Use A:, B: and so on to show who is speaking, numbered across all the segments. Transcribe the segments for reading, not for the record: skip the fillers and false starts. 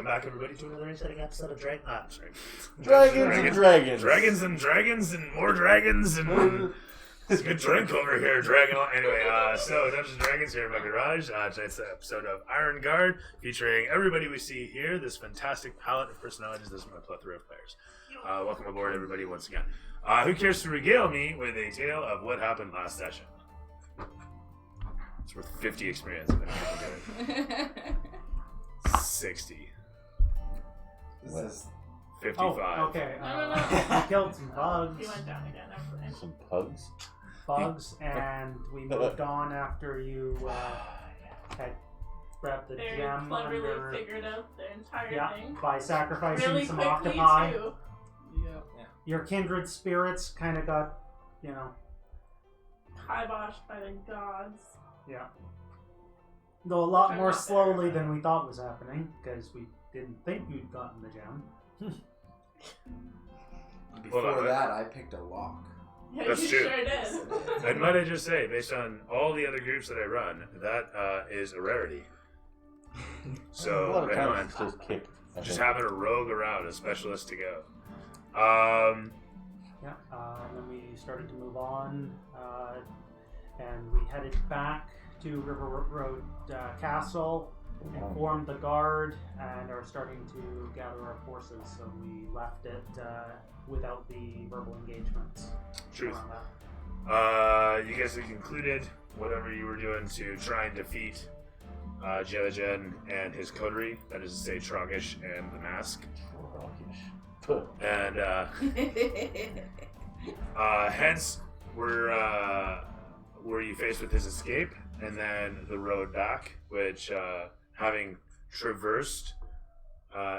A: Welcome back, everybody, to another exciting episode of Dragons and more dragons and it's a good drink over here, Dragon. Anyway, so Dungeons and Dragons here in my garage. Tonight's the episode of Iron Guard, featuring everybody we see here. This fantastic palette of personalities. This is my plethora of players. Welcome aboard, everybody, once again. Who cares to regale me with a tale of what happened last session? It's worth 50 experience. 60.
B: This is
A: 55.
C: Oh, okay.
D: No.
C: We killed some bugs.
D: He went down again after
B: some pugs.
C: And we moved on after you had grabbed the
D: Very
C: gem
D: cleverly
C: under...
D: figured out the entire thing.
C: by sacrificing
D: Really
C: some
D: quickly,
C: octopi.
D: too.
C: Your kindred spirits kind of got,
D: Kiboshed by the gods.
C: Yeah. Though a lot
D: I'm
C: more
D: not
C: slowly
D: there.
C: than we thought was happening, because we didn't think you'd gotten the gem.
B: Before that, I picked a lock.
D: Yeah,
A: That's
D: you
A: true.
D: sure did.
A: And might I just say, based on all the other groups that I run, that is a rarity. So,
B: a lot of
A: right
B: times
A: on.
B: it's just kick.
A: Just having a rogue around, a specialist to go.
C: And then we started to move on, and we headed back to River Road Castle, informed the guard, and are starting to gather our forces. So we left it without the verbal engagements.
A: Truth.
C: around that.
A: You guys have concluded whatever you were doing to try and defeat Jelagen and his coterie, that is to say Trogish and the Mask. And hence were you faced with his escape and then the road back, which having traversed,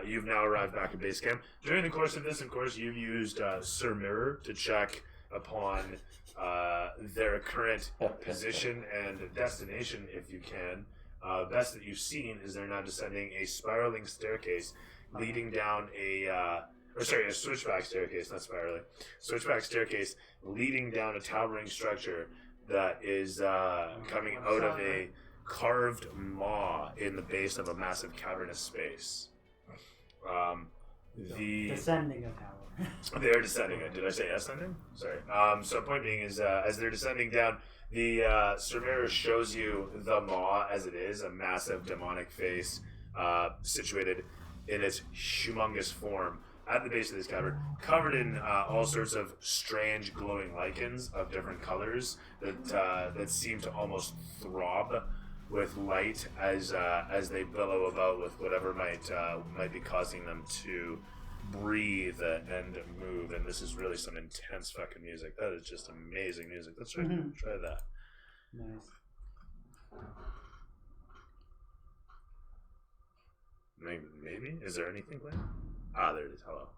A: you've now arrived back at base camp. During the course of this, of course, you've used Sir Mirror to check upon their current position and destination, if you can. Best that you've seen is they're now descending a spiraling staircase leading down a switchback staircase, not spiraling. Switchback staircase leading down a towering structure that is coming out of a carved maw in the base of a massive cavernous space.
C: Descending a tower.
A: They are descending it. Did I say ascending? Sorry. So point being is, as they're descending down, the Sir Mirror shows you the maw as it is, a massive demonic face situated in its humongous form at the base of this cavern, covered in all sorts of strange glowing lichens of different colors that seem to almost throb with light as they billow about with whatever might be causing them to breathe and move. And this is really some intense fucking music. That is just amazing music. Let's try that.
C: Nice.
A: Maybe? Is there anything playing? Ah, there it is. Hello.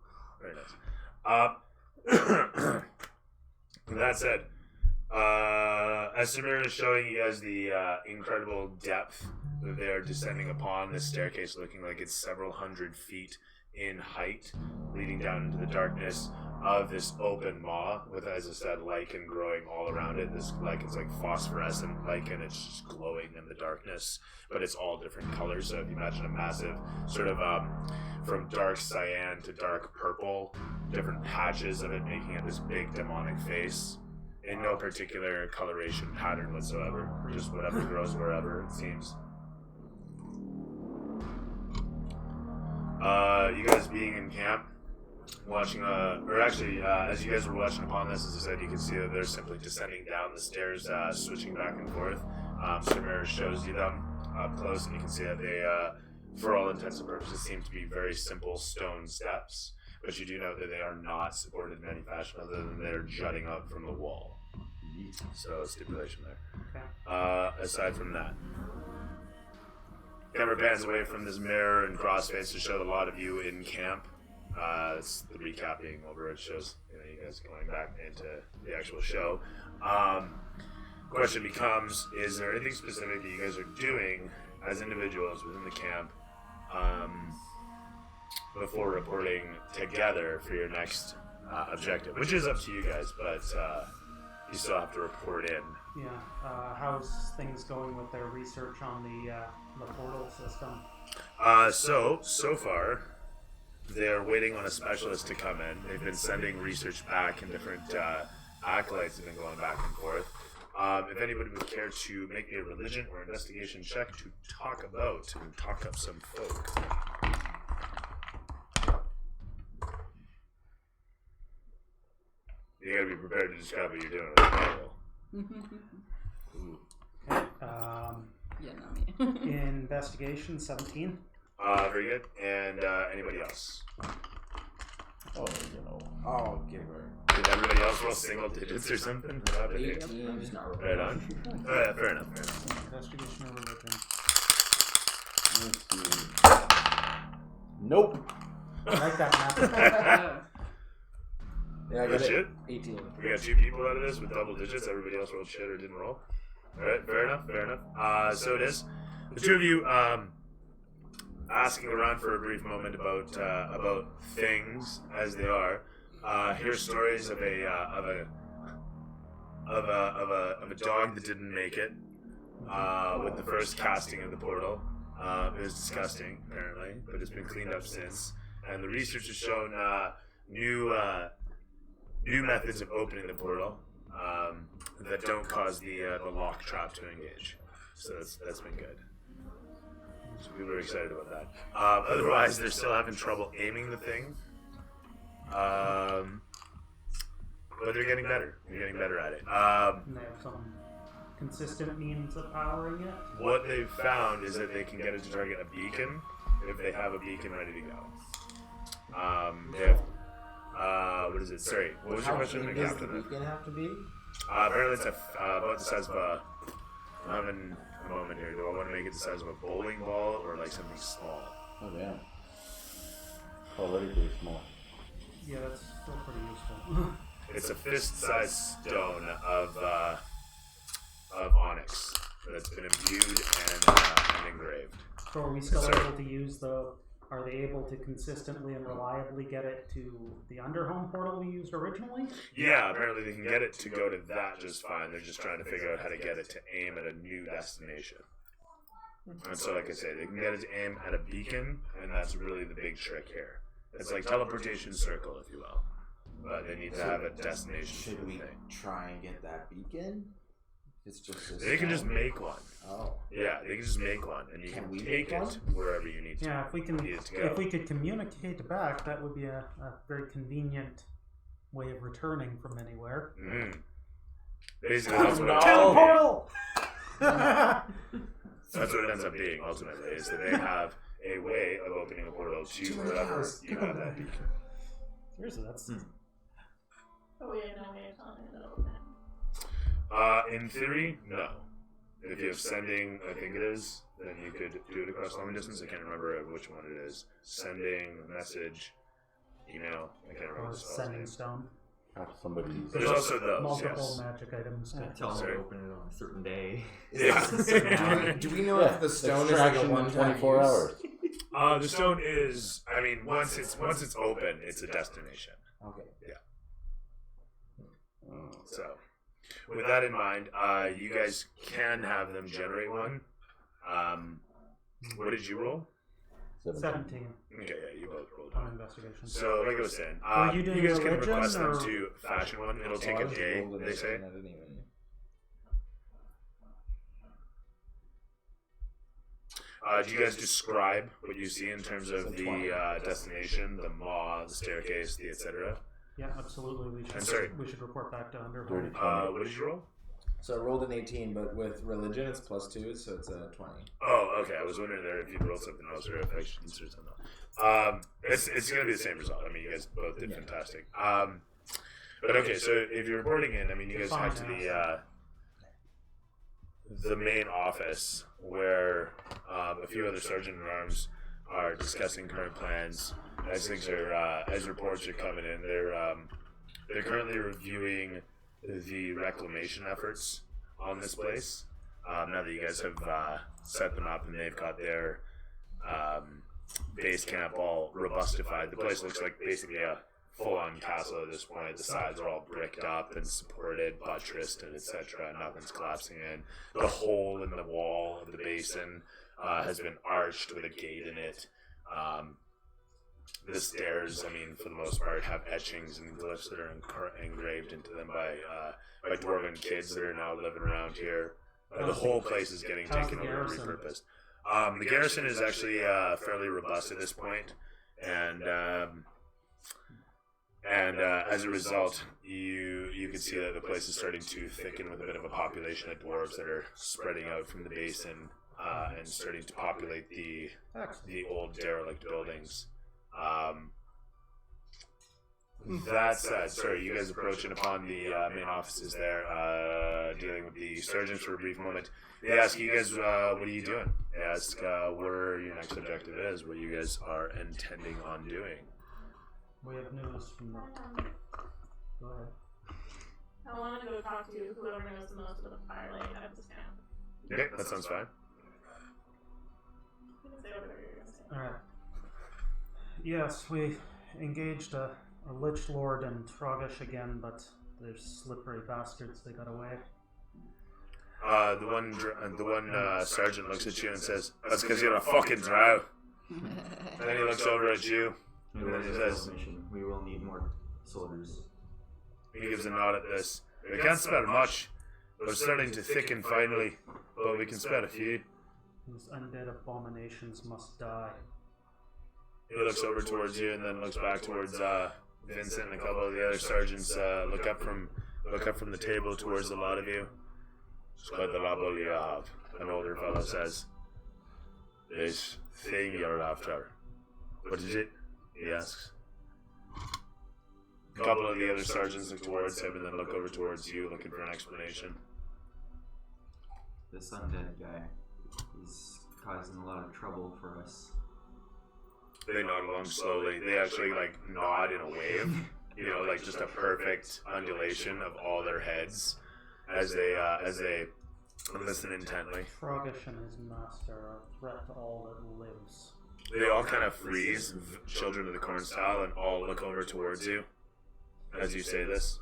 A: Very nice. That said, as Samira is showing you guys the incredible depth that they are descending upon this staircase, looking like it's several hundred feet in height, leading down into the darkness of this open maw with, as I said, lichen growing all around it. This lichen's like phosphorescent lichen. It's just glowing in the darkness, but it's all different colors. So if you imagine a massive sort of from dark cyan to dark purple, different patches of it making it this big demonic face in no particular coloration pattern whatsoever, just whatever grows wherever, it seems. You guys being in camp, watching, as you guys were watching upon this, as I said, you can see that they're simply descending down the stairs, switching back and forth. Samira shows you them up close, and you can see that they, for all intents and purposes, seem to be very simple stone steps, but you do know that they are not supported in any fashion other than they're jutting up from the wall. So, stipulation there.
C: Okay.
A: Aside from that, camera pans away from this mirror and crossface to show a lot of you in camp. It's the recapping over. It shows you guys going back into the actual show. Question becomes: is there anything specific that you guys are doing as individuals within the camp before reporting together for your next objective? Which is up to you guys, but you still have to report in.
C: Yeah. How's things going with their research on the portal system?
A: So far, they're waiting on a specialist to come in. They've been sending research back, and different acolytes have been going back and forth. If anybody would care to make me a religion or investigation check to talk up some folk. You gotta be prepared to describe what you're doing with the Bible.
C: Okay.
E: Yeah, not me.
C: Investigation 17.
A: Very good. And anybody else?
F: Oh, you know.
B: Oh, give her.
A: Did everybody else roll single digits or something?
B: I'm
E: just not
A: Right on. Fair enough.
C: Investigation or religion.
F: Let's see. Nope.
C: I like that map.
B: Yeah, I got
A: Legit?
B: 18.
A: We got 2 people out of this with double digits. Everybody else rolled shit or didn't roll. Alright, fair enough. So it is. The 2 of you asking around for a brief moment about things as they are. Hear stories of a dog that didn't make it with the first casting of the portal. It was disgusting, apparently, but it's been cleaned up since. And the research has shown new methods of opening the portal that don't cause the lock trap to engage. So that's been good. So we were excited about that. Otherwise, they're still having trouble aiming the thing. But they're getting better. They're getting better at it.
C: And they have some consistent means of powering it.
A: What they've found is that they can get it to target a beacon if they have a beacon ready to go. They have, what is it? Sorry, what was your question?
B: How big does the beacon have to be?
A: Apparently it's about the size of a... I'm having a moment here. Do I want to make it the size of a bowling ball or like something small?
F: Oh, damn. Already pretty small.
C: Yeah, that's still pretty useful.
A: It's a fist-sized stone of onyx that's been imbued and engraved.
C: So are we still
A: Sorry.
C: able to use are they able to consistently and reliably get it to the Underhome portal we used originally?
A: Yeah, apparently they can get it to go to that just fine. They're just trying to figure out how to get it to aim at a new destination. And so, like I said, they can get it to aim at a beacon, and that's really the big trick here. It's like teleportation circle, if you will. But they need to have a destination for
B: Should
A: the
B: we
A: thing.
B: try and get that beacon? It's just a
A: They can just
B: stone.
A: make one.
B: Oh.
A: Yeah, they can just make one, and you
B: Can
A: can
B: we
A: take
B: make
A: it wherever you need to.
C: Yeah, if we
A: need it to go.
C: could communicate back, that would be a very convenient way of returning from anywhere.
A: Basically, that's what,
C: To the portal!
A: that's what it ends up being, ultimately, is that they have a way of opening a portal to wherever you have that beacon.
C: Seriously, that's
D: Oh, we had no way of telling it to open.
A: In theory, no. If you have sending, I think it is, then you could do it across long distance. I can't remember which one it is. Sending, message, email. I can't remember
C: or
A: the spell's
C: sending
A: name.
C: stone.
F: Have somebody.
A: There's also those,
C: Multiple
A: yes.
C: magic items.
G: Tell them
A: Sorry.
G: to open it on a certain day.
A: Yeah.
B: Do we know if the stone is like a
F: Extraction in
B: one-time
F: 24
B: use?
F: hours.
A: The stone is, I mean, once it's open, it's a destination.
B: Okay.
A: So, with that in mind, you guys can have them generate one. What did you roll?
C: 17
A: Okay, yeah, you both rolled
C: on
A: one.
C: investigation.
A: So, like I was saying,
C: Were you doing
A: you guys can
C: religion,
A: request them
C: or-
A: to fashion one. It'll take
B: Oh, I
A: a
B: was
A: day,
B: rolled in
A: they
B: it,
A: say.
B: and I didn't even...
A: Do you guys describe what you see in terms of
B: So
A: the
B: 20.
A: destination, the maw, the staircase, the etc.?
C: Yeah, absolutely.
A: I'm sorry.
C: We should report back to Underhome.
F: 30.
A: What did you roll?
B: So I rolled an 18, but with religion it's +2, so it's a 20.
A: Oh, okay. I was wondering there if you rolled something else or if I should insert something else. It's going to be the same result. I mean, you guys both did fantastic. But okay, so if you're reporting in, I mean, you guys head to the main office where a few other sergeant-at-arms are discussing current plans as things are as reports are coming in. They're currently reviewing the reclamation efforts on this place. Now that you guys have set them up and they've got their base camp all robustified, the place looks like basically a full-on castle at this point. The sides are all bricked up and supported, buttressed, and etc. Nothing's collapsing in. The hole in the wall of the basin has been arched with a gate in it. The stairs, I mean, for the most part, have etchings and glyphs that are engraved into them by dwarven kids that are now living around here. The whole place is getting
C: How's
A: taken
C: the
A: over and
C: garrison?
A: repurposed. The garrison is actually fairly robust at this point, and as a result, you can see that the place is starting to thicken with a bit of a population of dwarves that are spreading out from the basin and starting to populate the old derelict buildings. That said, sorry, you guys approaching upon the main offices there, dealing with the sergeants for a brief moment. They ask you guys, what are you doing? They ask where your next objective is, what you guys are intending on doing.
C: We have news from the... Go ahead.
D: I want to go talk to whoever knows the most about the firelight at this camp.
A: Okay, that sounds fine.
D: You can say whatever you're going to say.
C: Alright. Yes, we engaged a lich lord and Trogish again, but they're slippery bastards. They got away.
A: The one sergeant looks at you and says, "That's because you're a fucking drow." And then he looks over at you, and then he says,
G: We will need more soldiers.
A: he gives a nod at this. "We can't spare much. We're starting to thicken finally, but we can spare a few."
C: These undead abominations must die.
A: He looks over towards you and then looks back towards Vincent and a couple of the other sergeants. Look up from the table towards the lot of you. "It's quite the rabble you have," an older fellow says. "This thing you're after, what is it?" he asks. A couple of the other sergeants look towards him and then look over towards you, looking for an explanation.
G: This undead guy, he's causing a lot of trouble for us.
A: They nod along slowly. They actually nod in a wave, like just a perfect undulation of all their heads as they listen intently.
C: Trogish and his master are a threat to all that lives.
A: They all kind of freeze, children of the corn style, and all look over towards you as you say this.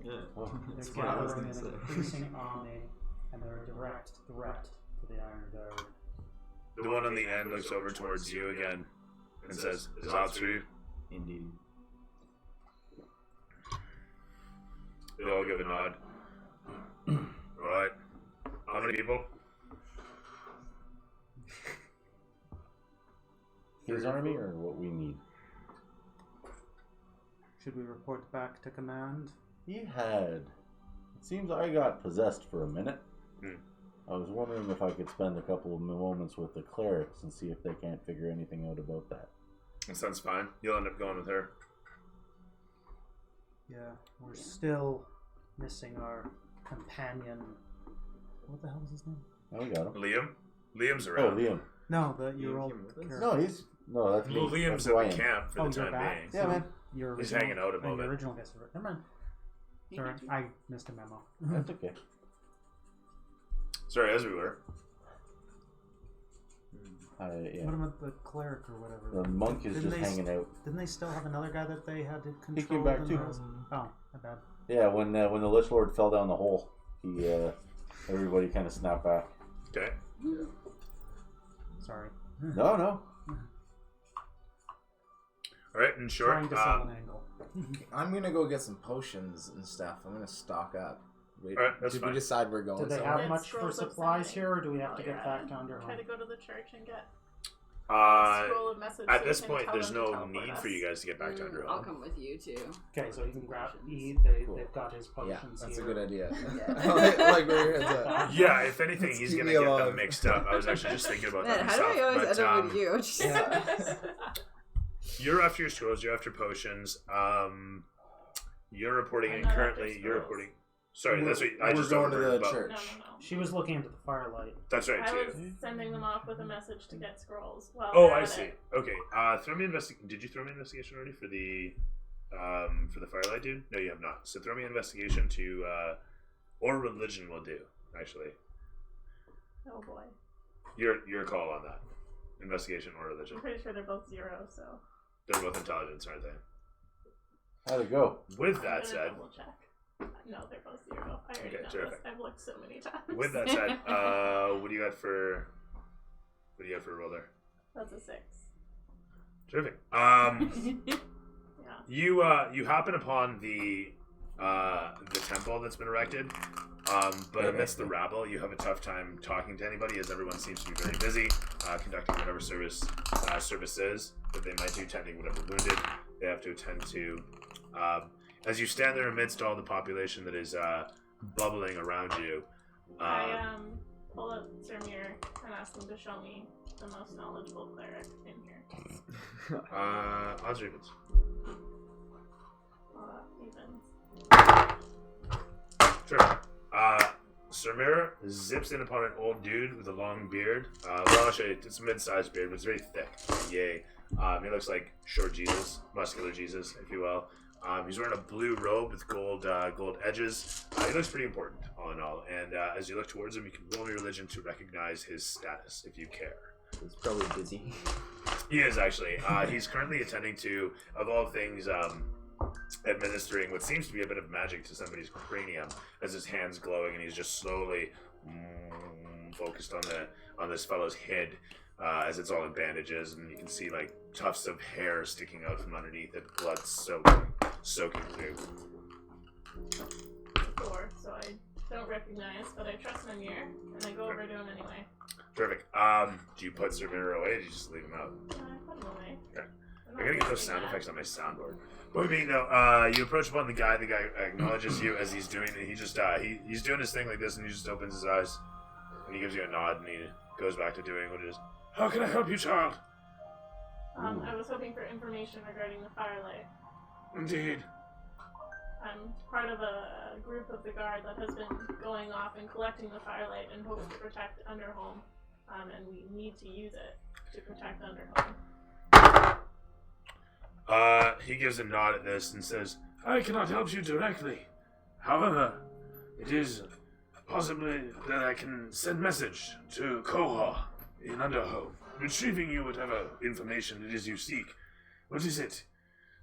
G: Yeah, that's
C: They're
G: what I was
C: gathering
G: going to
C: an
G: say.
C: increasing army, and they're a direct threat to the Iron Guard.
A: The one on the end looks over towards you again and says, "Is that true?"
G: Indeed.
A: They all give a nod. Alright. How many people?
F: His army or what we need?
C: Should we report back to command?
F: He had. It seems I got possessed for a minute.
A: Hmm.
F: I was wondering if I could spend a couple of moments with the clerics and see if they can't figure anything out about that.
A: That sounds fine. You'll end up going with her.
C: Yeah, we're still missing our companion. What the hell is his name?
F: Oh, we got him.
A: Liam? Liam's
F: Oh,
A: around.
F: Liam.
C: No, your old
G: came with us?
C: character.
F: No, that's me.
A: Well, Liam's
F: That's
A: at
F: who I
A: the
F: am.
A: camp for
C: Oh,
A: the
C: you're
A: time
C: back?
A: being.
F: Yeah, man.
C: Your
A: He's
C: original,
A: hanging out a
C: your
A: moment.
C: original guest. Never mind. Sorry, I missed a memo.
F: That's okay.
A: Sorry, as we were.
F: Yeah.
C: What about the cleric or whatever?
F: The monk is
C: Didn't
F: just
C: they
F: hanging out.
C: Didn't they still have another guy that they had to control?
F: He came back
C: in
F: too.
C: the- Oh, my bad.
F: Yeah, when the Lich Lord fell down the hole, he everybody kind of snapped back.
A: Okay.
C: Sorry.
F: No.
A: Alright, in short,
C: Trying to sell an angle.
B: I'm gonna go get some potions and stuff. I'm gonna stock up. Wait,
A: Alright, that's
B: did
A: fine.
B: we decide we're going
C: Do they
B: somewhere?
C: have
D: Let's
C: much for
D: scroll up
C: supplies
D: something
C: here, or do we have
D: while
C: to
D: you're
C: get
D: at
C: back
D: it.
C: to Underhome?
D: Try to go to the church and get a
A: uh,
D: scroll of message.
A: at
D: so
A: this
D: we can
A: point,
D: tell
A: there's
D: them to
A: no
D: teleport
A: need
D: us.
A: for you guys to get back to
E: I'll
A: Underhome.
E: come with you too.
C: Okay, so you can grab.
E: Potions.
C: They've got his
B: Yeah,
C: potions
B: that's
C: here.
B: a good idea.
E: Yeah.
B: like where it's at.
A: Yeah, if anything,
B: Let's
A: he's
B: keep
A: gonna
B: me
A: get
B: alive.
A: them mixed up. I was actually just thinking about that
E: Man, how do
A: myself.
E: I always
A: but,
E: end up with you? Just-
D: Yeah.
A: You're after your scrolls. You're after potions. You're reporting
D: I'm
A: in
D: not
A: currently.
D: after
A: You're
D: scrolls.
A: reporting. Sorry, that's what I
B: We're
A: just
B: going to
A: overheard
B: the
A: about.
B: church.
D: No.
C: She was looking into the firelight.
A: That's right
D: I
A: too.
D: was sending them off with a message to get scrolls. Well,
A: Oh,
D: they're
A: I
D: at
A: see.
D: it.
A: Okay. Throw me Did you throw me investigation already for the firelight dude? No, you have not. So throw me investigation to or religion will do. Actually,
D: Oh boy.
A: your call on that. Investigation or religion.
D: I'm pretty sure they're both 0, so.
A: They're both intelligence, aren't they?
F: How'd it go?
A: With
D: I'm
A: that
D: gonna
A: said,
D: double check. No, they're both 0. I already
A: Okay,
D: know
A: terrific.
D: this. I've looked so many times.
A: with that said, what do you got for a roll there?
D: That's a 6.
A: Terrific.
D: Yeah.
A: You happen upon the temple that's been erected, but amidst the rabble, you have a tough time talking to anybody, as everyone seems to be very busy conducting whatever services that they might do, tending whatever wounded they have to attend to. As you stand there amidst all the population that is bubbling around you,
D: I pull up Sirmir and ask him to show me the most knowledgeable cleric in here.
A: odds or evens?
D: Evens.
A: Sure. Sirmir zips in upon an old dude with a long beard. Well, actually, it's a mid-sized beard, but it's very thick. Yay. He looks like short Jesus, muscular Jesus, if you will. He's wearing a blue robe with gold edges. He looks pretty important, all in all. And as you look towards him, you can roll your religion to recognize his status, if you care.
B: He's probably busy.
A: He is, actually. He's currently attending to, of all things, administering what seems to be a bit of magic to somebody's cranium, as his hand's glowing, and he's just slowly focused on this fellow's head, as it's all in bandages, and you can see like tufts of hair sticking out from underneath it, blood soaking through.
D: 4, so I don't recognize, but I trust Mimir, and I go over to him anyway.
A: Terrific. Do you put Sirmir away, or do you just leave him out?
D: I put him away.
A: Okay.
D: I'm
A: I
D: not
A: gotta get those
D: risking
A: sound
D: that.
A: effects on my soundboard. Point being, though, you approach upon the guy acknowledges you as he's doing it. He just, he's doing his thing like this, and he just opens his eyes, and he gives you a nod, and he goes back to doing what it is. How can I help you, child?
D: I was hoping for information regarding the firelight.
A: Indeed.
D: I'm part of a group of the guard that has been going off and collecting the firelight in hopes to protect Underhome, and we need to use it to protect Underhome.
A: He gives a nod at this and says, I cannot help you directly. However, it is possibly that I can send message to Koha in Underhome, retrieving you whatever information it is you seek. What is it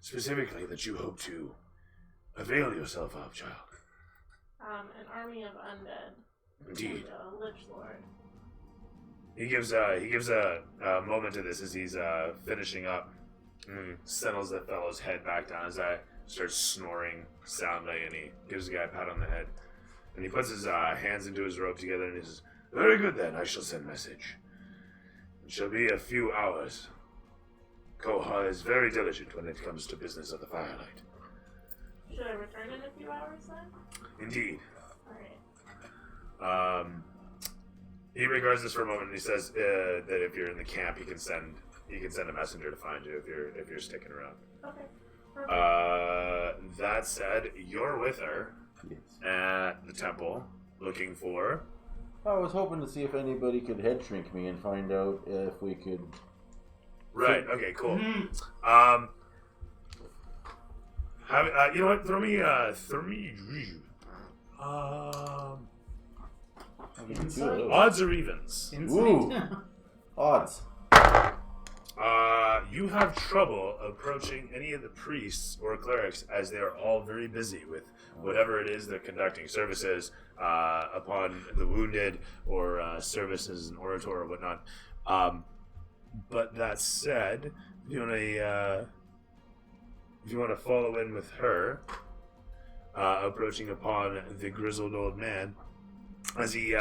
A: specifically that you hope to avail yourself of, child?
D: An army of undead.
A: Indeed.
D: And a lich lord.
A: He gives a moment to this as he's finishing up. Settles that fellow's head back down as I starts snoring soundly, and he gives the guy a pat on the head. And he puts his hands into his robe together and he says, Very good then, I shall send message. It shall be a few hours. Koha is very diligent when it comes to business of the firelight.
D: Should I return in a few hours then?
A: Indeed.
D: Alright.
A: He regards this for a moment and he says that if you're in the camp, he can send a messenger to find you if you're sticking around.
D: Okay. Perfect.
A: That said, you're with her
F: Yes.
A: at the temple looking for.
F: I was hoping to see if anybody could head shrink me and find out if we could.
A: Right. Okay. Cool. You know what? Throw me.
F: I can do it.
A: Odds or evens.
F: Ooh. Odds.
A: You have trouble approaching any of the priests or clerics as they are all very busy with whatever it is they're conducting, services upon the wounded or services as an orator or whatnot. But that said, if you want to follow in with her, approaching upon the grizzled old man, as he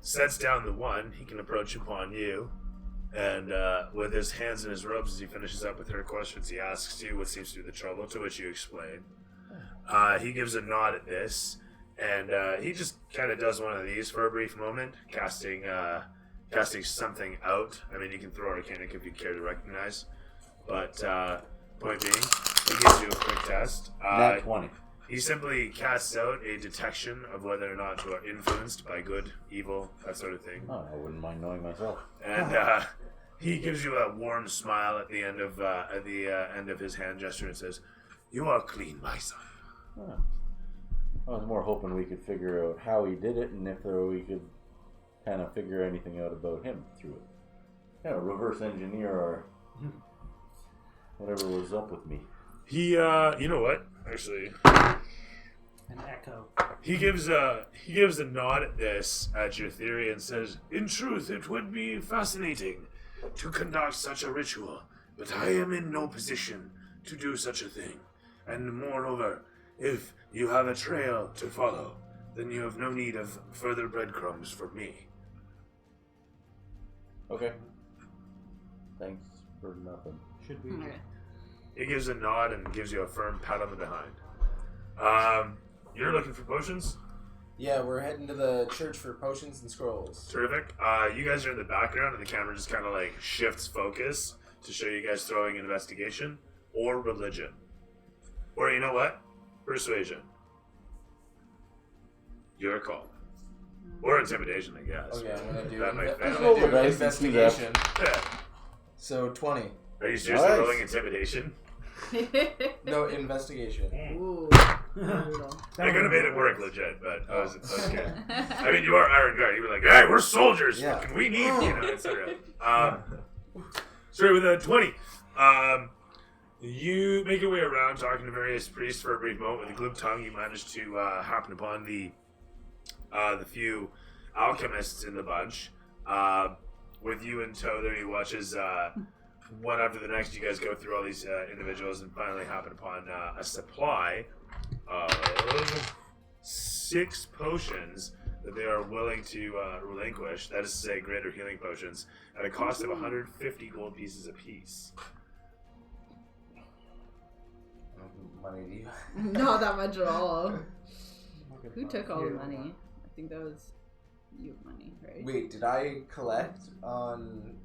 A: sets down the one, he can approach upon you. And with his hands in his robes as he finishes up with her questions, he asks you what seems to be the trouble, to which you explain. He gives a nod at this, and he just kind of does one of these for a brief moment, casting something out. I mean, you can throw Arcanic if you care to recognize. But point being, he gives you a quick test.
F: Nat 20.
A: He simply casts out a detection of whether or not you are influenced by good, evil, that sort of thing.
F: Oh, I wouldn't mind knowing myself.
A: And he gives you a warm smile at the end of his hand gesture and says, "You are clean, my son."
F: Huh. I was more hoping we could figure out how he did it and if we could kind of figure anything out about him through it. Yeah, reverse engineer or whatever was up with me.
A: He, you know what? actually,
C: An echo.
A: he gives a nod at this, at your theory, and says, "In truth, it would be fascinating to conduct such a ritual, but I am in no position to do such a thing. And moreover, if you have a trail to follow, then you have no need of further breadcrumbs from me."
F: Okay. Thanks for nothing.
C: Should we?
E: Okay.
A: He gives a nod and gives you a firm pat on the behind. You're looking for potions?
B: Yeah, we're heading to the church for potions and scrolls.
A: Terrific. You guys are in the background, and the camera just kind of like shifts focus to show you guys throwing investigation or religion. Or you know what? Persuasion. Your call. Or intimidation, I guess.
B: Okay, I'm gonna do,
A: That might
B: I'm
A: fail.
B: gonna do
F: Roll the dice and see that.
B: investigation.
A: Yeah.
B: So 20.
A: Are you seriously
F: Nice.
A: rolling intimidation?
B: No, investigation.
E: Ooh. Brutal.
A: I could have made it work legit, but that was good. I mean, you are Iron Guard. You were like, "Hey, we're soldiers.
B: Yeah.
A: Fucking, we need etc." Sorry, with a 20. You make your way around, talking to various priests for a brief moment. With a glib tongue, you manage to happen upon the few alchemists in the bunch. With you in tow, there you watch as one after the next, you guys go through all these individuals and finally happen upon a supply of 6 potions that they are willing to relinquish. That is to say, greater healing potions at a cost of 150 gold pieces apiece.
B: Money to you.
E: Not that much at all. Who took all the money? I think that was you money, right?
B: Wait, did I collect on...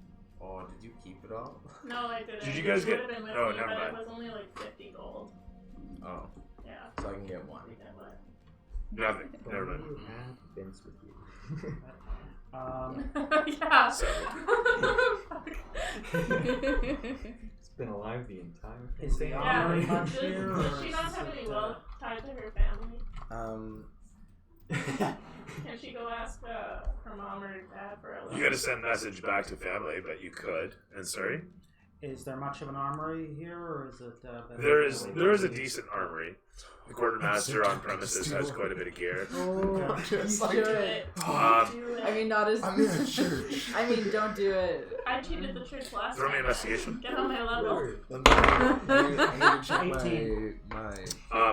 B: Oh, did you keep it all?
D: No, I didn't.
A: Did you guys
D: It
A: get-
D: would've been with
A: no,
D: me,
A: never
D: but
A: mind.
D: it was only like 50 gold.
B: Oh,
D: Yeah.
B: so I can get one.
D: Yeah, but-
A: Nothing. Never mind.
H: You have Vince with you.
D: yeah.
A: So,
H: It's been alive the entire
C: Is the
D: Yeah.
C: armory much
D: Does,
C: here?
D: does
C: or
D: she
C: is
D: not have
C: it,
D: any wealth tied to her family? Can she go ask her mom or dad for a
A: you gotta send a message back to family, but you could. And sorry?
C: Is there much of an armory here, or is it? Better
A: There is a decent armory. The quartermaster on premises has quite a bit of gear.
E: Oh,
B: Just
E: you
B: like-
E: should.
D: Do it.
E: I mean, not as.
B: I'm in a church.
E: I mean, don't do it.
D: I cheated the church last
A: Throw me
D: time.
A: investigation.
D: Get on my level.
B: I need to check
C: 18.
B: my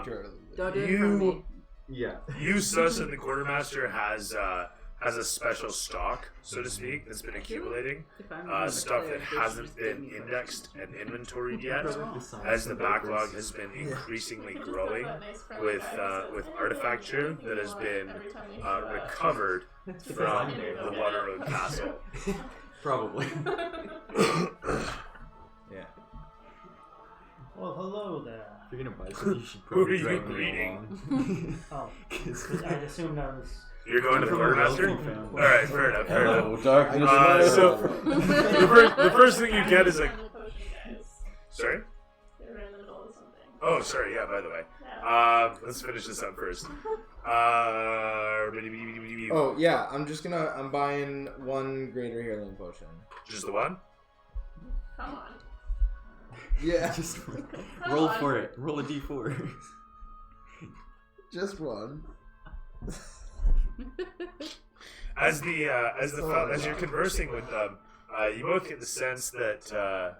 B: character.
E: Don't do it for me.
H: Yeah.
A: You sus that the quartermaster has a special stock, so to speak, that's been accumulating.
E: If I'm
A: Stuff that hasn't been indexed and inventoried yet, as the backlog has been increasingly growing with artifacture that has been recovered from the Water Road Castle.
G: Probably.
B: Yeah.
C: Well, hello there.
H: If you're gonna buy something, you should
A: Who are
H: probably
A: you
H: drag me
A: greeting?
H: along.
C: Oh, I assume that was.
A: You're going to the
H: From a
A: quartermaster?
H: wealthy family.
A: Alright, fair enough, fair enough.
F: Hello, darkness.
A: So, the first thing you get is like, sorry?
D: They were in the middle of something.
A: Oh, sorry, yeah, by the way.
D: Yeah.
A: Let's finish this up first.
I: Oh yeah, I'm buying one greater healing potion.
A: Just the one?
D: Come on.
I: Yeah,
G: Just
D: Come
G: roll
D: on.
G: for it. Roll a d4.
I: just one.
A: As you're conversing with them, you both get the sense that.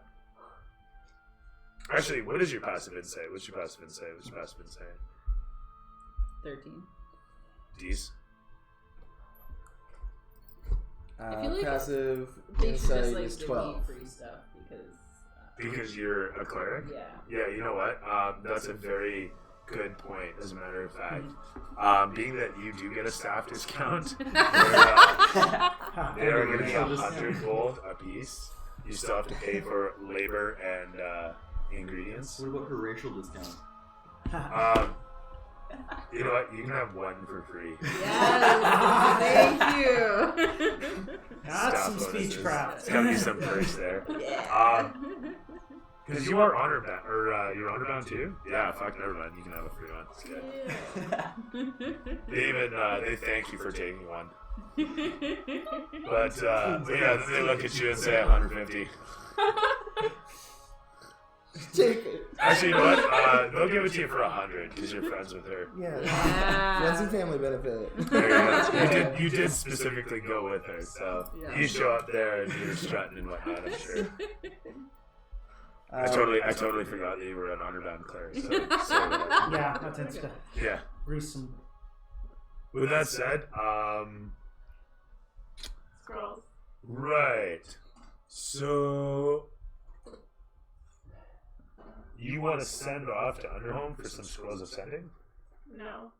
A: Actually, what is your passive insight? What's your passive insight?
E: 13.
A: D's.
E: I feel like
I: Passive
E: They should
I: insight
E: just like
I: is
E: give
I: 12.
E: me free stuff because.
A: Because you're a cleric?
E: Yeah.
A: Yeah, you know what? That's a very good point, as a matter of fact. Being that you do get a staff discount, they are going to be 100 gold a piece. You still have to pay for labor and ingredients.
G: What about her racial discount?
A: You know what? You can have one for free.
E: Yes. Thank you.
C: That's
A: Staff
C: some
A: bonuses.
C: speechcraft.
A: It's gotta be some perks there.
E: Yeah.
A: Because you are honor bound, or you're honor bound too. Yeah, fuck, never mind. You can have a free one. It's good. They even they thank you for taking one. But yeah, then they look at you and say 150.
I: Take it.
A: Actually, you know what? They'll give it to you for 100 because you're friends with her.
I: Yeah.
E: Yeah.
I: Friends and family benefit.
A: There you go. You did specifically go with her, so
E: Yeah.
A: you show up there and you're strutting and whatnot. I'm sure. I totally forgot that you were an honor-bound cleric. So
C: Yeah, that tends to
A: yeah.
C: grease some.
A: With that said,
D: Scrolls.
A: right. So you want to send off to Underhome for some scrolls of sending?
D: No,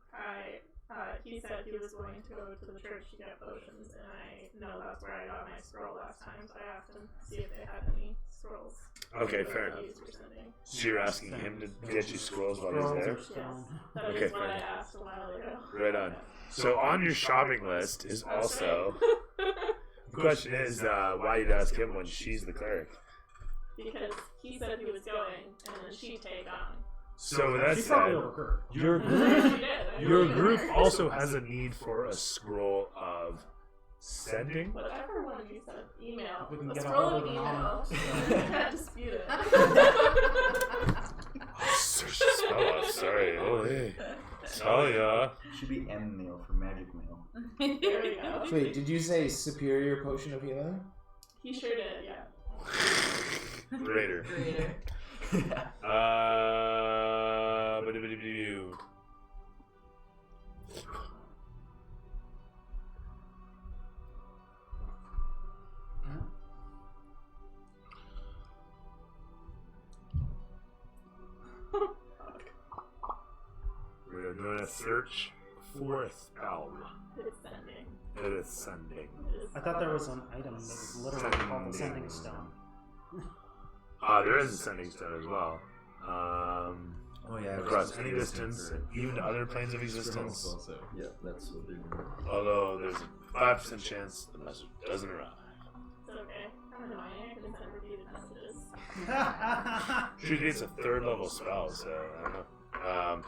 D: he said he was going to go to the church to get potions, and I know that's where I got my scroll last time, so I asked him to see if they had any scrolls.
A: Okay,
D: that
A: fair
D: I
A: enough.
D: used for sending.
A: So you're asking him to get you scrolls while he's there?
C: Scrolls or
D: Yes,
C: stone.
D: that
A: Okay,
D: is what
A: fair
D: I
A: enough.
D: asked a while ago.
A: Right on. So on your shopping list is also. The question is, why you'd ask him when she's the cleric?
D: Because he said he was going, and then she take on.
A: So that's
C: She probably overheard.
A: your
D: She
A: group.
D: did. I
A: Your
D: really
A: group
D: heard.
A: also has a need for a scroll of sending.
D: Whatever one you said, email.
C: We can
D: A
C: get a
D: scroll
C: hold
D: of
C: of an
D: email.
C: anonymous.
D: You can't dispute it.
A: Search the spell up, sorry. Oh, hey. Oh, yeah.
G: Should be M mail for magic mail.
D: There we go.
I: Wait, did you say superior potion of healing?
D: He sure did, yeah.
A: Greater.
E: Greater.
A: Ba-da-ba-da-ba-doo. We're doing a search for a spell.
D: It's sending.
A: It is sending.
D: It is
C: I thought there was an item that was literally called the Sending Stone.
A: There is a sending stone as well.
I: Oh yeah.
A: Across any distance, even to other planes of existence.
I: Also.
H: Yeah, that's what they're doing.
A: Although there's a 5% chance the message doesn't arrive.
D: It's okay. I'm annoying. I can send repeated messages.
A: Usually it's a 3rd level spell, so I don't know.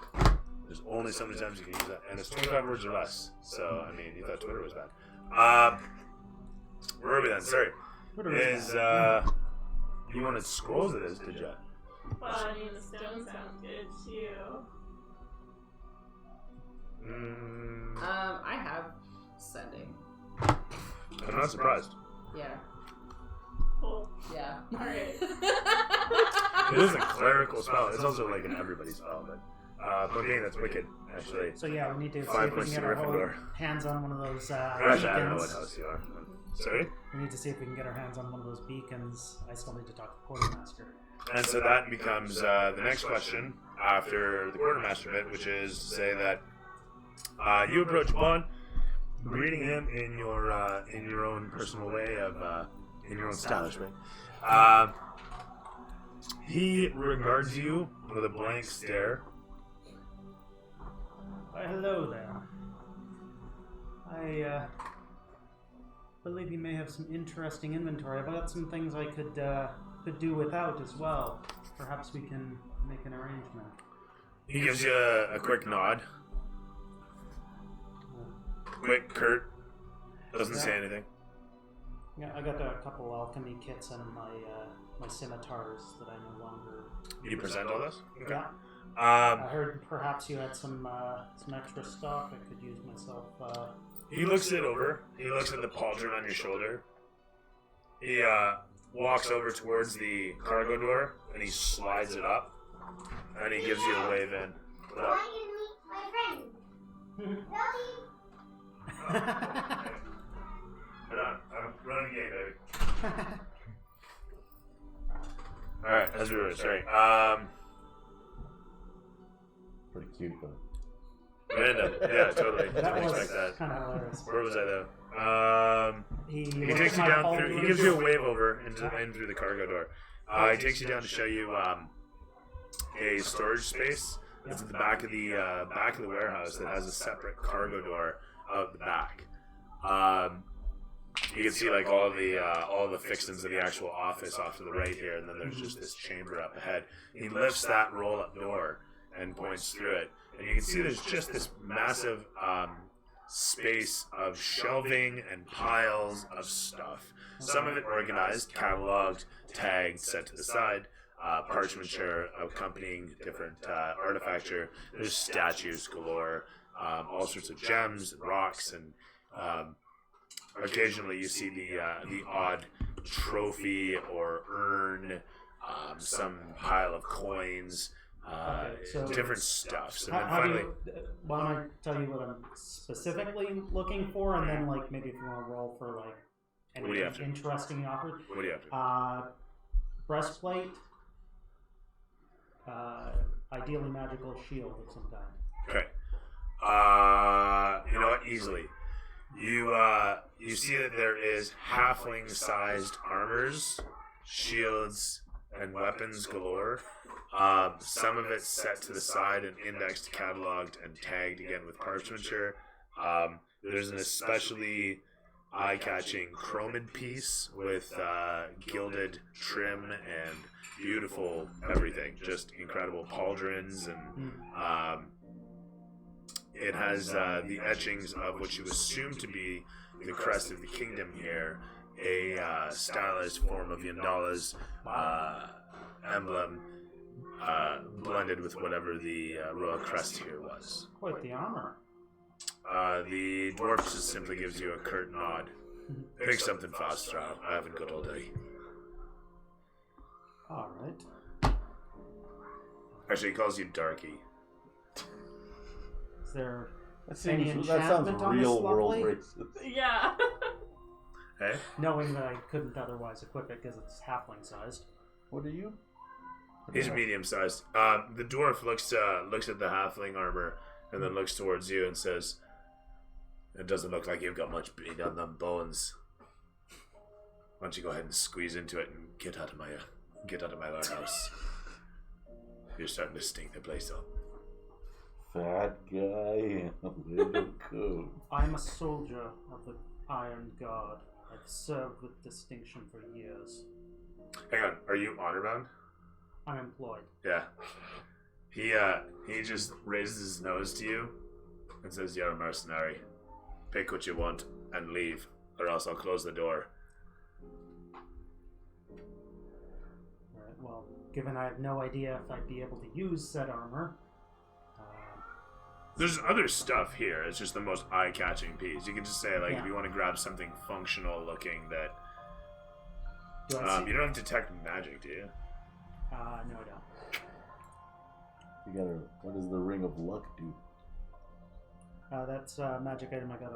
A: There's only so many times you can use that, and it's 25 words or less. So I mean, you thought Twitter was bad. Where are we then? Sorry. Is you wanted scrolls of this, did you?
D: Well, I mean, the stone sounds good too.
E: I have sending.
A: I'm not surprised.
E: Yeah.
D: Cool.
E: Yeah.
D: Alright.
A: It is a clerical spell. It's also like an everybody spell, but yeah, that's wicked, actually.
C: So yeah, we need to see
A: 5
C: if we
A: points
C: can
A: to
C: get our
A: Gryffindor.
C: hands on one of those
A: Actually, I don't know what
C: beacons.
A: house you are. Sorry?
C: We need to see if we can get our hands on one of those beacons. I still need to talk to the quartermaster.
A: And so that becomes the next question after the quartermaster bit, which is to say that you approach Bond, greeting him in your own personal way of in your own stylish way. He regards you with a blank stare.
C: Why, hello there. I believe you may have some interesting inventory. I've got some things I could do without as well. Perhaps we can make an arrangement.
A: He gives you a quick nod. Quick, curt. Doesn't say anything.
C: Yeah, I got a couple alchemy kits and my scimitars that I no longer.
A: You present all this? Okay.
C: Yeah. I
A: Um,
C: heard perhaps you had some extra stock I could use myself.
A: he looks it over. He looks at the pauldron on your shoulder. He walks over towards the cargo door and he slides it up. And he gives you a wave in. What up? Hold on. I'm running the game, baby. Alright, as we were, sorry.
F: Pretty cute, though.
A: Random. Yeah, totally.
C: That
A: Didn't
C: was
A: expect that.
C: kind of hilarious.
A: Where was I though?
C: He
A: He
C: looked
A: takes
C: at
A: you
C: my
A: down through. He
C: pauldron.
A: gives you a wave over in through the cargo door. He takes you down to show you a storage space that's at the back of the warehouse that has a separate cargo door out the back. You can see like all the fixings of the actual office off to the right here, and then there's just this chamber up ahead. He lifts that roll-up door and points through it, and you can see there's just this massive space of shelving and piles of stuff. Some of it organized, cataloged, tagged, set to the side. parchmenture accompanying different artifacture. There's statues galore, all sorts of gems and rocks, and occasionally you see the odd trophy or urn, some pile of coins,
C: so
A: different stuff. So then
C: How do
A: finally,
C: you, why don't I tell you what I'm specifically looking for, and then like maybe if you want to roll for like
A: What do you have
C: anything
A: to?
C: interesting you offered.
A: what do you have to?
C: Breastplate, ideally magical shield of some kind.
A: Okay. You know what? Easily. You see that there is halfling-sized armors, shields, and weapons galore. Some of it's set to the side and indexed, cataloged, and tagged again with parchmenture. There's an especially eye-catching chromid piece with gilded trim and beautiful everything. Just incredible pauldrons, and it has the etchings of what you assume to be the crest of the kingdom here, a stylized form of Yandala's emblem, blended with whatever the royal crest here was.
C: Quite the armor.
A: The dwarf just simply gives you a curt nod. Pick something fast, Stroud. I haven't got all day.
C: All right.
A: Actually, he calls you Darky.
C: Is there
F: That
C: any
F: sounds
C: enchantment on this
F: real world
C: lovely?
F: racist.
D: Yeah.
A: Hey?
C: Knowing that I couldn't otherwise equip it because it's halfling sized.
F: What are you?
A: He's medium-sized. The dwarf looks at the halfling armor and then looks towards you and says, "It doesn't look like you've got much meat on them bones. Why don't you go ahead and squeeze into it and get out of my warehouse? You're starting to stink the place up."
F: Fat guy in a little coat.
C: I'm a soldier of the Iron Guard. I've served with distinction for years.
A: Hang on, are you honor bound?
C: Unemployed.
A: Yeah. He just raises his nose to you and says, "You're a mercenary. Pick what you want and leave, or else I'll close the door."
C: Alright, well, given I have no idea if I'd be able to use said armor,
A: There's other stuff here. It's just the most eye-catching piece. You can just say, like,
C: Yeah.
A: if you want to grab something functional looking that...
C: do I see?
A: you don't have detect magic, do you?
C: No, I don't.
F: You gotta. What does the ring of luck do?
C: That's a magic item I got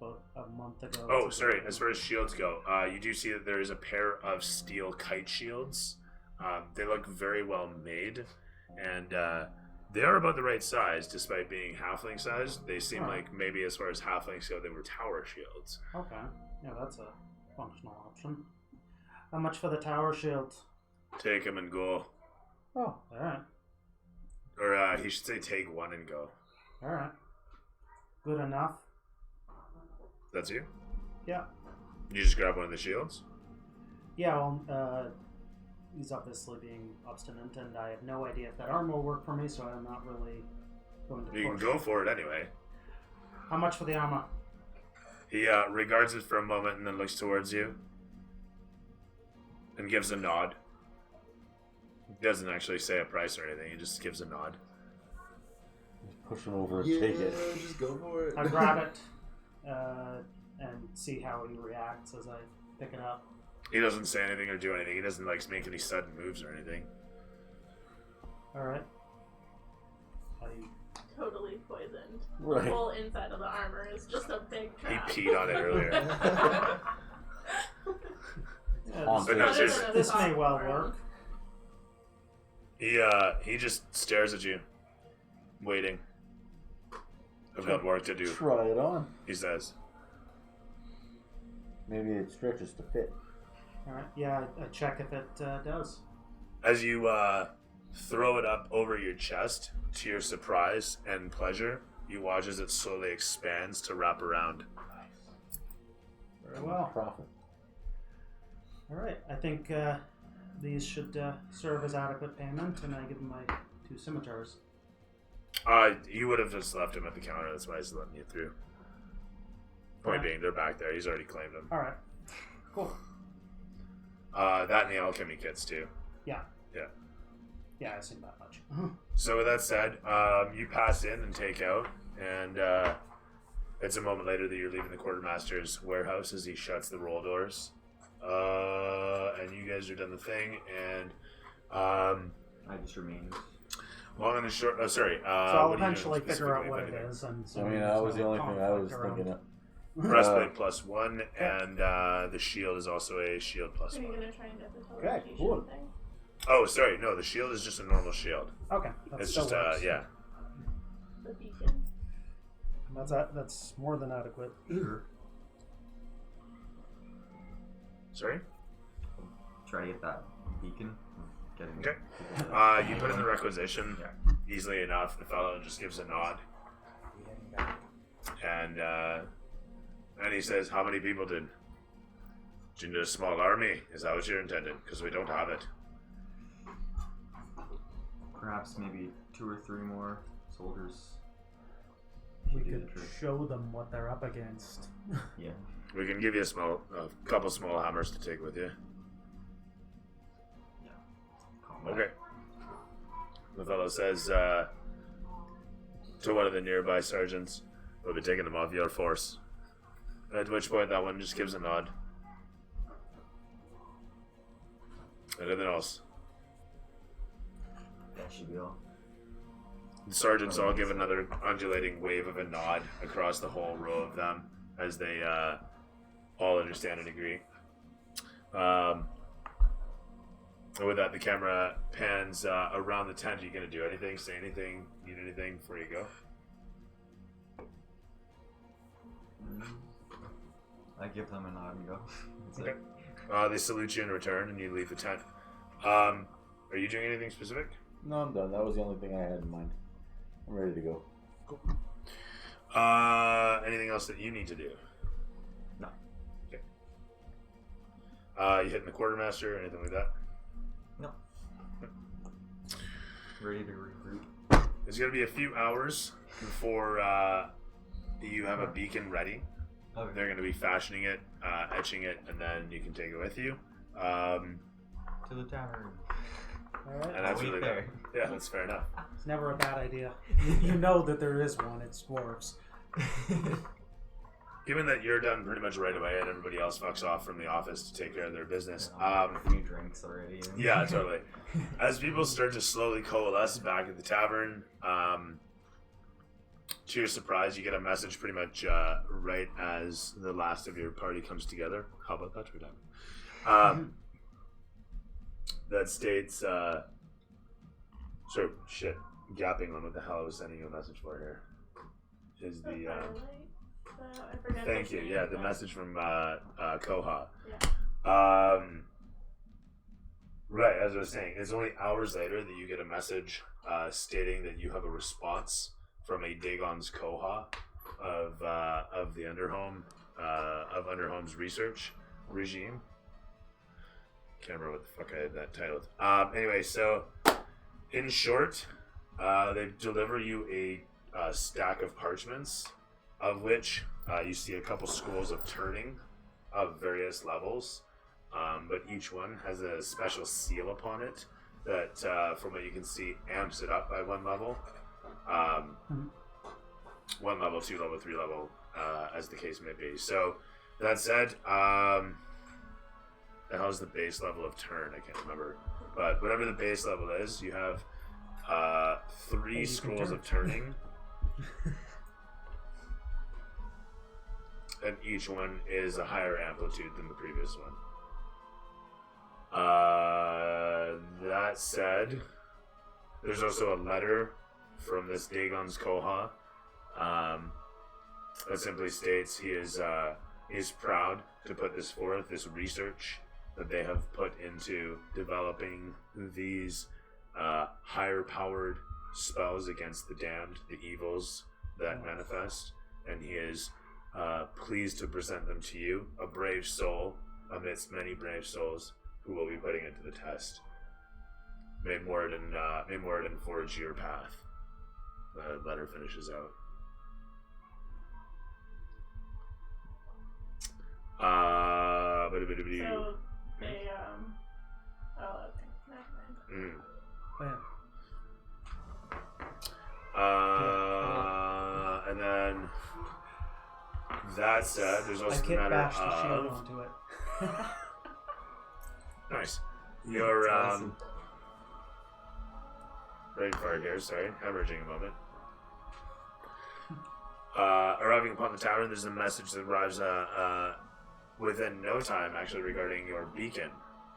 C: about a month ago.
A: Oh, sorry. As far as shields go, you do see that there is a pair of steel kite shields. They look very well made, and they are about the right size, despite being halfling sized. They seem like maybe as far as halflings go, they were tower shields.
C: Okay. Yeah, that's a functional option. How much for the tower shield?
A: Take them and go.
C: Oh, alright.
A: Or he should say take one and go.
C: Alright. Good enough.
A: That's you?
C: Yeah.
A: You just grab one of the shields?
C: Yeah, well, he's obviously being obstinate, and I have no idea if that armor will work for me, so I'm not really going to
A: You can
C: push.
A: go for it anyway.
C: How much for the armor?
A: He regards it for a moment and then looks towards you and gives a nod. He doesn't actually say a price or anything, he just gives a nod.
F: Just push him over and
I: Yeah,
F: take it.
I: just go for it.
C: I grab it and see how he reacts as I pick it up.
A: He doesn't say anything or do anything. He doesn't like make any sudden moves or anything.
C: Alright.
D: Totally poisoned.
F: Right.
D: The whole inside of the armor is just a big
A: He
D: trap.
A: peed on it earlier.
F: Haunted.
A: no,
D: Better
A: seriously.
D: than a
C: This may
D: soft
C: well
D: burn.
C: work.
A: He just stares at you, waiting. I've got work to do,
F: Try it on.
A: he says.
F: Maybe it stretches to fit.
C: Alright, yeah, I check if it does.
A: As you throw it up over your chest, to your surprise and pleasure, you watch as it slowly expands to wrap around.
C: Very well.
F: Profit.
C: Alright, I think these should serve as adequate payment, and I give him my 2 scimitars.
A: You would have just left him at the counter, that's why he's letting you through. Point being, they're back there, he's already claimed them.
C: Alright, cool.
A: That and the alchemy kits too.
C: Yeah.
A: Yeah.
C: Yeah, I assume that much.
A: So with that said, you pass in and take out, and it's a moment later that you're leaving the quartermaster's warehouse as he shuts the roll doors. And you guys are done the thing, and
G: I just remain.
A: long and the short. Oh, sorry.
C: So I'll
A: what are you doing
C: eventually figure out
A: specifically,
C: what
A: if
C: it
A: anything?
C: is. And
F: I mean, that was the only thing I was thinking of.
A: Breastplate +1, and the shield is also a shield
D: Are you
A: +1.
D: gonna try and get the
C: Okay,
D: teleportation
C: cool.
D: thing?
A: Oh, sorry. No, the shield is just a normal shield.
C: Okay, that
A: It's
C: still
A: just
C: works.
A: yeah.
D: The beacon.
C: That's more than adequate.
A: Sorry.
G: Try to get that beacon. Getting
A: Okay. You put in the requisition easily enough. The fellow just gives a nod, and he says, "How many people did? Do you need a small army? Is that what you're intending? Because we don't have it."
G: Perhaps maybe 2 or 3 more soldiers.
C: We
G: should do
C: could
G: the trick.
C: show them what they're up against.
G: Yeah.
A: We can give you a couple small hammers to take with you.
G: Combat.
A: Okay. The fellow says to one of the nearby sergeants, "We'll be taking them off your force." At which point, that one just gives a nod. Anything else?
G: That should be all.
A: The sergeants all give another undulating wave of a nod across the whole row of them as they all understand and agree. And with that, the camera pans around the tent. Are you going to do anything, say anything, need anything before you go?
G: I give them a nod and go. That's
A: Okay.
G: it.
A: They salute you in return, and you leave the tent. Are you doing anything specific?
F: No, I'm done. That was the only thing I had in mind. I'm ready to go.
A: Anything else that you need to do?
G: No.
A: Okay. You hitting the quartermaster or anything like that?
G: No. Ready to recruit.
A: It's going to be a few hours before you have a beacon ready.
G: Okay.
A: They're going to be fashioning it, etching it, and then you can take it with you.
G: To the tavern.
C: Alright.
A: And that's
G: Wait
A: really
G: there.
A: Yeah, that's fair enough.
C: It's never a bad idea. You know that there is one. It's dwarves.
A: Given that you're done pretty much right away and everybody else fucks off from the office to take care of their business,
G: A few drinks already.
A: yeah, totally. As people start to slowly coalesce back at the tavern, to your surprise, you get a message pretty much right as the last of your party comes together. How about that for time? That states, gapping on what the hell I was sending you a message for here. Is the
D: I forget
A: thank
D: the
A: you.
D: name,
A: Yeah, the
D: but-
A: message from Koha.
D: Yeah.
A: Right, as I was saying, it's only hours later that you get a message stating that you have a response from a Dagon's Koha of the Underhome of Underhome's research regime. Can't remember what the fuck I had that titled. Anyway, so in short, they deliver you a stack of parchments, of which you see a couple schools of turning of various levels. But each one has a special seal upon it that, from what you can see, amps it up by one level. 1 level, 2 level, 3 level, as the case may be. So, that said, the hell's the base level of turn? I can't remember. But whatever the base level is, you have 3 scrolls of turning. And each one is a higher amplitude than the previous one. That said, there's also a letter from this Dagon's Koha that simply states he is proud to put this forth, this research that they have put into developing these higher powered spells against the damned, the evils that manifest, and he is pleased to present them to you, a brave soul amidst many brave souls who will be putting it to the test. May Moradin forge your path. The letter finishes out.
D: So they oh okay, never mind.
C: Oh, yeah.
A: That said, there's
C: I
A: also the
C: kit
A: matter
C: bashed the shield
A: of
C: onto it.
A: nice. Your
H: That's awesome.
A: brain fart here. Sorry, hemorrhaging a moment. Arriving upon the tavern, there's a message that arrives within no time, actually, regarding your beacon,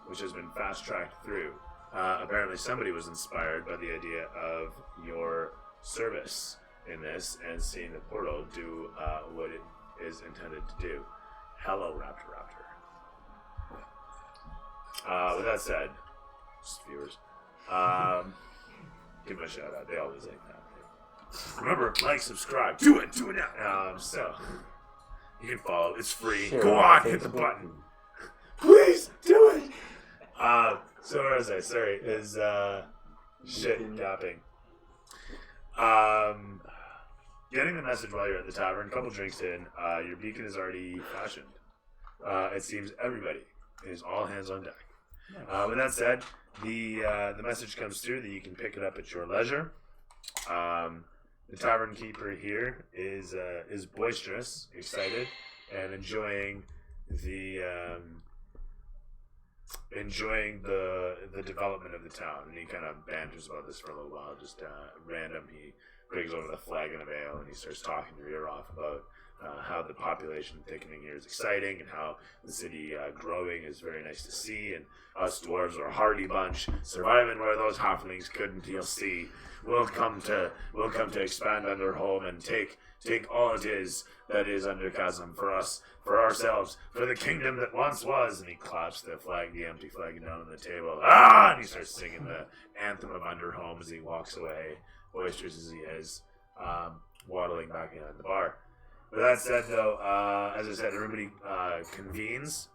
A: which has been fast-tracked through. Apparently, somebody was inspired by the idea of your service in this and seeing the portal do what it is intended to do. Hello, Raptor. With that said, just viewers, give them a shout out. They always like that. Remember, like, subscribe. Do it now. So, you can follow. It's free.
F: Share
A: Go
F: on
A: on, hit the
F: Facebook.
A: button. Please do it. So what was I? Sorry, is shit gapping. Getting the message while you're at the tavern. A couple drinks in, your beacon is already fashioned. It seems everybody is all hands on deck. With that said, the message comes through that you can pick it up at your leisure. The tavern keeper here is boisterous, excited, and enjoying the development of the town. And he kind of banters about this for a little while, just random. He brings over the flagon of ale and he starts talking your ear off about how the population thickening here is exciting and how the city growing is very nice to see, and us dwarves are a hardy bunch, surviving where those halflings couldn't. You'll see. We'll come to expand under home and take all it is that is under chasm for us, for ourselves, for the kingdom that once was. And he claps the empty flag down on the table. And he starts singing the anthem of Underhome as he walks away, boisterous as he is, waddling back in at the bar. With that said, though, as I said, everybody convenes.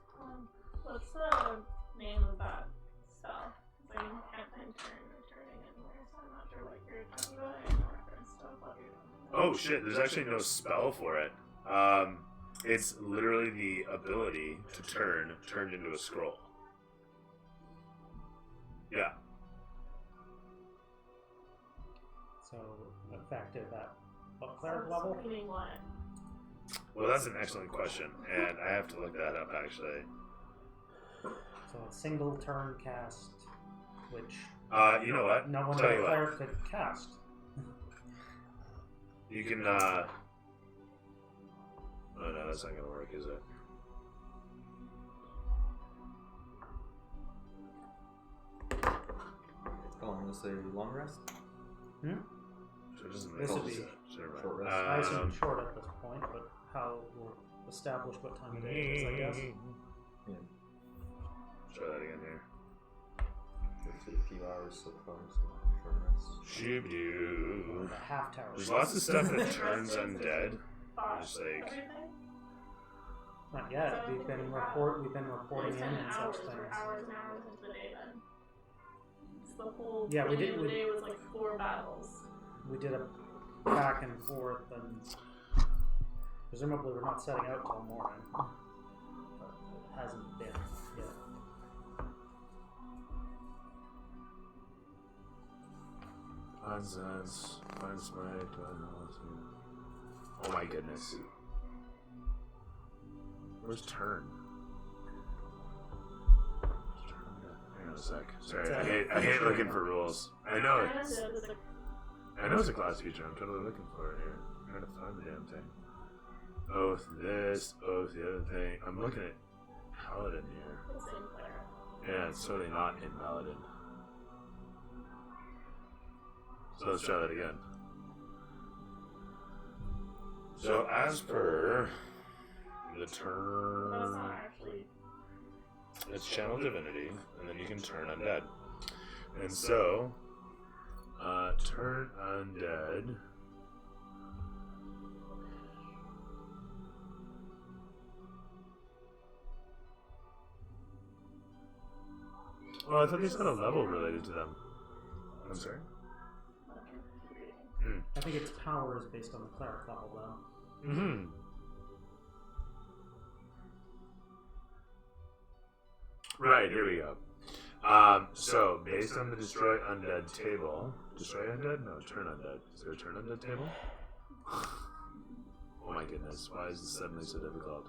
D: What's the name of that spell? I mean, can't turn returning anywhere, so I'm not sure what you're talking about. I know reference to what you're talking about.
A: Oh shit, there's actually no spell for it. It's literally the ability to turned into a scroll. Yeah.
C: So effective at what cleric level?
D: Meaning what?
A: Well, that's an excellent question, and I have to look that up actually.
C: So a single turn cast, which
A: You know what?
C: no one
A: Tell
C: but
A: you
C: a
A: what.
C: cleric could cast.
A: You can. Oh no, that's not gonna work, is it?
G: Oh, unless a long rest?
A: So it doesn't make
C: This would
A: sense.
C: be
G: short rest.
C: I assume short at this point, but how we'll establish what time of day it is, I guess.
A: Try that again here.
G: It's a few hours so far, so short rest.
A: Shoo-doo.
C: The half tower.
A: There's lots of stuff that turns undead. Just like
D: Everything?
C: Not yet. We've been reporting in
D: It's
C: and
D: been
C: such
D: hours
C: things.
D: for hours and hours into the day then. It's the whole
C: Yeah, we
D: beginning
C: did-
D: of the day was like 4 battles.
C: We did a back and forth, and presumably we're not setting out till morning. But it hasn't been yet.
A: nonsense. Find smite. Oh my goodness. Where's turn? Hang on a sec. Sorry, I hate looking for rules. I know it's a class feature. I'm totally looking for it here. I'm trying to find the damn thing. Oath this, oath the other thing. I'm looking at Paladin here. Yeah, it's totally not in Paladin. So let's try that again. So as per the turn,
D: That's not actually.
A: it's channel divinity, and then you can turn undead. And so, turn undead. Well, I thought these had a level related to them. I'm sorry?
C: I think its power is based on the cleric level, though.
A: Mm-hmm. Right, here we go. So, based on the Destroy Undead table... Destroy Undead? No, Turn Undead. Is there a Turn Undead table? Oh my goodness, why is this suddenly so difficult?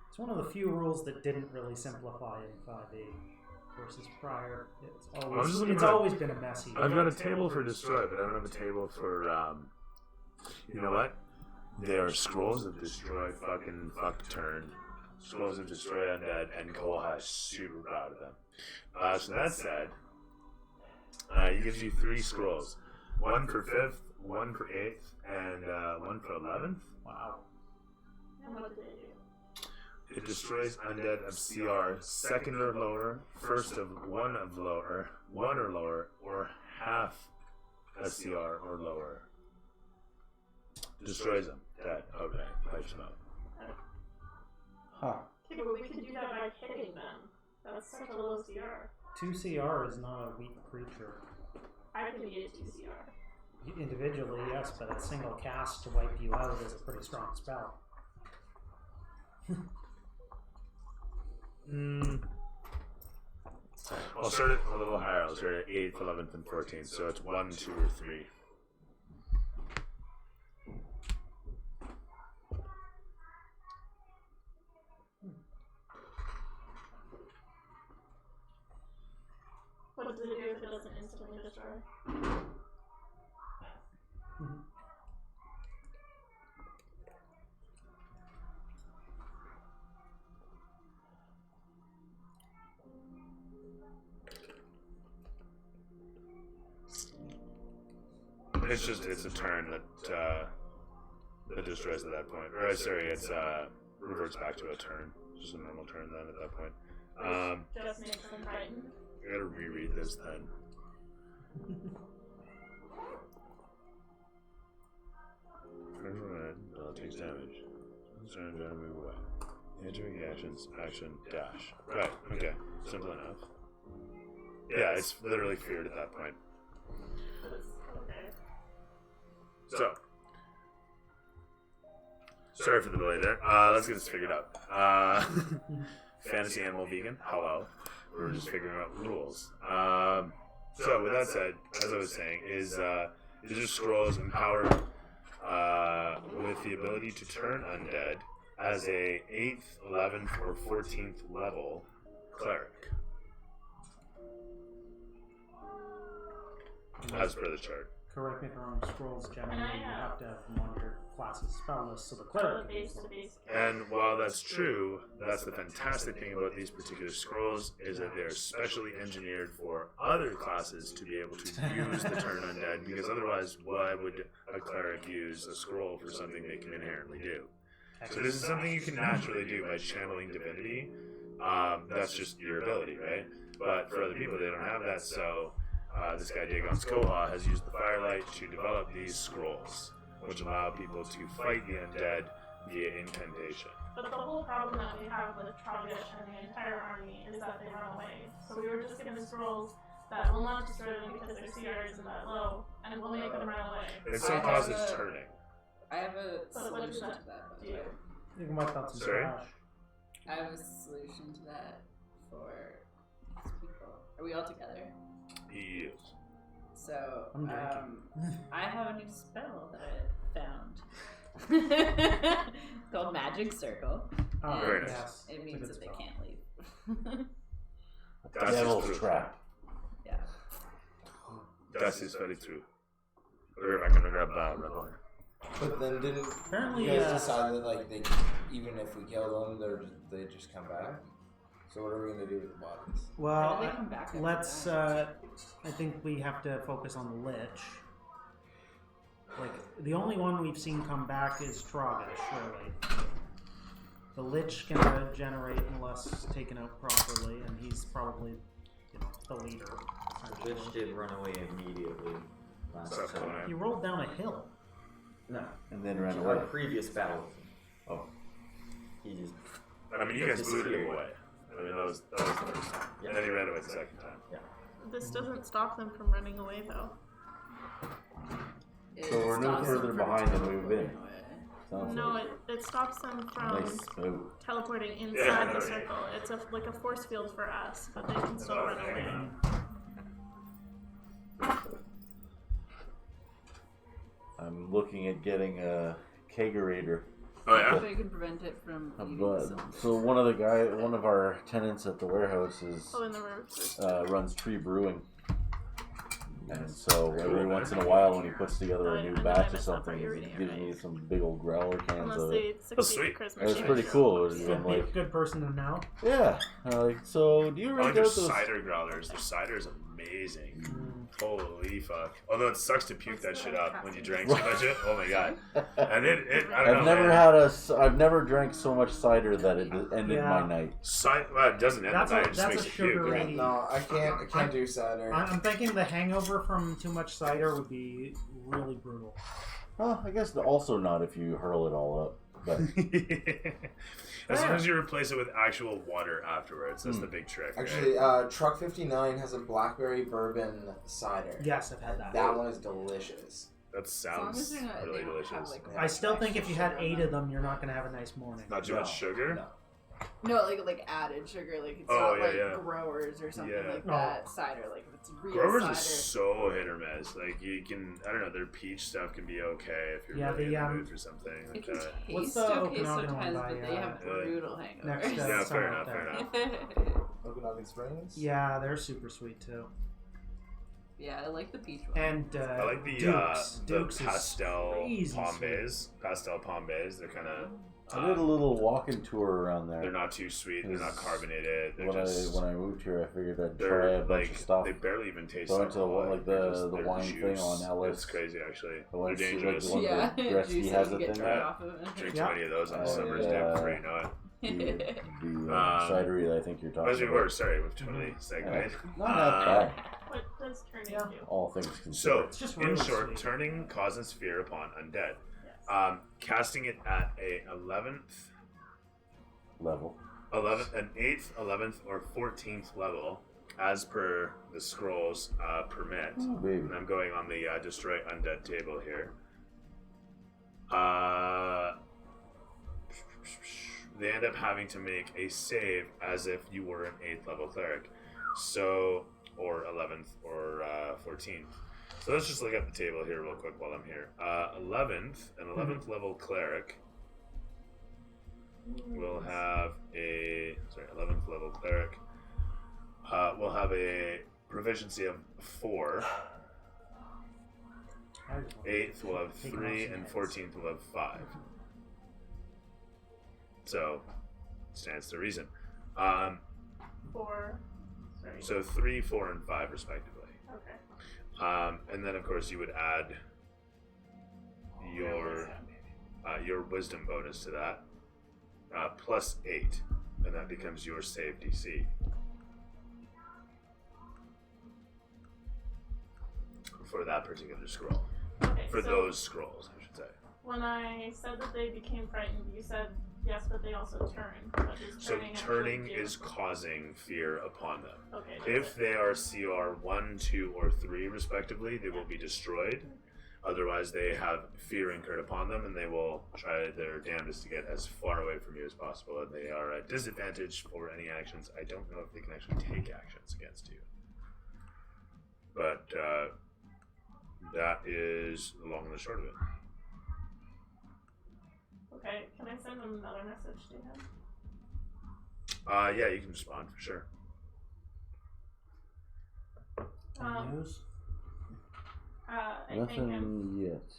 C: It's one of the few rules that didn't really simplify in 5e versus prior. It's always been a messy.
A: I've got a table for destroy, but I don't have a table for, you know what? There are scrolls of destroy fuck turn. Scrolls of destroy undead, and Koha is super proud of them. So that said, he gives you 3 scrolls. 1 for 5th, 1 for 8th, and 1 for 11th.
C: Wow.
D: And what did they do?
A: It destroys undead of CR 2nd or lower, 1st of 1 or lower, or half a CR or lower. Destroys them. Dead. Okay. Wipes them out.
F: Huh.
D: Okay, but we could do that by hitting them. That's such a low CR.
C: 2 CR is not a weak creature.
D: I can be a 2 CR.
C: Individually, yes, but a single cast to wipe you out is a pretty strong spell.
A: I'll start it a little higher. I'll start at 8th, 11th, and 14th. So it's 1, 2, or 3.
D: What does it do if it doesn't instantly destroy?
A: It's a turn that destroys at that point. Or sorry, it's reverts back to a turn. Just a normal turn then at that point.
D: Just makes them frightened.
A: I gotta reread this then. Takes damage. Turn to move away. Entering actions, action, dash. Right, okay. Simple enough. Yeah, it's literally feared at that point.
D: Okay.
A: So, sorry for the delay there. Let's get this figured out. Fantasy Animal Vegan, hello. We're just figuring out rules. So, with that said, as I was saying, is just scrolls empowered with the ability to turn undead as a 8th, 11th, or 14th level cleric. As per the chart.
C: Correct me if I'm wrong, scrolls generally you have to have them on your class's spell list, so the cleric can use them.
A: And while that's true, that's the fantastic thing about these particular scrolls is that they're specially engineered for other classes to be able to use the turn undead, because otherwise why would a cleric use a scroll for something they can inherently do? So this is something you can naturally do by channeling divinity. That's just your ability, right? But for other people, they don't have that, so this guy Dagon's Koha has used the firelight to develop these scrolls, which allow people to fight the undead via incantation.
D: But the whole problem that we have with Trogdish and the entire army is that they run away. So we were just given scrolls that will not destroy them because their CR isn't that low, and will make them run away.
A: It still causes turning.
E: I have a
D: So what does
E: solution
D: that
E: to that. By the
D: do?
E: way.
C: You can wipe out some
A: Sorry?
C: trash.
E: I have a solution to that for these people. Are we all together?
A: Yes.
E: So,
C: I'm drinking.
E: I have a new spell that I found. It's called Magic Circle.
C: Oh,
E: and
A: very nice.
C: yes.
E: it
C: It's a
E: means
C: good
E: that they
C: spell.
E: can't leave.
A: That's
F: Devil's
A: true.
F: trap.
E: Yeah.
A: That is very true. I'm gonna grab that red wine.
I: But then didn't
C: Apparently,
I: you guys decide that like they, even if we kill them, they just come back? So what are we gonna do with the bodies?
C: well,
E: How do they come back after
C: let's.
E: that?
C: I think we have to focus on the Lich. Like the only one we've seen come back is Trogdish, really. The Lich can regenerate unless taken out properly, and he's probably, the leader.
H: Lich did run away immediately last
A: That's
H: time.
A: fine.
C: He rolled down a hill.
H: No.
F: And then ran
H: Our
F: away.
H: previous battle.
F: Oh.
H: He just.
A: I mean, you guys blew him away. I mean, that was the first time.
H: Yeah.
A: And then he ran away the second time.
D: This doesn't stop them from running away, though.
E: It
F: So we're no
E: stops them
F: further
E: from
F: behind than we've been.
E: teleporting away.
F: Sounds
D: No,
F: like
D: it stops them from
F: nice boat.
D: teleporting inside
A: Yeah.
D: the circle. It's like a force field for us, but they can still run away.
F: I'm looking at getting a kegerator.
A: Oh yeah.
E: So you can prevent it from eating
F: But,
E: itself.
F: so one of our tenants at the warehouse is
D: Oh, in the room.
F: runs Tree Brewing, and so every once in a while when he puts together a new batch of something, he gives me some big old growler cans
D: Unless
F: of
D: they
F: it.
D: succeed
A: sweet.
D: at Christmas.
F: It's pretty cool. It's
C: Good,
F: like,
C: good person to know.
F: yeah. Like, so do you
A: Oh,
F: rate
A: and
F: out
A: there's
F: those?
A: cider growlers. Their cider is amazing. Holy fuck. Although it sucks to puke that shit up when you drink too much of it. Oh my god. And I don't know, man.
F: I've never drank so much cider that it ended
C: Yeah.
F: my night.
A: Well, it doesn't end
C: That's
A: the night.
C: a-
A: It just
C: that's
A: makes
C: a
A: you puke.
C: sugary-
A: Right?
I: No, I can't do cider.
C: I'm thinking the hangover from too much cider would be really brutal.
F: Well, I guess also not if you hurl it all up. But
A: As long as you replace it with actual water afterwards, that's the big trick. right?
I: Actually, Truck 59 has a blackberry bourbon cider.
C: Yes, I've had that.
I: That one is delicious.
A: That
E: As long as
A: sounds
E: they're not,
A: really
E: they don't have,
A: delicious.
E: like,
C: I still think if you had
E: sugar
C: 8
E: on
C: of them, you're not gonna have a nice morning.
A: Not too much sugar?
I: No.
E: No, like added sugar, like it's
A: Oh,
E: not
A: yeah,
E: like
A: yeah.
E: growers or something
A: Yeah.
E: like
C: Oh.
E: that. Cider, like if it's real
A: Growers
E: cider.
A: is so hit or miss. Like you can, I don't know, their peach stuff can be okay if you're
C: Yeah,
A: really
C: the,
A: in the mood for something
E: It
A: like
E: can
A: that.
C: What's
E: taste
C: the
E: okay
C: Okanagan one
E: sometimes,
C: by,
E: but they have brutal
C: next,
E: hangovers.
A: Yeah,
C: somewhere
A: fair enough,
C: up
A: fair
C: there.
A: enough.
I: Okanagan Springs?
C: Yeah, they're super sweet too.
E: Yeah, I like the peach one.
C: And
A: I like the
C: Dukes is
A: pastel
C: crazy
A: pombeys. Pastel pombeys. They're kind of.
F: I did a little walking tour around there.
A: They're not too sweet. They're not carbonated. They're
F: When
A: just.
F: I moved here, I figured I'd try
A: They're
F: a bunch
A: like
F: of stuff.
A: they barely even taste.
F: So I went to
A: alcohol,
F: like
A: they're
F: the
A: just- they're
F: wine thing
A: juice.
F: on Ellis.
A: It's crazy actually.
F: I
A: They're
F: went to, like,
A: dangerous.
F: the one
E: yeah,
F: that Gretzky
E: juicy,
F: has
E: you
F: a
E: get
F: thing.
E: drunk
A: Yeah.
E: off of it.
A: Drink
C: Yeah.
A: too many of those on a
F: Oh,
A: summer's
F: yeah.
A: day before you know it.
F: The
A: Um,
F: cidery that I think you're talking
A: As we
F: about.
A: were, sorry, we've totally segued.
F: Not that bad.
D: What does turning
C: Yeah.
D: do?
F: All things considered.
A: So,
C: It's just
A: in
C: really
A: short,
C: sweet.
A: turning causes fear upon undead.
D: Yes.
A: Casting it at a 11th,
F: level.
A: 8th, 11th, or 14th level, as per the scrolls permit.
F: Oh, baby.
A: And I'm going on the destroy undead table here. They end up having to make a save as if you were an 8th level cleric. So, or 11th or 14th. So let's just look at the table here real quick while I'm here. 11th, an 11th level cleric will have a 11th level cleric will have a proficiency of 4. 8th will have 3, and 14th will have 5. So, stands to reason.
D: 4. Sorry.
A: So 3, 4, and 5 respectively.
D: Okay.
A: And then of course you would add your wisdom bonus to that, plus 8, and that becomes your save DC. For that particular scroll.
D: Okay.
A: For
D: so
A: those scrolls, I should say.
D: when I said that they became frightened, you said yes, but they also turn. What does
A: So
D: turning
A: turning
D: actually do?
A: is causing fear upon them.
D: Okay.
A: If they are CR 1, 2, or 3 respectively, they will be destroyed. Otherwise, they have fear incurred upon them, and they will try their damnedest to get as far away from you as possible. And they are at disadvantage for any actions. I don't know if they can actually take actions against you. But that is the long and the short of it.
D: Okay, can I send him another message to him?
A: Yeah, you can respond for sure.
C: News?
D: I thank him,
F: Nothing yet.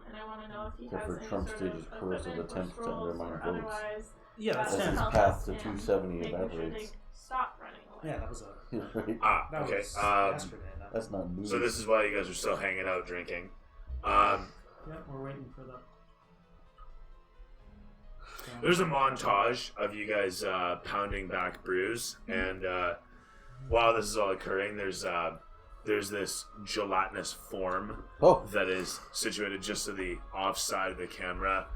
D: and I want to know if he
F: Except
D: has
F: for
D: any
F: Trump
D: sort
F: stages
D: of
F: coercive
D: equipment or
F: attempts to
D: scrolls
F: undermine
D: or
F: votes.
D: otherwise
C: Yeah,
D: that
C: that's
F: As
D: can
F: his
C: him.
D: help
F: path
D: us
F: to
D: in
F: 270
D: making sure they
F: evaporates.
D: stop running away.
C: Yeah, that was a
F: Right.
C: that
A: Okay.
C: was yesterday. That.
F: That's not news.
A: So this is why you guys are still hanging out drinking.
C: Yeah, we're waiting for the.
A: There's a montage of you guys pounding back brews, and while this is all occurring, there's this gelatinous form
F: Oh,
A: that is situated just to the offside of the camera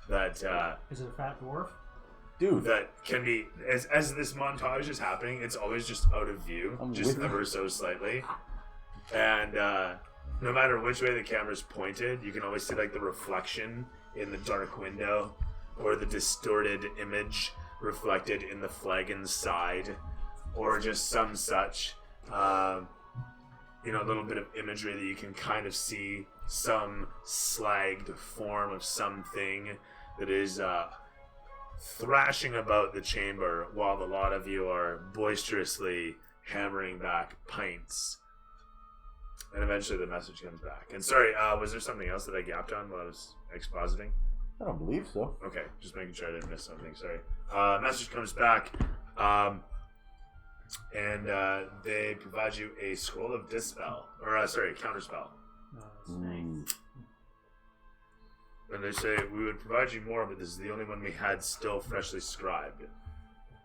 A: that
C: Is it a fat dwarf?
F: dude.
A: that can be as this montage is happening, it's always just out of view,
F: I'm
A: just
F: with
A: ever so slightly, and no matter which way the camera's pointed, you can always see like the reflection in the dark window or the distorted image reflected in the flagon's side, or just some such a little bit of imagery that you can kind of see some slagged form of something that is thrashing about the chamber while a lot of you are boisterously hammering back pints. And eventually the message comes back. And sorry, was there something else that I gapped on while I was expositing?
F: I don't believe so.
A: Okay, just making sure I didn't miss something. Sorry. Message comes back, and they provide you a scroll of dispel, or counterspell.
F: Mm.
A: And they say we would provide you more, but this is the only one we had still freshly scribed,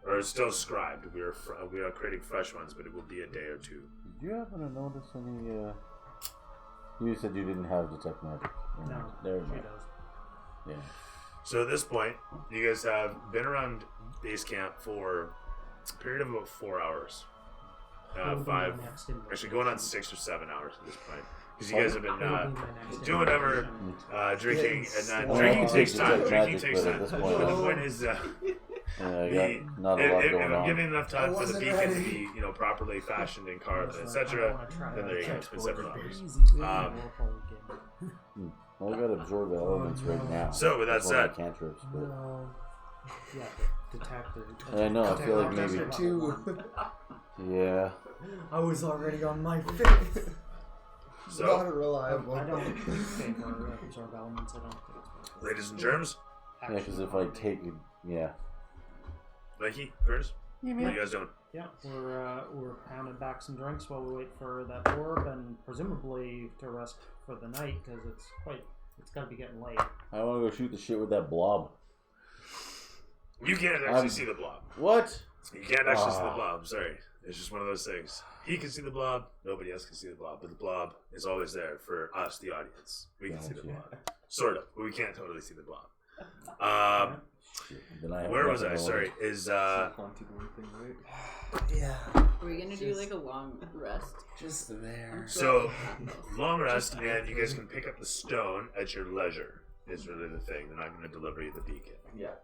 A: or still scribed. We are creating fresh ones, but it will be a day or two.
F: Did you happen to notice any? You said you didn't have detect magic.
C: No,
F: There
C: she
F: we go.
C: does.
F: Yeah.
A: So at this point, you guys have been around base camp for a period of about 4 hours.
C: Will be
A: 5,
C: my next invasion.
A: actually going on 6 or 7 hours at this point. Because you guys have been
C: Will be my next
A: doing whatever,
C: invasion.
A: drinking, and
F: Well,
A: drinking
F: I'll
A: takes
F: take
A: time.
F: detect
A: Drinking
F: magic,
A: takes
F: but at
A: time.
F: this
A: But
F: point-
A: the point is,
F: I got not a lot
A: if
F: going
A: I'm
F: on.
A: giving enough time
I: I
A: for the
I: wasn't
A: beacon
I: ready.
A: to be, properly fashioned and carved,
C: I
A: etc.,
C: wanna try
A: then there you go.
C: to
A: It's been several hours.
C: Um,
F: Well, I got to absorb the elements right now.
A: So, with that
F: That's one of
A: said-
F: my cantrips, but
C: yeah, detective.
F: And I know, I feel like maybe-
I: Two.
F: yeah.
H: I was already on my fifth.
A: So,
I: Not reliable.
C: I don't favor absorb elements. I don't think it's possible.
A: ladies and germs,
F: Yeah, because if I take it, yeah.
A: Mikey, Curtis, what are you guys doing?
C: Yeah, we're pounding back some drinks while we wait for that orb, and presumably to rest for the night because it's gonna be getting late.
F: I want to go shoot the shit with that blob.
A: You can't actually see the blob.
F: What?
A: You can't actually see the blob. Sorry. It's just one of those things. He can see the blob. Nobody else can see the blob. But the blob is always there for us, the audience. We can see the
F: Gotcha.
A: blob. Sort of. But we can't totally see the blob.
F: Then I have
A: Where was I?
F: nothing
A: Sorry. Is,
I: Yeah.
E: Are we gonna do like a long rest?
I: Just there.
A: so, long rest, and you guys can pick up the stone at your leisure, is really the thing. They're not going to deliver you the beacon.
H: Yeah.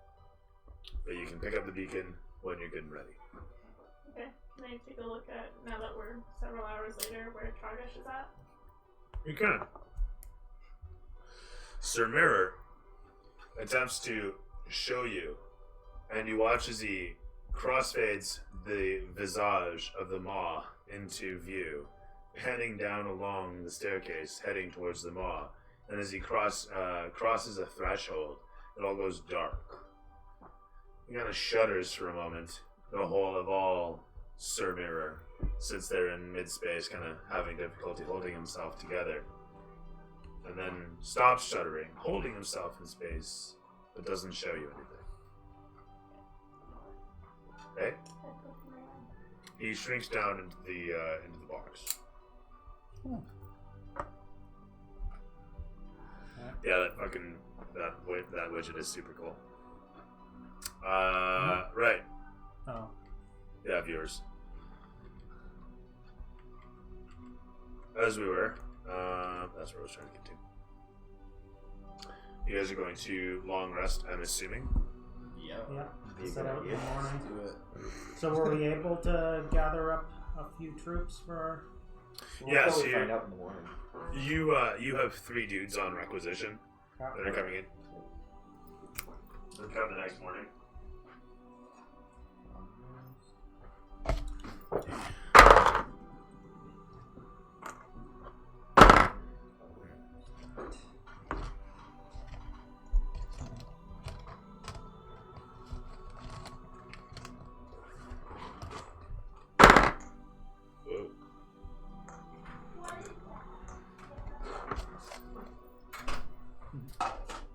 A: But you can pick up the beacon when you're good and ready.
D: Okay, can I take a look at, now that we're several hours later, where Targish is at?
A: You can. Sir Mirror attempts to show you, and you watch as he crossfades the visage of the maw into view, heading down along the staircase, heading towards the maw. And as he crosses a threshold, it all goes dark. He kind of shudders for a moment. The whole of all Sir Mirror sits there in mid-space, kind of having difficulty holding himself together. And then stops shuddering, holding himself in space, but doesn't show you anything. Okay? He shrinks down into the box. Yeah, that widget is super cool. Right.
C: Oh,
A: Yeah, viewers. As we were, that's where I was trying to get to. You guys are going to long rest, I'm assuming.
H: Yeah.
C: yeah. Set out in the morning.
I: Do it.
C: So were we able to gather up a few troops for our...
A: Yeah, so
H: we find out in the morning.
A: you have 3 dudes on requisition that are coming in. They'll come the next morning. Whoa.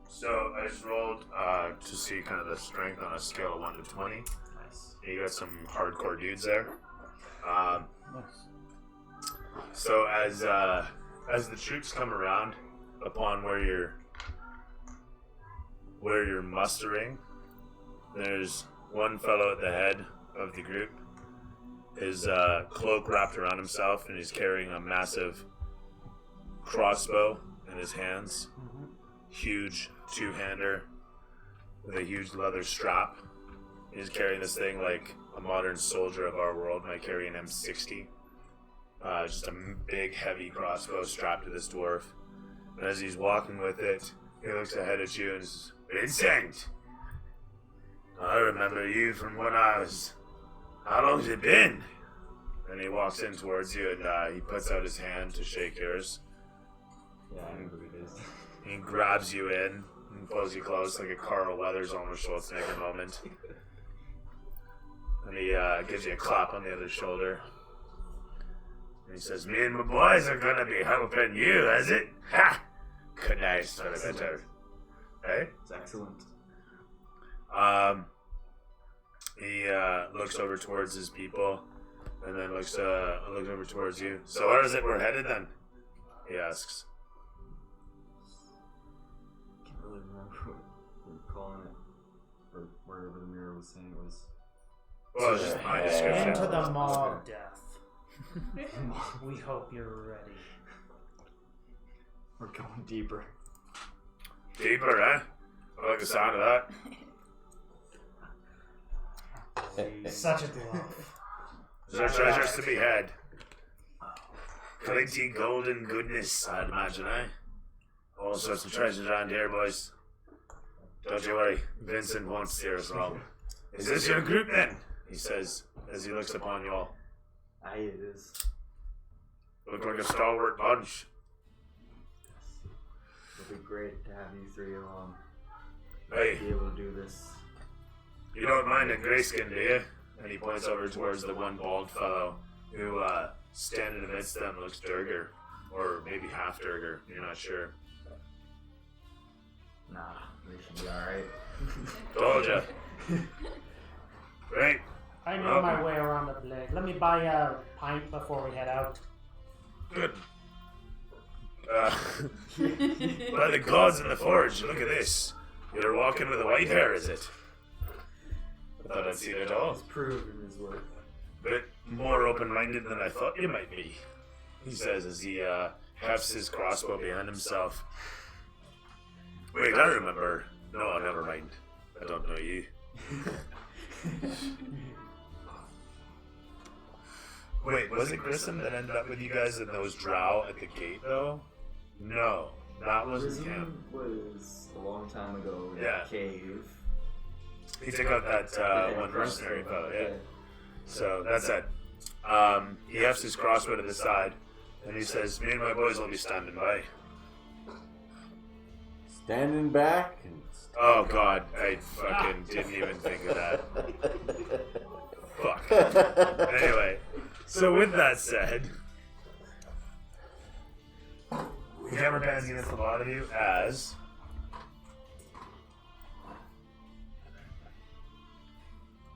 A: So I just rolled to see kind of the strength on a scale of 1 to 20.
C: Nice.
A: You got some hardcore dudes there.
F: Nice.
A: So as the troops come around upon where you're mustering, there's one fellow at the head of the group. His cloak wrapped around himself, and he's carrying a massive crossbow in his hands. Huge 2-hander with a huge leather strap. He's carrying this thing like a modern soldier of our world might carry an M60. Just a big, heavy crossbow strapped to this dwarf. And as he's walking with it, he looks ahead at you and says, Vincent! I remember you from when I was... How long's it been? And he walks in towards you and he puts out his hand to shake yours.
H: Yeah, I know who it is.
A: He grabs you in and pulls you close like a Carl Weathers Arnold Schwarzenegger moment. And he gives you a clap on the other shoulder. And he says, me and my boys are gonna be helping you, is it? Ha! Good night, son of a better. Hey?
H: It's excellent.
A: He looks over towards his people and then looks over towards you. So where is it we're headed then? He asks.
G: Can't really remember what we were calling it, or wherever the mirror was saying it was.
A: Well, it's just my description.
C: Into the maw of death. We hope you're ready.
G: We're going deeper.
A: Deeper, eh? I like the sound of that.
C: Such a bluff.
A: There's treasures to be had. Plenty golden goodness, I'd imagine, eh? All sorts of treasures around here, boys. Don't you worry, Vincent won't steer us wrong. Is this your group then? He says as he looks upon you all.
H: Aye, it is.
A: Look like a stalwart bunch.
H: It'll be great to have you three along.
A: Hey,
H: Be able to do this.
A: you don't mind a grayskin, do you? And he points over towards the one bald fellow who, standing amidst them, looks Durger. Or maybe half Durger, you're not sure.
H: Nah, we should be alright.
A: Told ya. Right.
C: I know my way around the blade. Let me buy a pint before we head out.
A: Good. By the gods in the forge, look at this. You're walking with a white hair, is it? I thought I'd seen it all.
H: He's proven his worth.
A: Bit more open-minded than I thought you might be, he says as he hefts his crossbow behind himself. Wait, I remember. No, never mind. I don't know you. Wait, was it Grissom that ended up with you guys in those drow at the gate, though? No, that wasn't him.
H: Was a long time ago in
A: Yeah.
H: a cave.
A: He took out that one mercenary fellow, yeah. So that's it. He hefts his crossbow to the side, and he says, me and my boys will be standing by.
F: Standing back and
A: Oh god, I fucking didn't even think of that. Fuck. Anyway, so with that said, the camera pans against the lot of you as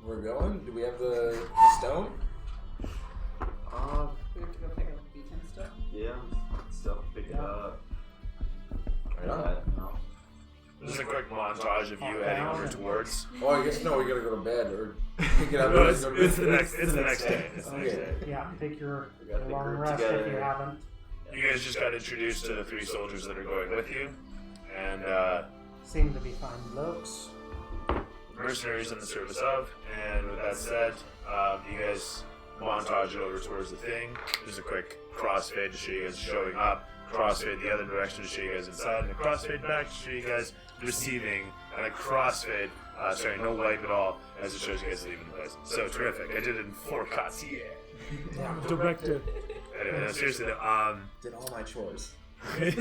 I: We're going? Do we have the stone?
E: We have to go pick up the beacon stuff.
H: Yeah, stuff, pick it up.
I: Right on.
H: No.
A: this is a quick montage of you heading over towards.
I: Oh, I guess no, we gotta go to bed or get out
A: No,
I: of
A: it's the next day. It's the next day.
I: Okay.
C: Yeah, take your
H: We got the
C: long
H: group
C: rest if you
H: together.
C: haven't.
A: You guys just got introduced to the three soldiers that are going with you, and
C: Seem to be fine blokes.
A: mercenaries in the service of. And with that said, you guys montage over towards the thing. There's a quick crossfade to show you guys showing up, crossfade the other direction to show you guys inside, and a crossfade back to show you guys receiving, and a crossfade, sorry, no wipe at all, as it shows you guys leaving the place. So terrific. I did it in 4 cuts, yeah.
C: Directed.
A: Anyway, no, seriously though,
I: Did all my chores.
A: you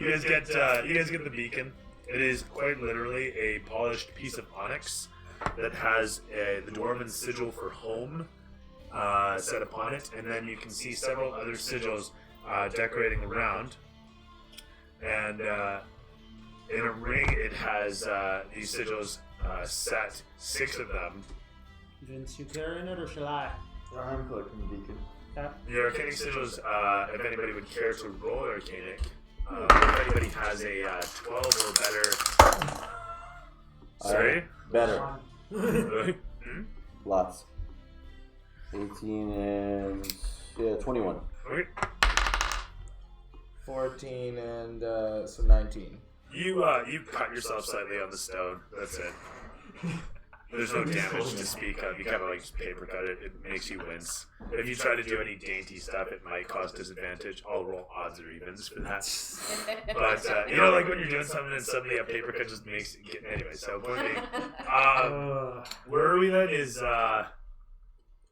A: guys get the beacon. It is quite literally a polished piece of onyx that has the dwarven sigil for home set upon it, and then you can see several other sigils decorating around. And in a ring, it has these sigils set, 6 of them.
C: Vince, you carrying it or shall I?
H: I'm collecting the beacon.
C: Yeah.
A: The arcanic sigils, if anybody would care to roll arcanic, if anybody has a 12 or better. Sorry?
F: better.
A: Hmm?
F: Lots. 18 and 21.
A: Okay.
I: 14 and so 19.
A: You cut yourself slightly on the stone. That's it. There's no damage to speak of. You kind of like just paper cut it. It makes you wince. If you try to do any dainty stuff, it might cause disadvantage. I'll roll odds or evens for that. But you know, like when you're doing something and suddenly a paper cut just makes it get anyway. So point being, where are we then? Is oh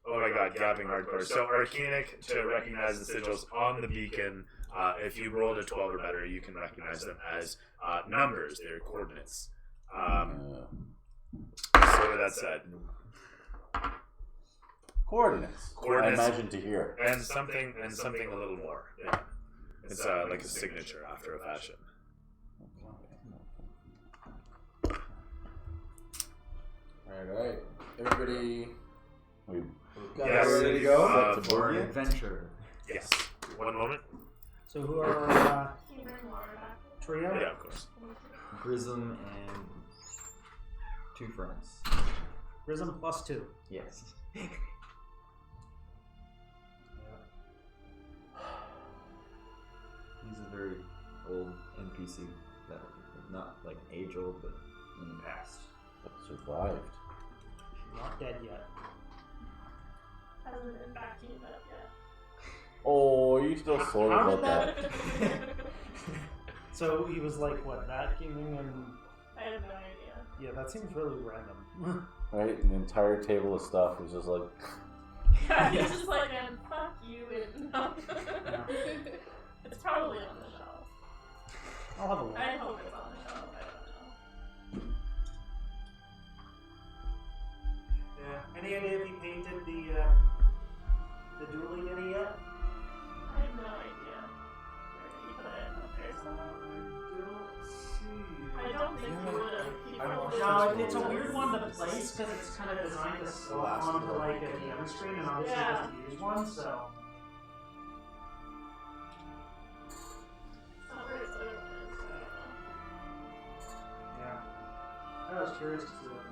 A: my god, gapping hardcore. So Arcanic to recognize the sigils on the beacon. If you rolled a 12 or better, you can recognize them as numbers. They're coordinates. So with that said,
F: coordinates. I imagine to hear.
A: And something a little more. Yeah. It's like a signature after a fashion.
I: Alright. Everybody got
A: Yes.
I: ready to go?
G: For an adventure.
A: Yes. One moment.
C: So who are
D: Can you bring water back?
C: trio?
A: Yeah, of course.
H: Grism and 2 friends.
C: Prism +2.
H: Yes. He's a very old NPC. That not like age old, but in the past.
F: But survived.
C: Not dead yet.
D: Hasn't been vacuumed up yet.
F: Oh, you still sore
C: How
F: about
C: did
F: that?
C: So he was like, what, vacuuming and...
D: I have no idea.
C: Yeah, that seems really random.
F: Right? An entire table of stuff was just like,
D: Yeah, he's just like, and fuck you, and no. It's probably on the shelf.
C: I'll have a look.
D: I hope it's on the shelf. I don't know.
C: Yeah. Any idea if he painted the dueling any yet?
D: I have no idea. Where did he put it? Up there somewhere? I don't think he would have. He probably
C: No, it's a weird one to place because it's kind of designed to slot onto like a DM screen and obviously
D: Yeah.
C: doesn't use one, so.
D: It's not where his other one is, so I don't know.
C: Yeah. I was curious to see what.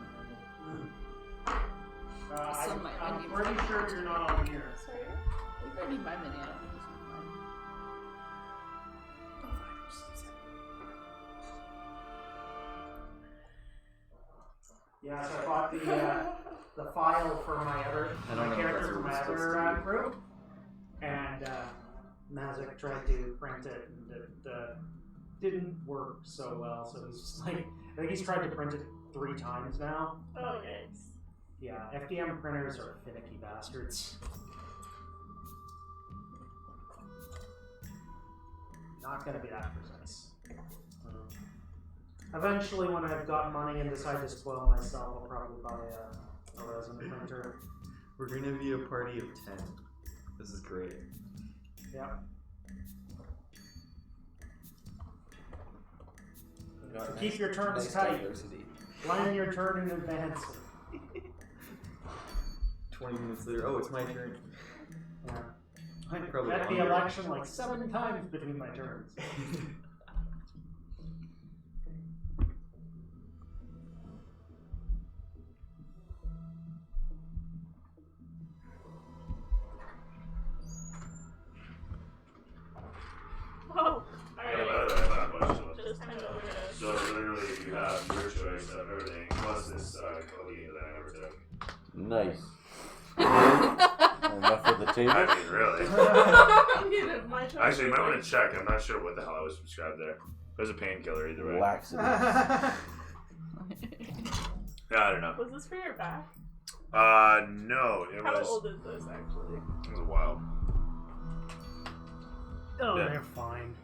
E: Some might
C: I'm
E: need
C: pretty
E: mine.
C: sure you're not on here.
D: Sorry?
E: If I need my mini, I don't think it's mine.
C: Yeah, so I bought the file for my other
H: I don't know if
C: character
H: that's
C: for
H: what
C: my
H: it's supposed
C: other
H: to be.
C: group, and Mazik tried to print it, and it didn't work so well. So he's just like, I think he's tried to print it 3 times now.
D: Oh, yikes.
C: Yeah, FDM printers are finicky bastards. Not gonna be that precise. Eventually, when I've got money and decide to spoil myself, I'll probably buy a resin printer.
H: We're going to be a party of 10. This is great.
C: Yeah.
I: Got
C: Keep your turns
I: nice
C: tight.
I: diversity.
C: Plan your turn in advance.
H: 20 minutes later, oh, it's my turn.
C: Yeah. I
H: Probably
C: had the
H: longer.
C: election like 7 times between my turns.
D: Oh,
A: Yeah,
D: alright.
A: that's not much to it.
D: Just kind of over to.
A: So literally, you have your choice of everything, plus this codeine that I never took.
F: nice. Enough for the table.
A: I mean, really.
D: My turn.
A: Actually, you might want to check. I'm not sure what the hell I was prescribed there. There's a painkiller either way.
F: Laxative.
A: Yeah, I don't know.
D: Was this for your back?
A: No, it
D: How
A: was.
D: old is this actually?
A: It was a while.
C: Oh,
A: Yeah.
C: they're fine.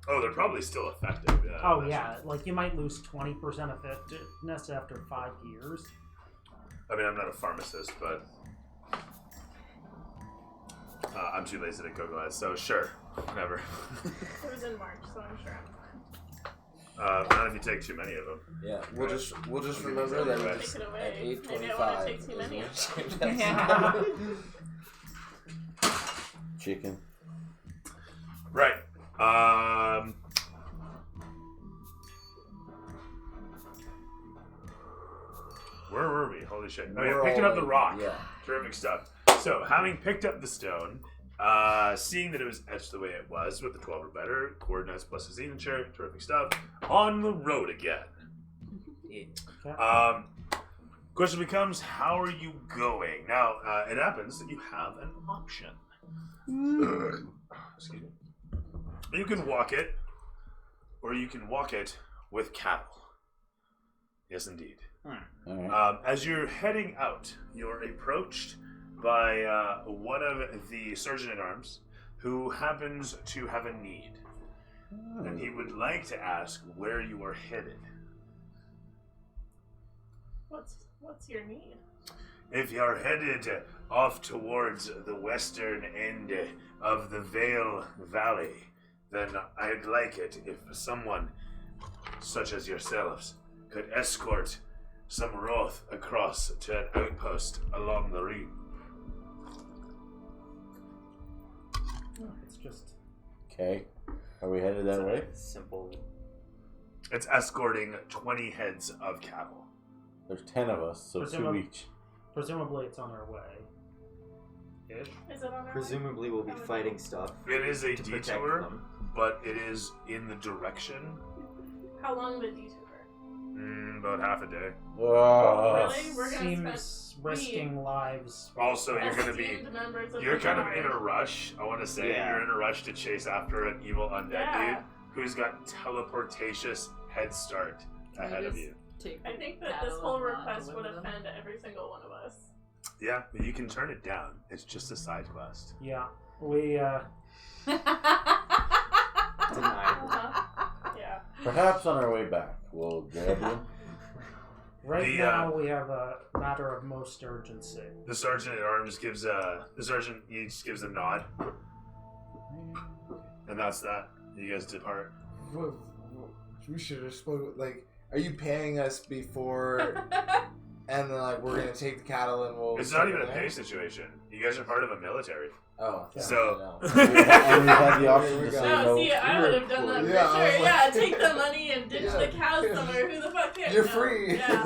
A: Oh, they're probably still effective. Yeah,
C: Oh
A: that's-
C: yeah, like you might lose 20% effectiveness after 5 years.
A: I mean, I'm not a pharmacist, but I'm too lazy to Google it. So sure, whatever.
D: It was in March, so I'm sure I'm fine.
A: Not if you take too many of them.
I: Yeah, we'll just
A: Okay,
I: remember that
A: right.
I: it's
D: Take it
I: at
D: away. Maybe I wanna
I: 8:25.
D: take too many
I: is
D: of
I: when-
E: Yeah.
F: Chicken.
A: Right. Where were we? Holy shit. Oh, yeah,
I: We're
A: picking
I: all
A: up the
I: in-
A: rock.
I: Yeah.
A: Terrific stuff. So, having picked up the stone, seeing that it was etched the way it was with the 12 or better, coordinates plus a signature, terrific stuff, on the road again. Question becomes, how are you going? Now, it happens that you have an option. Excuse me. You can walk it, or you can walk it with cattle. Yes, indeed.
F: All right.
A: As you're heading out, you're approached by one of the sergeant-at-arms who happens to have a need. And he would like to ask where you are headed.
D: What's your need?
A: If you're headed off towards the western end of the Vale Valley, then I'd like it if someone, such as yourselves, could escort some Roth across to an outpost along the route.
C: It's just
F: Okay. Are we headed that way?
H: Simple.
A: It's escorting 20 heads of cattle.
F: There's 10 of us, so 2 each.
C: presumably it's on our way. Ish.
D: Is it on our way?
H: Presumably, we'll be fighting stuff.
A: It is a
H: to protect
A: detour,
H: them.
A: but it is in the direction.
D: How long of a detour?
A: About half a day.
D: Really? We're gonna
C: Seems risking lives.
A: Also, you're going to be...
D: esteemed members of
A: You're
D: the
A: kind of
D: guard.
A: in a rush. I want to say
H: Yeah.
A: you're in a rush to chase after an evil undead
D: Yeah.
A: dude who's got teleportatious head start ahead of you.
D: I think that this whole request would offend every single one of us.
A: Yeah, but you can turn it down. It's just a side quest.
C: Yeah, we
H: Denied.
D: Yeah.
F: Perhaps on our way back, we'll grab you.
C: right
A: The,
C: now we have a matter of most urgency.
A: The sergeant at arms gives he just gives a nod, and that's that. You guys depart.
B: We should have spoken. Like, are you paying us before, and then like we're gonna take the cattle and we'll?
A: It's not even a
B: there?
A: pay situation. You guys are part of a military.
B: Oh,
C: Yeah.
A: So-
B: no.
F: And we had the option to say
D: No,
F: no.
D: see, I would have done that for
B: Yeah, I was
D: sure.
B: like-
D: Yeah, take the money and ditch
B: Yeah.
D: the cows somewhere. Who the fuck cares?
B: You're
D: No.
B: free.
D: Yeah.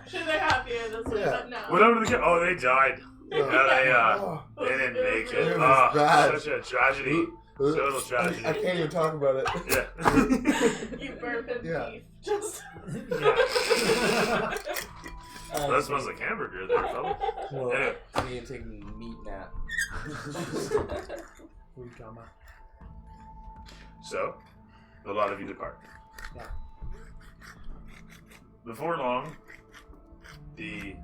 D: Sure, they're happier this way,
B: Yeah.
D: but no.
A: What happened to the kid? Oh, they died.
B: Yeah.
A: Yeah,
B: Oh,
A: they didn't make it.
B: It was
A: Oh,
B: bad.
A: such a tragedy. Total tragedy.
B: I can't even talk about it.
A: Yeah.
D: You burp and
B: Yeah.
D: beef. Just.
C: Yeah.
A: That smells like hamburger there, fella.
B: Well,
A: Anyway,
B: I need to take a meat nap.
C: Food coma.
A: so, a lot of you depart.
C: Yeah.
A: Before long, the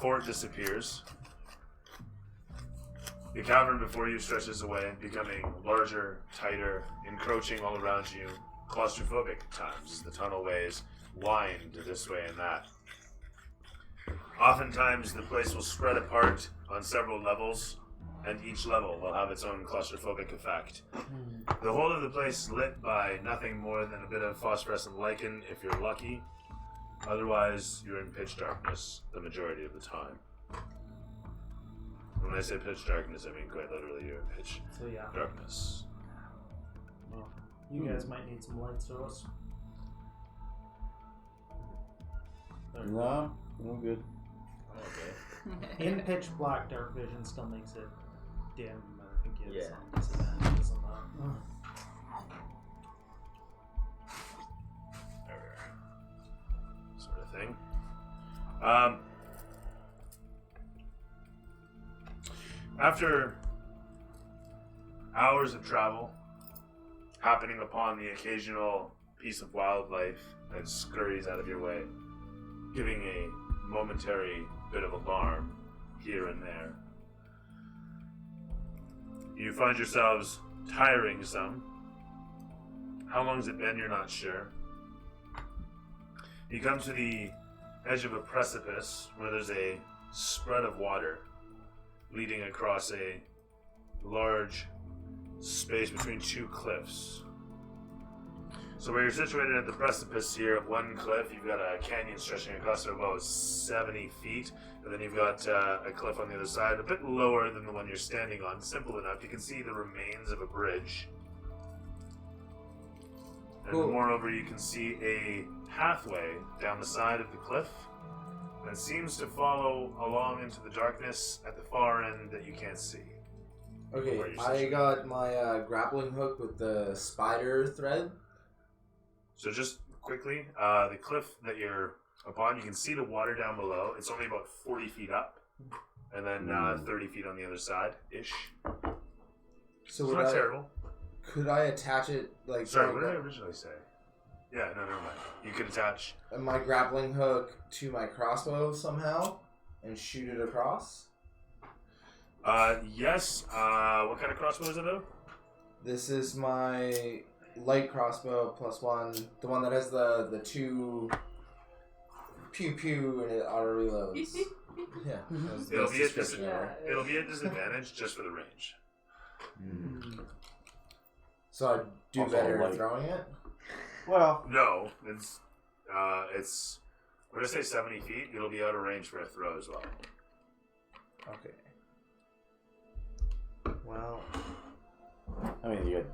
A: fort disappears. The cavern before you stretches away, becoming larger, tighter, encroaching all around you. Claustrophobic at times as the tunnelways wind this way and that. Oftentimes, the place will spread apart on several levels, and each level will have its own claustrophobic effect. The whole of the place is lit by nothing more than a bit of phosphorescent lichen if you're lucky. Otherwise, you're in pitch darkness the majority of the time. When I say pitch darkness, I mean quite literally you're in pitch
C: So yeah,
A: darkness.
C: well, you guys might need some light source.
F: No, no good.
C: In pitch black, dark vision still makes it dim. I think it gives
H: Yeah.
C: some disadvantages on that.
A: Sort of thing. After hours of travel, happening upon the occasional piece of wildlife that scurries out of your way, giving a momentary bit of alarm here and there, you find yourselves tiring some. How long's it been? You're not sure. You come to the edge of a precipice where there's a spread of water leading across a large space between two cliffs. So where you're situated at the precipice here at one cliff, you've got a canyon stretching across for about 70 feet, and then you've got a cliff on the other side, a bit lower than the one you're standing on. Simple enough. You can see the remains of a bridge. And
B: Cool.
A: moreover, you can see a pathway down the side of the cliff that seems to follow along into the darkness at the far end that you can't see.
B: Okay,
A: Where you're
B: I
A: situated.
B: got my grappling hook with the spider thread.
A: So just quickly, the cliff that you're upon. You can see the water down below. It's only about 40 feet up, and then 30 feet on the other side ish.
B: So
A: It's
B: would
A: not
B: I,
A: terrible.
B: could I attach it like?
A: Sorry, what did I originally say? Yeah, no, never mind. You could attach.
B: my grappling hook to my crossbow somehow and shoot it across?
A: Yes. What kind of crossbow is it though?
B: This is my light crossbow +1, the one that has the 2 pew pew and it auto reloads. Yeah.
A: It'll be a
E: Yeah.
A: disadvantage just for the range.
B: So I do
F: Also
B: better at
F: light.
B: throwing it.
F: Well,
A: No, it's. When I say 70 feet, it'll be out of range for a throw as well.
B: Okay. Well,
F: I mean, you get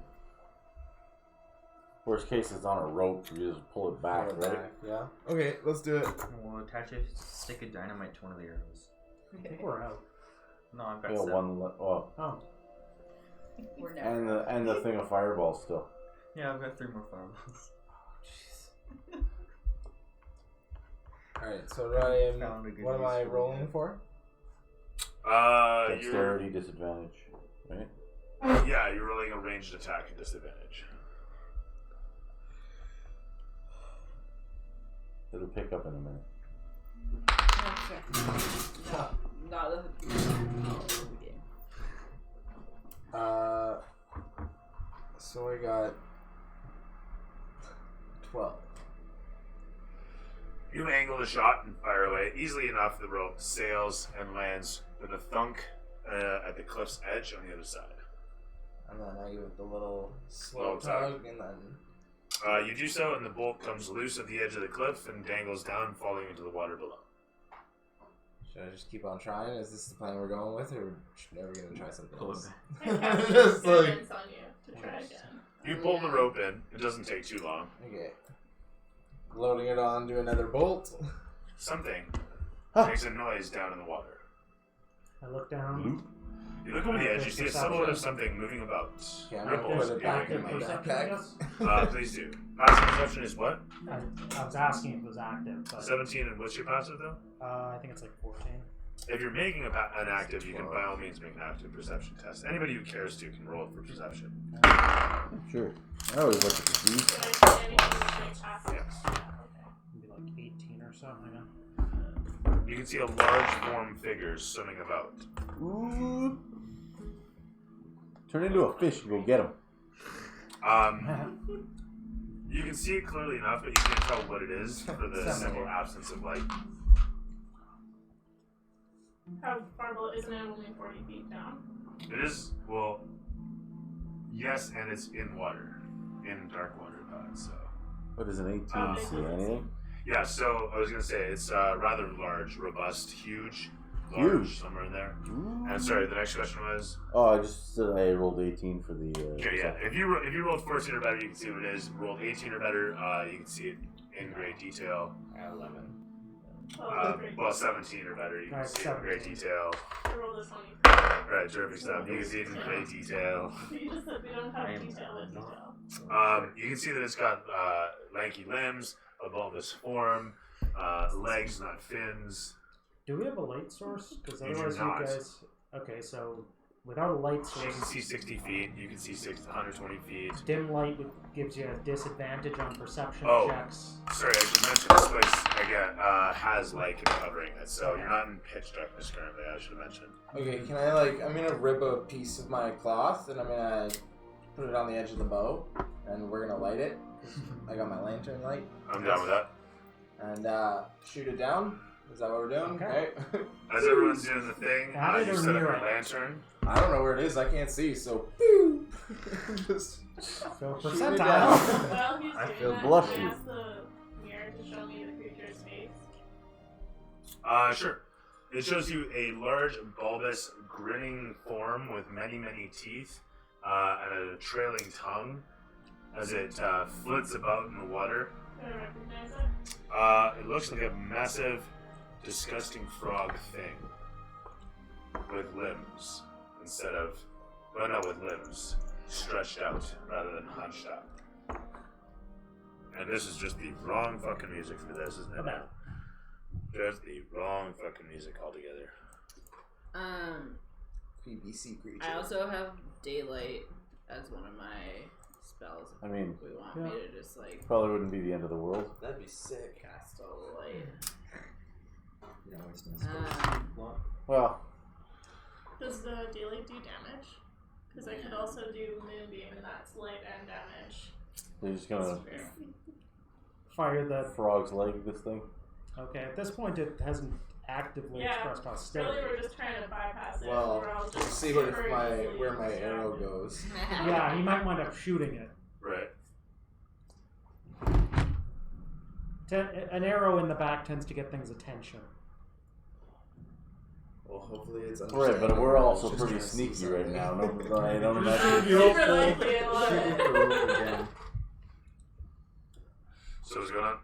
F: worst case, it's on a rope. You just pull it back,
B: pull it
F: right?
B: back, yeah. Okay, let's do it.
H: We'll attach a stick of dynamite to one of the arrows.
C: I think we're out.
H: No, I've got
F: Yeah,
H: 7.
F: oh,
C: Oh,
E: We're never.
F: and the thing of fireballs still.
H: Yeah, I've got 3 more fireballs.
B: Alright, so
H: Found a good
B: what am
H: use
B: I
H: for
B: rolling
H: it.
B: for?
A: You're,
F: Dexterity disadvantage, right?
A: yeah, you're rolling a ranged attack at disadvantage.
F: It'll pick up in a minute.
E: Okay. Not the game.
B: So I got 12.
A: You angle the shot and fire away. Easily enough, the rope sails and lands with a thunk at the cliff's edge on the other side.
B: And then I give it the little slow
A: Little tug.
B: tug, and then
A: You do so, and the bolt comes loose at the edge of the cliff and dangles down, falling into the water below.
B: should I just keep on trying? Is this the plan we're going with, or are we gonna try something
H: Pull it
B: else?
H: back.
D: I cast
B: Just like-
D: experience on you to try again.
A: You pull the rope in. It doesn't take too long.
B: Okay. Loading it on to another bolt.
A: Something
F: Huh.
A: makes a noise down in the water.
C: I look down.
A: You look over the edge. You see a silhouette of something moving about.
B: Okay, I'm gonna
A: Ripples.
B: put it back in
C: Active
B: my
C: perception, I
B: backpack.
C: guess?
A: Please do. Passive perception is what?
C: I was asking if it was active, but
A: 17, and what's your passive though?
C: I think it's like 14.
A: If you're making an active, you can by all means make an active perception test. Anybody who cares to can roll it for perception.
F: Sure. I always like to see.
D: Did I say anything with my passive?
A: Yes.
D: Yeah, okay.
C: Maybe like 18 or something.
A: You can see a large form figure swimming about.
F: Ooh. Turn into a fish and go get him.
A: You can see it clearly enough, but you can't tell what it is for the simple absence of light.
D: How far below? Isn't it only 40 feet down?
A: It is, well, yes, and it's in water. In dark water, so.
F: What is an 18?
D: Oh,
F: See
D: I see.
F: anything?
A: Yeah, so I was going to say, it's rather large, robust, huge.
F: Huge.
A: Somewhere in there.
F: Ooh.
A: And sorry, the next question was?
F: Oh, I just said I rolled 18 for the.
A: Okay, yeah. If you rolled 14 or better, you can see what it is. Rolled 18 or better, you can see it in great detail.
B: 11.
A: Well, 17 or better, you can
C: Alright,
A: see it in great
C: 17.
A: detail.
D: I rolled this one.
A: Right, terrific stuff. You can see it in great detail.
D: You just said we don't have detail with detail.
A: You can see that it's got lanky limbs, a bulbous form, legs, not fins.
C: Do we have a light source? Because
A: You do
C: otherwise,
A: not.
C: you guys. Okay, so without a light
A: You can
C: source,
A: see 60 feet. You can see 120 feet.
C: dim light gives you a disadvantage on perception
A: Oh.
C: checks.
A: Sorry, I should mention this place again has light covering it, so you're not in pitch darkness currently. I should have mentioned.
B: Okay, can I I'm gonna rip a piece of my cloth and I'm gonna put it on the edge of the bow and we're gonna light it. I got my lantern light.
A: I'm down with that.
B: And shoot it down. Is that what we're doing?
C: Okay.
A: As everyone's doing the thing,
C: At it
A: you
C: or
A: set up
C: near
A: your
C: it?
A: lantern.
B: I don't know where it is. I can't see. So, pew! Just
C: So
B: shoot it
C: percentile.
B: down.
D: While he's
F: I
D: doing
F: feel
D: that,
F: blushy.
D: can I ask the mirror to show me the creature's face?
A: Sure. It shows you a large, bulbous, grinning form with many, many teeth and a trailing tongue as it flits about in the water.
D: Can I recognize it?
A: It looks like a massive, disgusting frog thing with limbs instead of, well, no, with limbs stretched out rather than hunched up. And this is just the wrong fucking music for this, isn't it?
C: Okay.
A: Just the wrong fucking music altogether.
B: PBC creature.
E: I also have daylight as one of my spells.
F: I mean,
E: If we want me to just like
F: probably wouldn't be the end of the world.
B: That'd be sick.
E: cast a light.
H: You know, it's not
F: Well,
D: Does the daylight do damage? Because I could also do moonbeam, and that's light and damage.
F: they're just gonna
C: Fire the.
F: frog's leg this thing.
C: Okay, at this point it hasn't actively
D: Yeah,
C: expressed hostility.
D: Really, we're just trying to bypass it.
B: Well,
D: we're all
B: we'll
D: just
B: see what if
D: temporarily
B: where my
D: distracted.
B: arrow goes.
C: Yeah, he might wind up shooting it.
A: Right.
C: An arrow in the back tends to get things attention.
B: Well, hopefully it's
F: Right,
B: understandable.
F: but we're also
B: Just
F: pretty
B: trying to see
F: sneaky right
B: something.
F: now. No, I don't imagine.
D: Super likely, I love
H: Shoot
D: it.
H: the rope again.
A: So what's going on?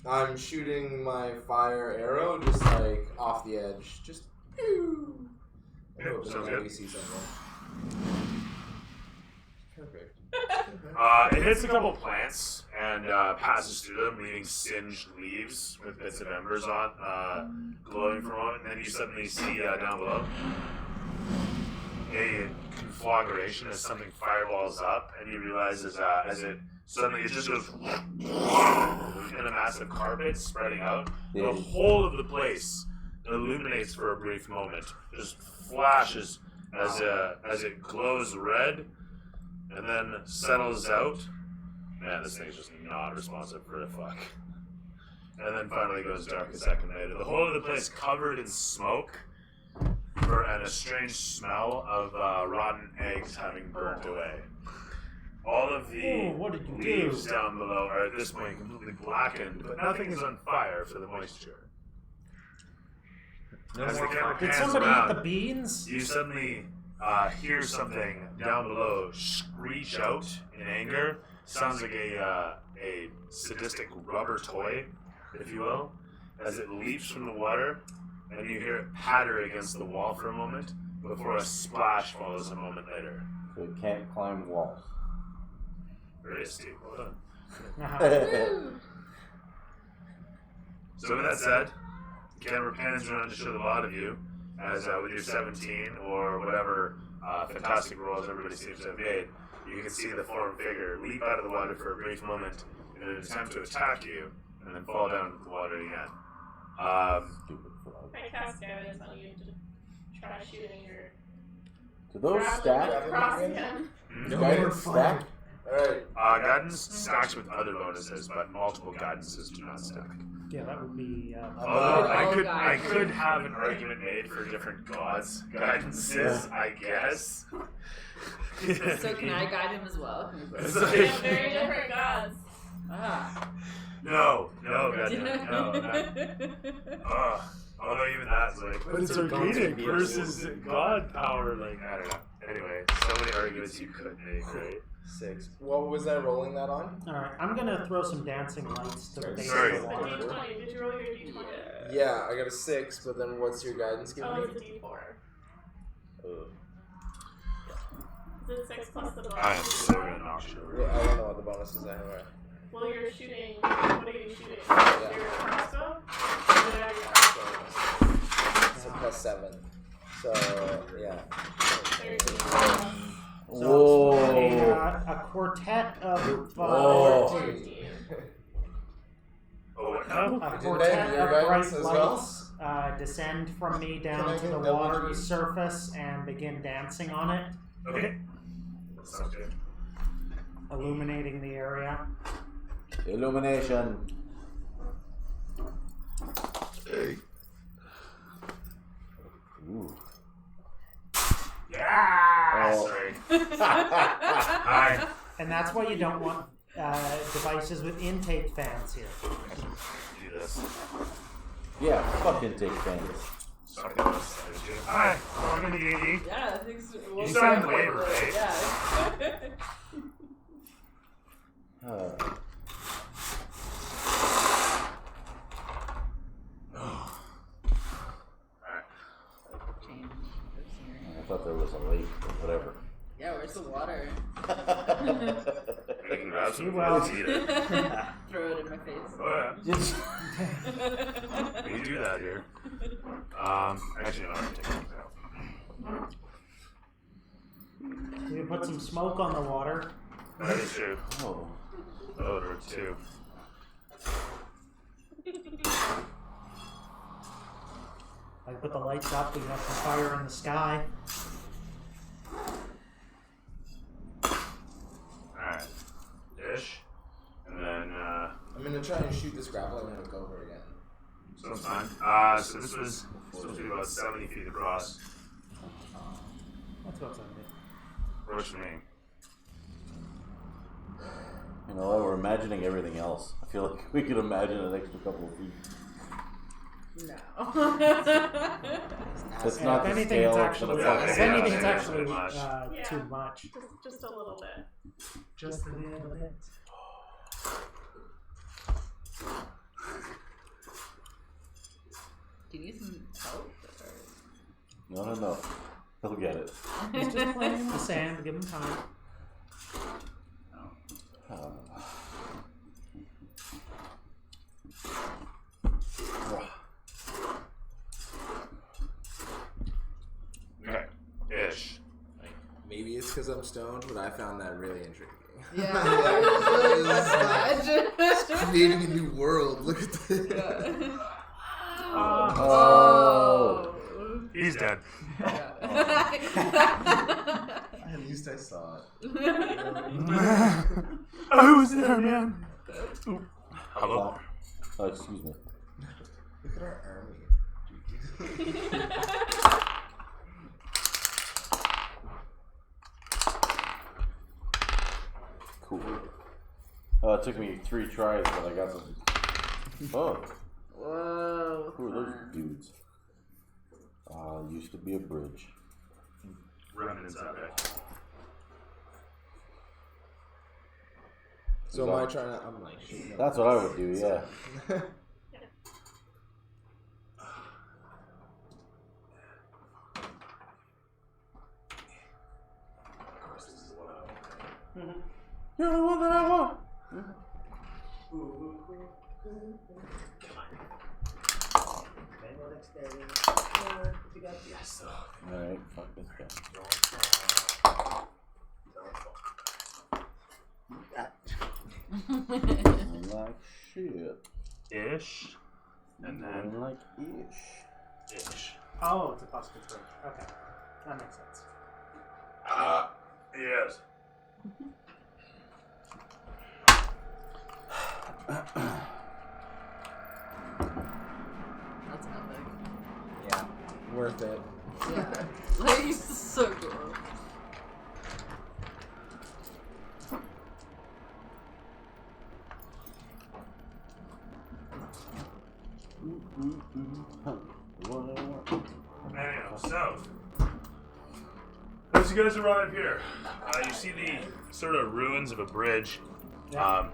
B: I'm shooting my fire arrow just like off the edge. Just pew! I hope
A: sounds
B: maybe
A: good.
B: see something. Perfect.
A: It hits a couple plants and passes through them, leaving singed leaves with bits of embers on, glowing for a moment. And then you suddenly see down below a conflagration as something fireballs up, and you realize as it suddenly it just goes in a massive carpet spreading out. The whole of the place illuminates for a brief moment, just flashes as it glows red. And then settles out. Man, this thing's just not responsive for a fuck. And then finally goes dark a second later. The whole of the place covered in smoke and a strange smell of rotten eggs having burnt away. All of the
C: Oh, what did you
A: leaves
C: do?
A: down below are at this point completely blackened, but nothing is on fire for the moisture. As the camera
C: Did
A: pans
C: somebody
A: around,
C: eat the beans?
A: you suddenly hear something down below screech out in anger. Sounds like a sadistic rubber toy, if you will, as it leaps from the water, and you hear it patter against the wall for a moment before a splash follows a moment later.
F: So it can't climb walls.
A: Very astute. Well done.
C: Uh-huh.
A: So with that said, the camera pans around to show the lot of you as with your 17 or whatever fantastic rolls everybody seems to have made, you can see the form figure leap out of the water for a brief moment in an attempt to attack you, and then fall down into the water again.
F: Stupid frog.
D: I cast guidance on you to try shooting your
F: Do those stack?
D: cross again.
F: Guidance stack?
B: Alright.
A: Guidance stacks with other bonuses, but multiple guidances do not stack.
C: Yeah, that would be.
A: Although
E: Oh,
A: I could have an argument made for different gods' guidances, I guess.
E: So can I guide him as well?
A: It's
D: They
A: like-
D: have very different gods.
E: Ah.
A: No, goddamn, no. Although even that's like, but it's organic versus god power. Like, I don't know. Anyway, so many arguments you could make, right?
B: 6. What was I rolling that on?
C: Alright, I'm gonna throw some dancing lights to the base
A: Sorry.
C: of the
D: A
C: water.
D: d20. Did you roll your d20?
B: Yeah, I got a 6, but then what's your guidance giving
D: Oh,
B: me?
D: it's a d4.
B: Ugh.
D: Is it 6 plus the bonus?
A: I am so gonna knock you over.
B: Well, I don't know what the bonuses I have are.
D: Well, you're shooting. What are you shooting? Your crossbow? Or did I have
B: So plus 7. So, yeah.
D: 13.
C: So
F: Whoa.
C: a quartet of
F: Oh.
D: 14.
A: Oh, what now?
C: a
B: Did
C: quartet
B: they- your
C: of bright
B: guidance as well?
C: lights descend from me
B: Can
C: down
B: I
C: to
B: get
C: the
B: double
C: water's
B: G?
C: surface and begin dancing on it,
A: Okay. That sounds good.
C: illuminating the area.
F: Illumination. Ooh.
A: Yeah!
F: Oh.
A: Sorry. Hi.
C: And that's why you don't want devices with intake fans here.
A: Do this.
F: Yeah, fucking take fans.
A: Suck at this. Hi. Welcome to D&D.
E: Yeah, I think so.
A: You signed the waiver, right?
E: Yeah. Change the scenery.
F: I thought there was a lake or whatever.
E: Yeah, where's the water?
A: Making grabs have some
C: You will.
A: let's eat it.
E: Throw it in my face.
A: Oh, yeah. We do that here. Actually, no, I'm gonna take it out.
C: You can put some smoke on the water.
A: That is true.
F: Oh.
A: Odor, too.
C: I put the lights up. We have some fire in the sky.
A: Alright. Dish. And then,
B: I'm gonna try and shoot this grappling hook over again.
A: so that's fine. So this was supposed to be about 70 feet across.
C: That's what's on it.
A: What's your name?
F: You know what? We're imagining everything else. I feel like we could imagine an extra couple of feet.
E: No.
F: That's
C: Yeah,
F: not
C: if
F: the
C: anything,
F: scale.
C: it's
F: of
C: actually,
F: the
A: Yeah,
C: if
F: fucking-
C: anything, it's
A: yeah,
C: actually
A: much.
D: Yeah.
C: too much.
D: Just a little bit.
C: Just a little bit.
E: Do you need some help?
F: No. He'll get it.
C: He's just playing in the sand. Give him time.
A: Okay. Ish.
B: Maybe it's because I'm stoned, but I found that really intriguing.
E: Yeah.
B: Creating a new world. Look at this.
E: Oh.
A: He's dead.
B: At least I saw it.
A: I was there, man. Hello.
F: Oh, excuse me.
B: Look at our army.
F: Cool. Oh, it took me 3 tries, but I got some. Oh,
E: Whoa.
F: who are those dudes? Used to be a bridge.
A: Remnants out there.
B: So am I trying to? I'm like, shooting.
F: That's what I would do, yeah. You're the one that I want. Alright, fuck this guy. Like shit.
A: Ish. And then
F: Like ish.
A: ish.
C: Oh, it's a plus 3. Okay. That makes sense.
A: Yes.
E: That's epic.
B: Yeah, worth it.
E: Yeah. Like, so cool.
A: Anyhow, so as you guys arrive here, you see the sort of ruins of a bridge.
C: Yeah.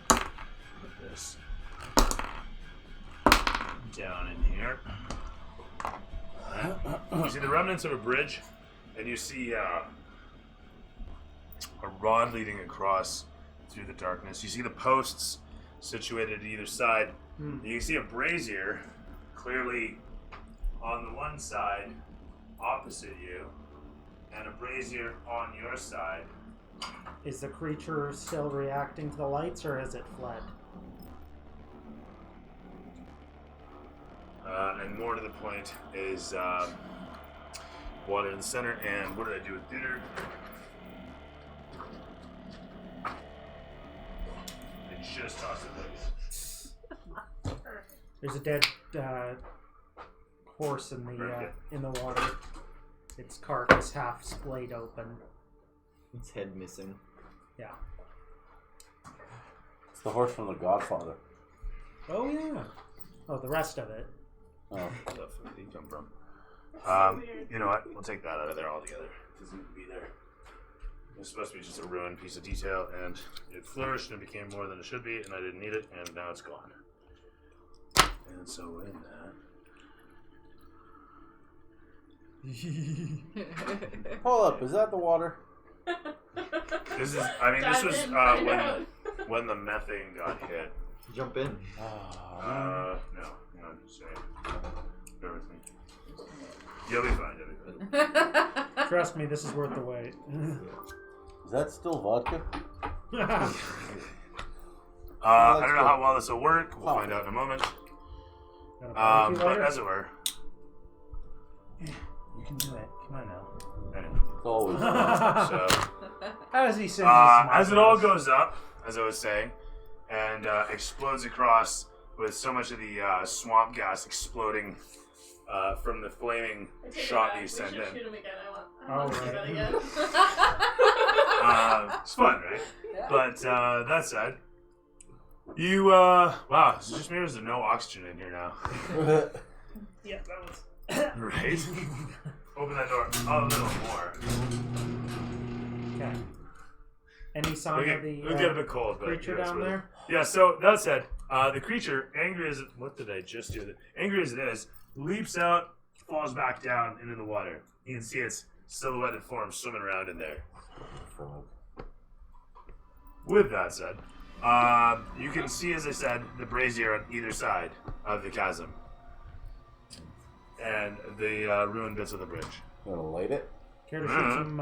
A: Put this down in here. You see the remnants of a bridge, and you see a rod leading across through the darkness. You see the posts situated at either side. You can see a brazier clearly on the one side opposite you, and a brazier on your side.
C: Is the creature still reacting to the lights, or has it fled?
A: And more to the point is water in the center. And what did I do with dinner? I just tossed it like
C: There's a dead horse in the water. Its carcass half splayed open.
H: Its head missing.
C: Yeah.
F: It's the horse from The Godfather.
C: Oh yeah. Oh, the rest of it.
F: Oh.
A: where the fuck did he come from? You know what? We'll take that out of there altogether. It doesn't need to be there. It's supposed to be just a ruined piece of detail, and it flourished and it became more than it should be, and I didn't need it, and now it's gone. And so in that,
F: Hold up, is that the water?
A: This is. I mean, this
D: Dive
A: was
D: in, find out.
A: when the methane got hit.
H: Jump in.
A: No, I'm just saying. Bear with me. You'll be fine. You'll be fine.
C: Trust me, this is worth the wait.
F: Is that still vodka?
A: I don't know how well this will work. We'll find out in a moment.
C: Got a barbecue
A: But
C: lighter?
A: as it were.
C: You can do it. Come on now.
A: Anyway,
F: It's always.
A: so.
C: As he sings
A: As it all goes up, as I was saying, and explodes across with so much of the swamp gas exploding from the flaming
D: I take it
A: shot
D: back.
A: that you
D: We
A: send
D: should
A: in.
D: shoot him again. I want to do
C: right.
D: that again.
A: It's fun, right? But that said, you wow, it's just me. There's no oxygen in here now,
C: Yeah, that was.
A: right? Open that door a little more.
C: Okay. Any sign
A: We
C: of the
A: get a bit cold, but
C: creature
A: yeah, it's
C: down
A: really-
C: there?
A: Yeah. So that said, the creature, angry as what did I just do? Angry as it is, leaps out, falls back down into the water. You can see its silhouetted form swimming around in there. With that said, you can see, as I said, the brazier on either side of the chasm, and the ruined bits of the bridge.
F: You wanna light it?
C: Care to shoot some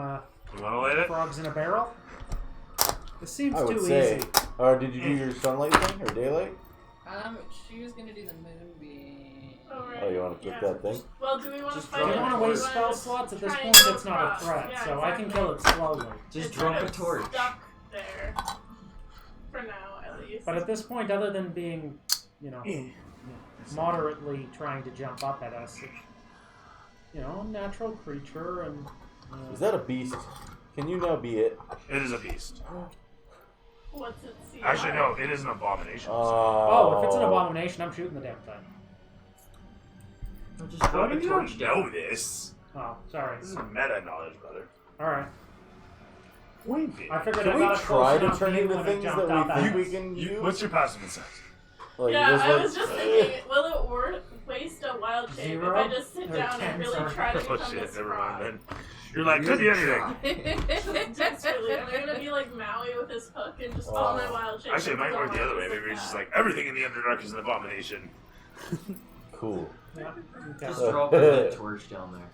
A: You want to light it?
C: frogs in a barrel? This seems
F: I would
C: too
F: say.
C: easy.
F: Or did you do your sunlight thing or daylight?
E: She was gonna do the moonbeam.
D: Oh, right.
F: Oh, you want to click
D: Yeah.
F: that thing?
D: Well, do we want to
H: Just
D: fight
C: I
H: drop
D: it?
C: don't want
D: or
C: to
D: do we
C: waste
D: wanna
C: spell
D: just
C: slots at this
D: try and
C: point.
D: go
C: It's not a
D: across?
C: threat,
D: Yeah,
C: so I can
D: exactly.
C: kill it slowly.
H: Just
D: It's
H: drop
D: sort
H: a
D: of
H: torch.
D: Stuck there. For now, at least.
C: But at this point, other than being, moderately trying to jump up at us, natural creature and.
F: Is that a beast? Can you now be it?
A: It is a beast.
D: What's it see?
A: Actually, no, it is an abomination.
C: Oh, if it's an abomination, I'm shooting the damn thing.
H: Just
A: How
H: drop
A: do
H: a
A: you
H: torch
A: know
H: down.
A: this?
C: Oh, sorry.
A: This is meta knowledge, brother.
C: Alright.
A: Winky.
C: I figured
F: Can
C: I
F: we
C: got it close
F: try to
C: enough
F: turn
C: you
F: into
C: when it
F: things
C: jumped
F: that
C: up
F: we
C: at
F: think
C: us.
F: we can use?
A: What's your passive insight?
F: Like,
D: Yeah,
F: just
D: I
F: like,
D: was just thinking, will it waste a wild shape if
C: Zero?
D: I just sit
C: Or
D: down
C: 10,
D: and really
C: sorry.
D: try to
A: Oh
D: become
A: shit,
D: this
A: never
D: frog?
A: mind then. You're like, could be anything.
D: Just really, am I gonna be like Maui with his hook and just all my wild shapes?
A: Actually, it might work the other way. Maybe it's just like everything in the Underdark is an abomination.
F: cool.
C: Yeah, okay.
H: Just drop a torch down there.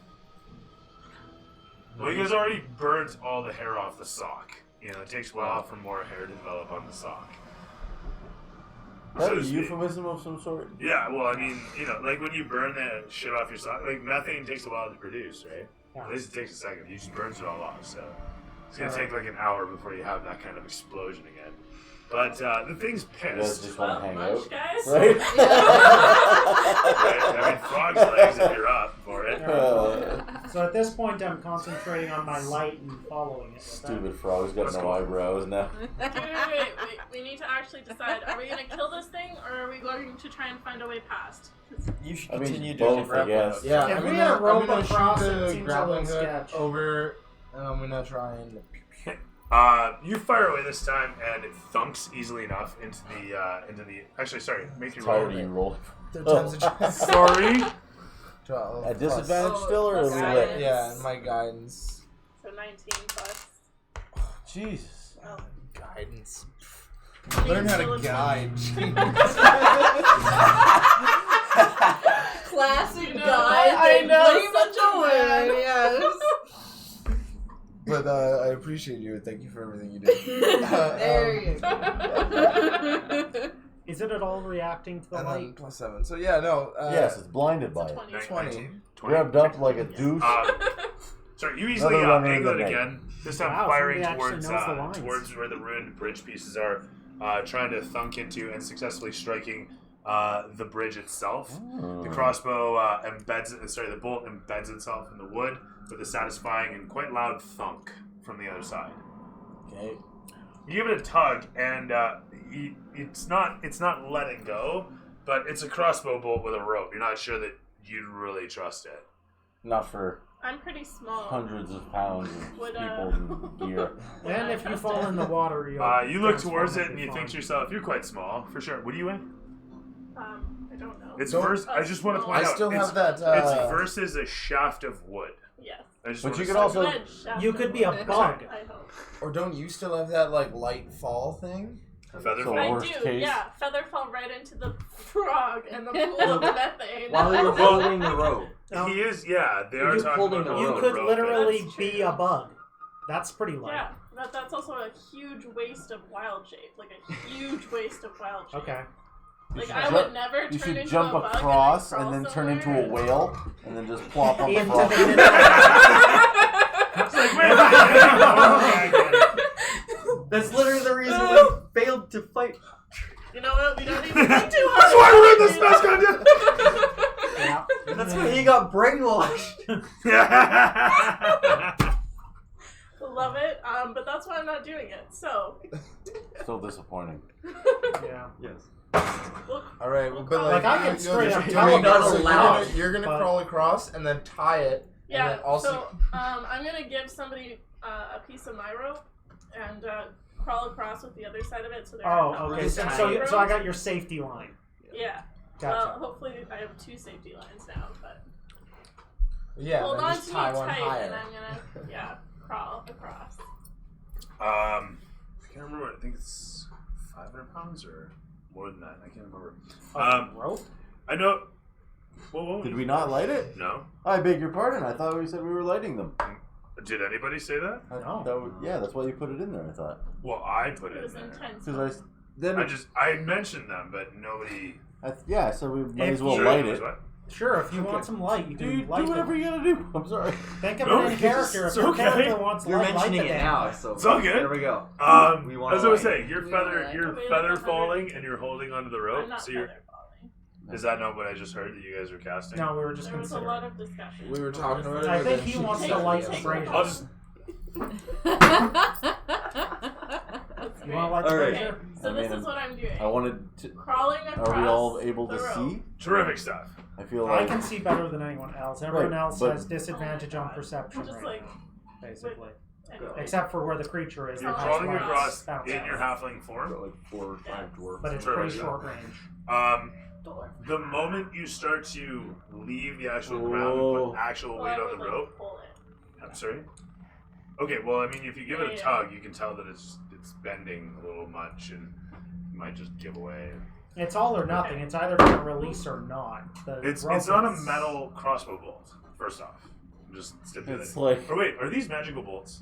A: Well, you guys already burnt all the hair off the sock. It takes a while for more hair to develop on the sock.
F: Is that
A: So
F: a
A: to speak.
F: euphemism of some sort?
A: Yeah, well, I mean, like when you burn that shit off your sock, like methane takes a while to produce, right?
C: Yeah.
A: At least it takes a second. You just burns it all off, so it's gonna take like an hour before you have that kind of explosion again. But the thing's
F: You guys
A: pissed.
F: just want to hang
D: Lunch,
F: out?
D: guys?
F: Right?
A: Right? I mean, frog's legs if you're up for it.
C: So at this point, I'm concentrating on my light and following it. With
F: Stupid frog's got
A: Let's
F: no
A: go.
F: eyebrows now.
D: Wait. We need to actually decide: are we gonna kill this thing, or are we going to try and find a way past?
G: You should
F: I mean,
G: continue
F: both,
G: doing
F: I
G: grappling
F: guess.
G: hooks.
B: Yeah,
C: If
B: I'm
C: we
B: gonna,
C: had a rope
B: I'm gonna
C: across,
B: shoot
C: it
B: the
C: seems a
B: grappling
C: little
B: hook
C: sketch.
B: over, and I'm gonna try and.
A: You fire away this time, and it thunks easily enough into the. Actually, sorry, make your roll.
F: Tired of you rolling.
B: Third
F: Oh.
B: time's a charm.
A: Sorry.
B: 12
F: At
B: plus-
F: disadvantage
E: Oh,
F: still, or are
E: plus
F: we
E: guidance.
F: lit?
B: Yeah, and my guidance.
D: So 19 plus.
F: Jesus.
D: Oh.
B: Guidance.
D: I
B: Learn how
D: think
B: to
D: it's
B: guide.
E: Classic
D: You know,
E: guy.
B: I know,
E: Pretty much
B: such a
E: a win. Yes.
B: But I appreciate you. Thank you for everything you do.
E: There you go.
C: Is it at all reacting to the
B: And then
C: light?
B: plus 7. So yeah, no.
F: Yes, it's blinded by
D: a
F: it.
D: 20.
B: 20.
F: Grabbed up like a deuce.
A: Sorry, you easily
F: Another runner in
A: angle
F: the
A: it
F: night.
A: again. This time
C: Wow,
A: firing
C: somebody actually
A: towards
C: knows the lines.
A: towards where the ruined bridge pieces are, trying to thunk into and successfully striking the bridge itself. The crossbow the bolt embeds itself in the wood with a satisfying and quite loud thunk from the other side.
F: Okay.
A: You give it a tug, and it's not letting go, but it's a crossbow bolt with a rope. You're not sure that you'd really trust it.
F: Not for
D: I'm pretty small.
F: hundreds of pounds of
D: Would,
F: people and gear.
C: And if you fall in the water,
A: You look
C: transform
A: towards
C: and
A: it and
C: be
A: you
C: fine.
A: think to yourself, you're quite small, for sure. What do you weigh?
D: I don't know.
A: It's
B: Don't-
A: versus. I just want to point
B: I
A: out.
B: still
A: it's,
B: have that.
A: it's versus a shaft of wood.
D: Yes.
A: I just
F: But
A: wanna
F: you could
A: say-
F: also-
D: Ledge, shaft
C: You
D: of
C: could be a
D: wood.
C: bug.
D: I hope.
B: Or don't you still have that like light fall thing?
A: feather
F: So
A: fall.
D: I
F: worst
D: do,
F: case-
D: yeah. Feather fall right into the frog and the pool of methane.
H: While you're pulling the rope.
C: No.
A: He is. Yeah, they are
H: You're
A: talking
H: holding
A: about
H: the
C: You
H: rope.
C: could
A: rope.
C: literally
D: That's
C: be
D: true.
C: a bug. That's pretty light.
D: Yeah, that's also a huge waste of wild shape. Like a huge waste of wild shape.
C: Okay.
D: Like
F: should
D: I
F: jump-
D: would never
F: You
D: turn
F: should
D: into
F: jump
D: a bug
F: across
D: and,
F: and
D: then
F: then
D: crawl
F: turn into
D: somewhere.
F: a whale and then just plop on the
C: Into
F: frog.
C: the
A: It's like, wait, okay, I get it.
H: That's literally the reason we failed to fight.
D: You know what? We don't even think too
A: That's
D: hard.
A: why we're in this mess, goddamn.
C: Yeah.
H: That's why he got brainwashed.
D: Love it. But that's why I'm not doing it. So,
F: Still disappointing.
C: Yeah.
H: Yes.
D: look.
B: All right,
D: We'll
B: but
D: crawl.
B: like,
C: Like, I can
B: you'll
C: straight
B: just
C: up
B: do
C: tell
B: it,
C: him
H: not
B: so
H: allowed,
B: You're gonna
C: but-
B: crawl across and then tie it. And
D: Yeah.
B: then also,
D: So, I'm gonna give somebody a piece of my rope and crawl across with the other side of it. So there are a
C: Oh,
D: couple
C: okay.
D: of
C: So,
D: side
C: so I
D: ropes.
C: got your safety line.
D: Yeah.
C: Gotcha.
D: Well, hopefully I have 2 safety lines now, but
B: yeah,
D: hold
B: then
D: on
B: just
D: to me
B: tie one
D: tight,
B: higher.
D: and I'm gonna crawl across.
A: I can't remember. I think it's 500 pounds or more than that. I can't remember.
C: Rope?
A: I know. Whoa.
F: Did we not light it?
A: No.
F: I beg your pardon. I thought we said we were lighting them.
A: Did anybody say that?
C: No.
F: Yeah, that's why you put it in there. I thought.
A: Well, I put
D: It
A: it
D: was
A: in there.
D: intense.
F: Because then
A: I mentioned them, but nobody.
F: yeah, so we might as well
A: Sure,
F: light
A: was
F: it.
A: what?
C: Sure, if you want some light, you can
F: Dude,
C: light
F: do whatever
C: it.
F: you gotta do. I'm sorry.
C: Think of
A: No,
C: it in
A: it's
C: character. If your
A: okay.
C: character wants
H: You're
C: light,
H: mentioning
C: light the
H: it
C: damn
H: now,
C: thing.
H: so
A: It's all good.
H: there we go. We wanna
A: as I was
H: light.
A: saying, you're
E: We
A: feather,
E: wanna light.
A: you're
D: Okay,
A: feather
D: that's
A: falling, and you're holding onto the
D: I'm
A: rope.
D: not
A: So you're.
D: feather falling.
A: Is that not what I just heard that you guys were casting?
C: No, we were just
D: There was a
C: considering.
D: lot of discussion.
B: We were talking about it.
C: I
B: but
C: think
B: then
C: he
B: she
C: wants
B: said
C: to light
B: yes.
C: the brazier.
A: I'll just.
D: That's
C: You want to
D: great.
C: light the
H: Alright.
C: brazier?
D: Okay, so
F: I
D: this
F: mean,
D: is what I'm doing.
F: I wanted to.
D: Crawling across.
F: Are we all able to
D: the rope.
F: see?
A: Terrific stuff.
F: I feel
C: I
F: like.
C: can see better than anyone else. Everyone
F: Right,
C: else
F: but-
C: has disadvantage on perception
D: Just
C: right
D: like
C: now, basically.
D: anyway.
C: Except for where the creature is.
A: You're
D: Oh,
C: that's
A: crawling
C: why
A: across
C: it's bounced
A: in
C: out.
A: your halfling form.
H: Got like 4 or 5 dwarves.
C: But it's
A: Sure,
C: pretty
A: yeah.
C: short range.
A: The moment you start to leave the actual ground and
F: Whoa.
A: put actual
D: Well,
A: weight
D: I
A: on
D: would,
A: the
D: like,
A: rope.
D: pull it.
A: I'm sorry. Okay, well, I mean, if you give it a
D: Yeah.
A: tug, you can tell that it's bending a little much, and you might just give away.
C: It's all or nothing. It's either going to release or not. The
A: It's
C: rope
A: not a
C: is-
A: metal crossbow bolt. First off, just stipulate.
F: It's like.
A: Or wait, are these magical bolts?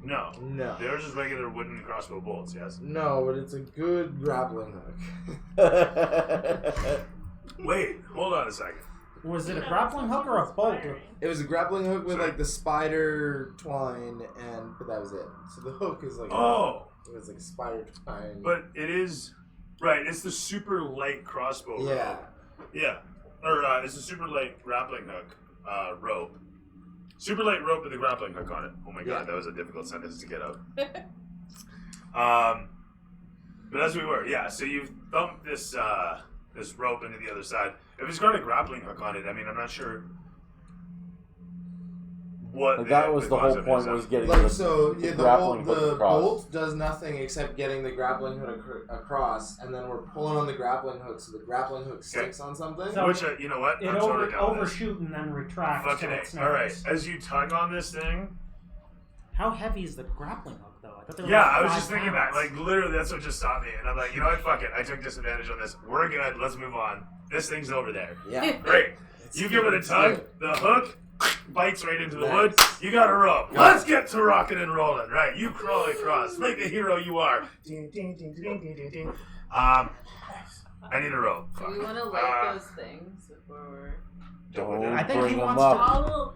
A: No,
B: No.
A: they're just regular wooden crossbow bolts. Yes.
B: No, but it's a good grappling hook.
A: Wait, hold on a second.
C: Was it a
D: Yeah,
C: grappling
D: that's
C: hook or a bolt?
D: inspiring.
B: It was a grappling hook with
A: Sorry.
B: like the spider twine, but that was it. So the hook is like
A: Oh,
B: it was like spider twine.
A: but it is right. It's the super light crossbow.
B: yeah,
A: rope. Yeah. Or it's a super light grappling hook rope. Super light rope with a grappling hook on it. Oh my god,
B: Yeah.
A: that was a difficult sentence to get out. But as we were, yeah. So you've thumped this this rope into the other side. If it's got a grappling hook on it, I mean, I'm not sure what.
F: That was the whole
A: cause of
F: point,
A: it.
F: was getting
B: like
F: the,
B: so.
F: the
B: Yeah, the
F: grappling
B: bolt,
F: hook
B: the
F: across.
B: bolt does nothing except getting the grappling hook across, and then we're pulling on the grappling hook, so the grappling hook sticks on something.
C: So-
A: Which you know what?
C: It
A: I'm totally down with this.
C: overshoot and then retracts.
A: Fucking
C: so
A: A.
C: it's
A: All right.
C: nice.
A: As you tug on this thing.
C: How heavy is the grappling hook, though? I thought they were
A: Yeah,
C: like
A: I was
C: 5
A: just thinking that.
C: pounds.
A: Like, literally, that's what just stopped me. And I'm like, you know what? Fuck it. I took disadvantage on this. We're good. Let's move on. This thing's over there.
B: Yeah,
A: Great. You give it a tug.
B: good.
A: The hook bites right into the
B: Nice.
A: wood. You got a rope. Let's get to rocking and rolling. Right. You crawl across like the hero you are. Ding, ding, ding, ding, ding, ding, ding. I need a rope.
E: Do
A: Fuck.
E: we want to light those things before we're...
F: Don't
C: I think
F: bring
C: he
F: them
C: wants
F: up.
D: I'll.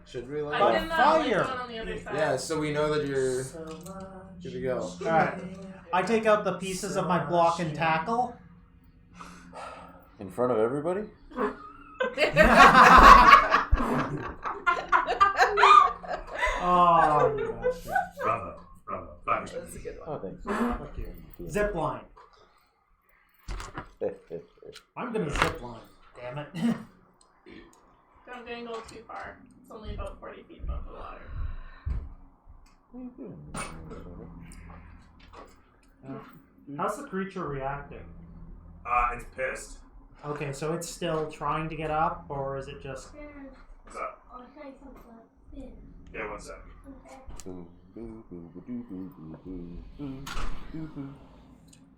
B: Should we
D: I
B: like?
C: But
D: can
C: fire.
D: light one on the other side.
B: Yeah, so we know that you're good to go.
C: Alright. I take out the pieces of my block and tackle.
F: In front of everybody?
C: Oh, you bastard.
A: Bravo. Bravo. Fine.
E: That's a good one.
F: Oh, thanks.
C: Fuck you. Zip line. I'm gonna zip line. Damn it.
D: Don't dangle too far. It's only about 40 feet above the water.
C: How's the creature reacting?
A: It's pissed.
C: Okay, so it's still trying to get up, or is it just...
A: What's up?
J: I'll say something.
A: Yeah, 1 sec.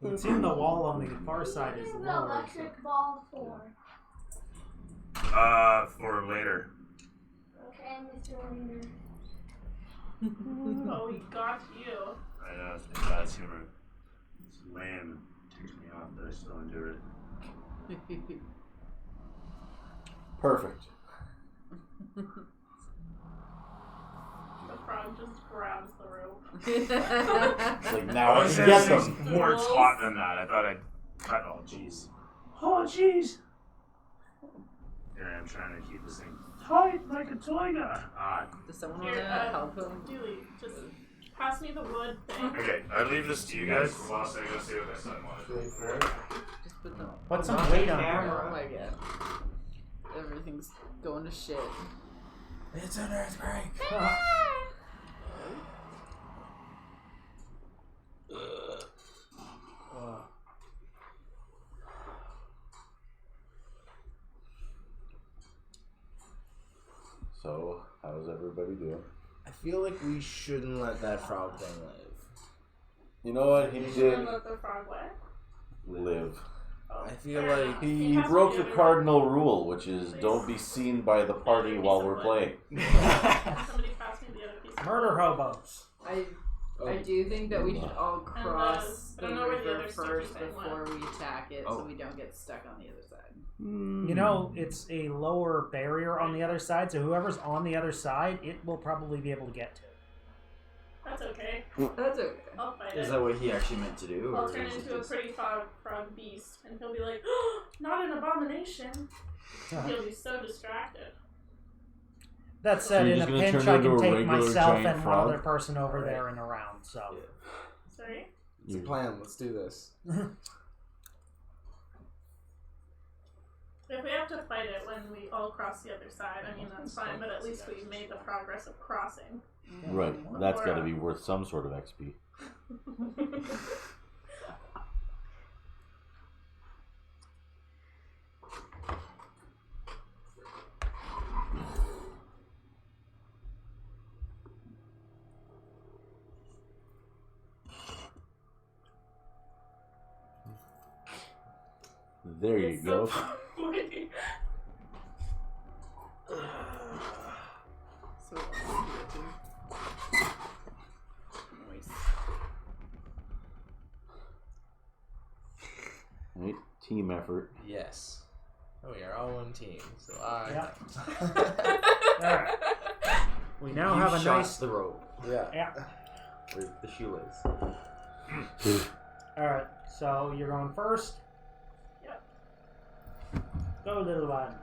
C: It's in the wall on the far side is
J: The
C: lower.
J: electric ball for.
A: For later.
J: Okay, Mr. Wiener.
D: Oh, we got you.
A: I know, it's bad humor. It's lame. It takes me off, but I still endure it.
F: Perfect.
D: The frog just grabs the rope.
F: It's like now I
A: was
F: can get
A: saying
F: them.
A: it's more taut than that. I thought I'd cut. Oh, jeez. Oh, jeez. Here I am trying to keep this thing tight like a toy gun.
E: Does someone
D: Here,
E: want to help him?
D: Dooley, just pass me the wood thing.
A: Okay, I leave this to you guys whilst I go see what my son wanted.
E: Just put them.
C: Put some weight on it.
E: Oh my god. Everything's going to shit.
B: It's an earthquake.
F: So, how's everybody doing?
B: I feel like we shouldn't let that frog thing live.
F: You know what he
D: You
F: did?
D: shouldn't let the frog wet.
F: Live.
B: I feel
D: Fair
B: like
D: enough.
F: He
D: It has to
F: broke
D: be
F: the
D: everyone.
F: cardinal rule, which is don't be seen by the party while we're playing.
D: Somebody pass me the other piece. of
C: Murder
D: wood.
C: hobos.
E: I do think that we should all cross
D: I
E: the
D: don't know where the
E: river
D: other sticky
E: first
D: thing
E: before
D: went.
E: we attack it,
H: Oh.
E: so we don't get stuck on the other side.
C: You know, it's a lower barrier on the other side, so whoever's on the other side, it will probably be able to get to.
D: That's okay.
E: That's okay.
D: I'll fight
H: Is
D: it.
H: that what he actually meant to do?
D: I'll
H: or
D: turn
H: is it
D: into a
H: just-
D: pretty frog beast, and he'll be like, oh, not an abomination. He'll be so distracted.
C: That
F: So
C: said,
F: you're
C: in a
F: just gonna
C: pinch,
F: turn
C: I
F: into
C: can
F: a
C: take
F: regular
C: myself
F: giant
C: and
F: frog?
C: one other person over there and around, so.
H: Yeah.
D: Sorry?
B: it's a plan. Let's do this.
D: If we have to fight it when we all cross the other side, I mean, that's fine, but at least we made the progress of crossing.
F: Right, that's got to be worth some sort of XP. There you
D: It's
F: go.
D: so funny.
E: So nice.
F: Right, team effort.
B: Yes. Oh, we are all one team. So I.
C: Yeah. Alright. We now
H: You
C: have a
H: shot
C: nice.
H: the rope.
B: Yeah.
C: Yeah.
H: Or the shoelace.
C: Alright, so you're going first?
D: Yep.
C: Go, little one.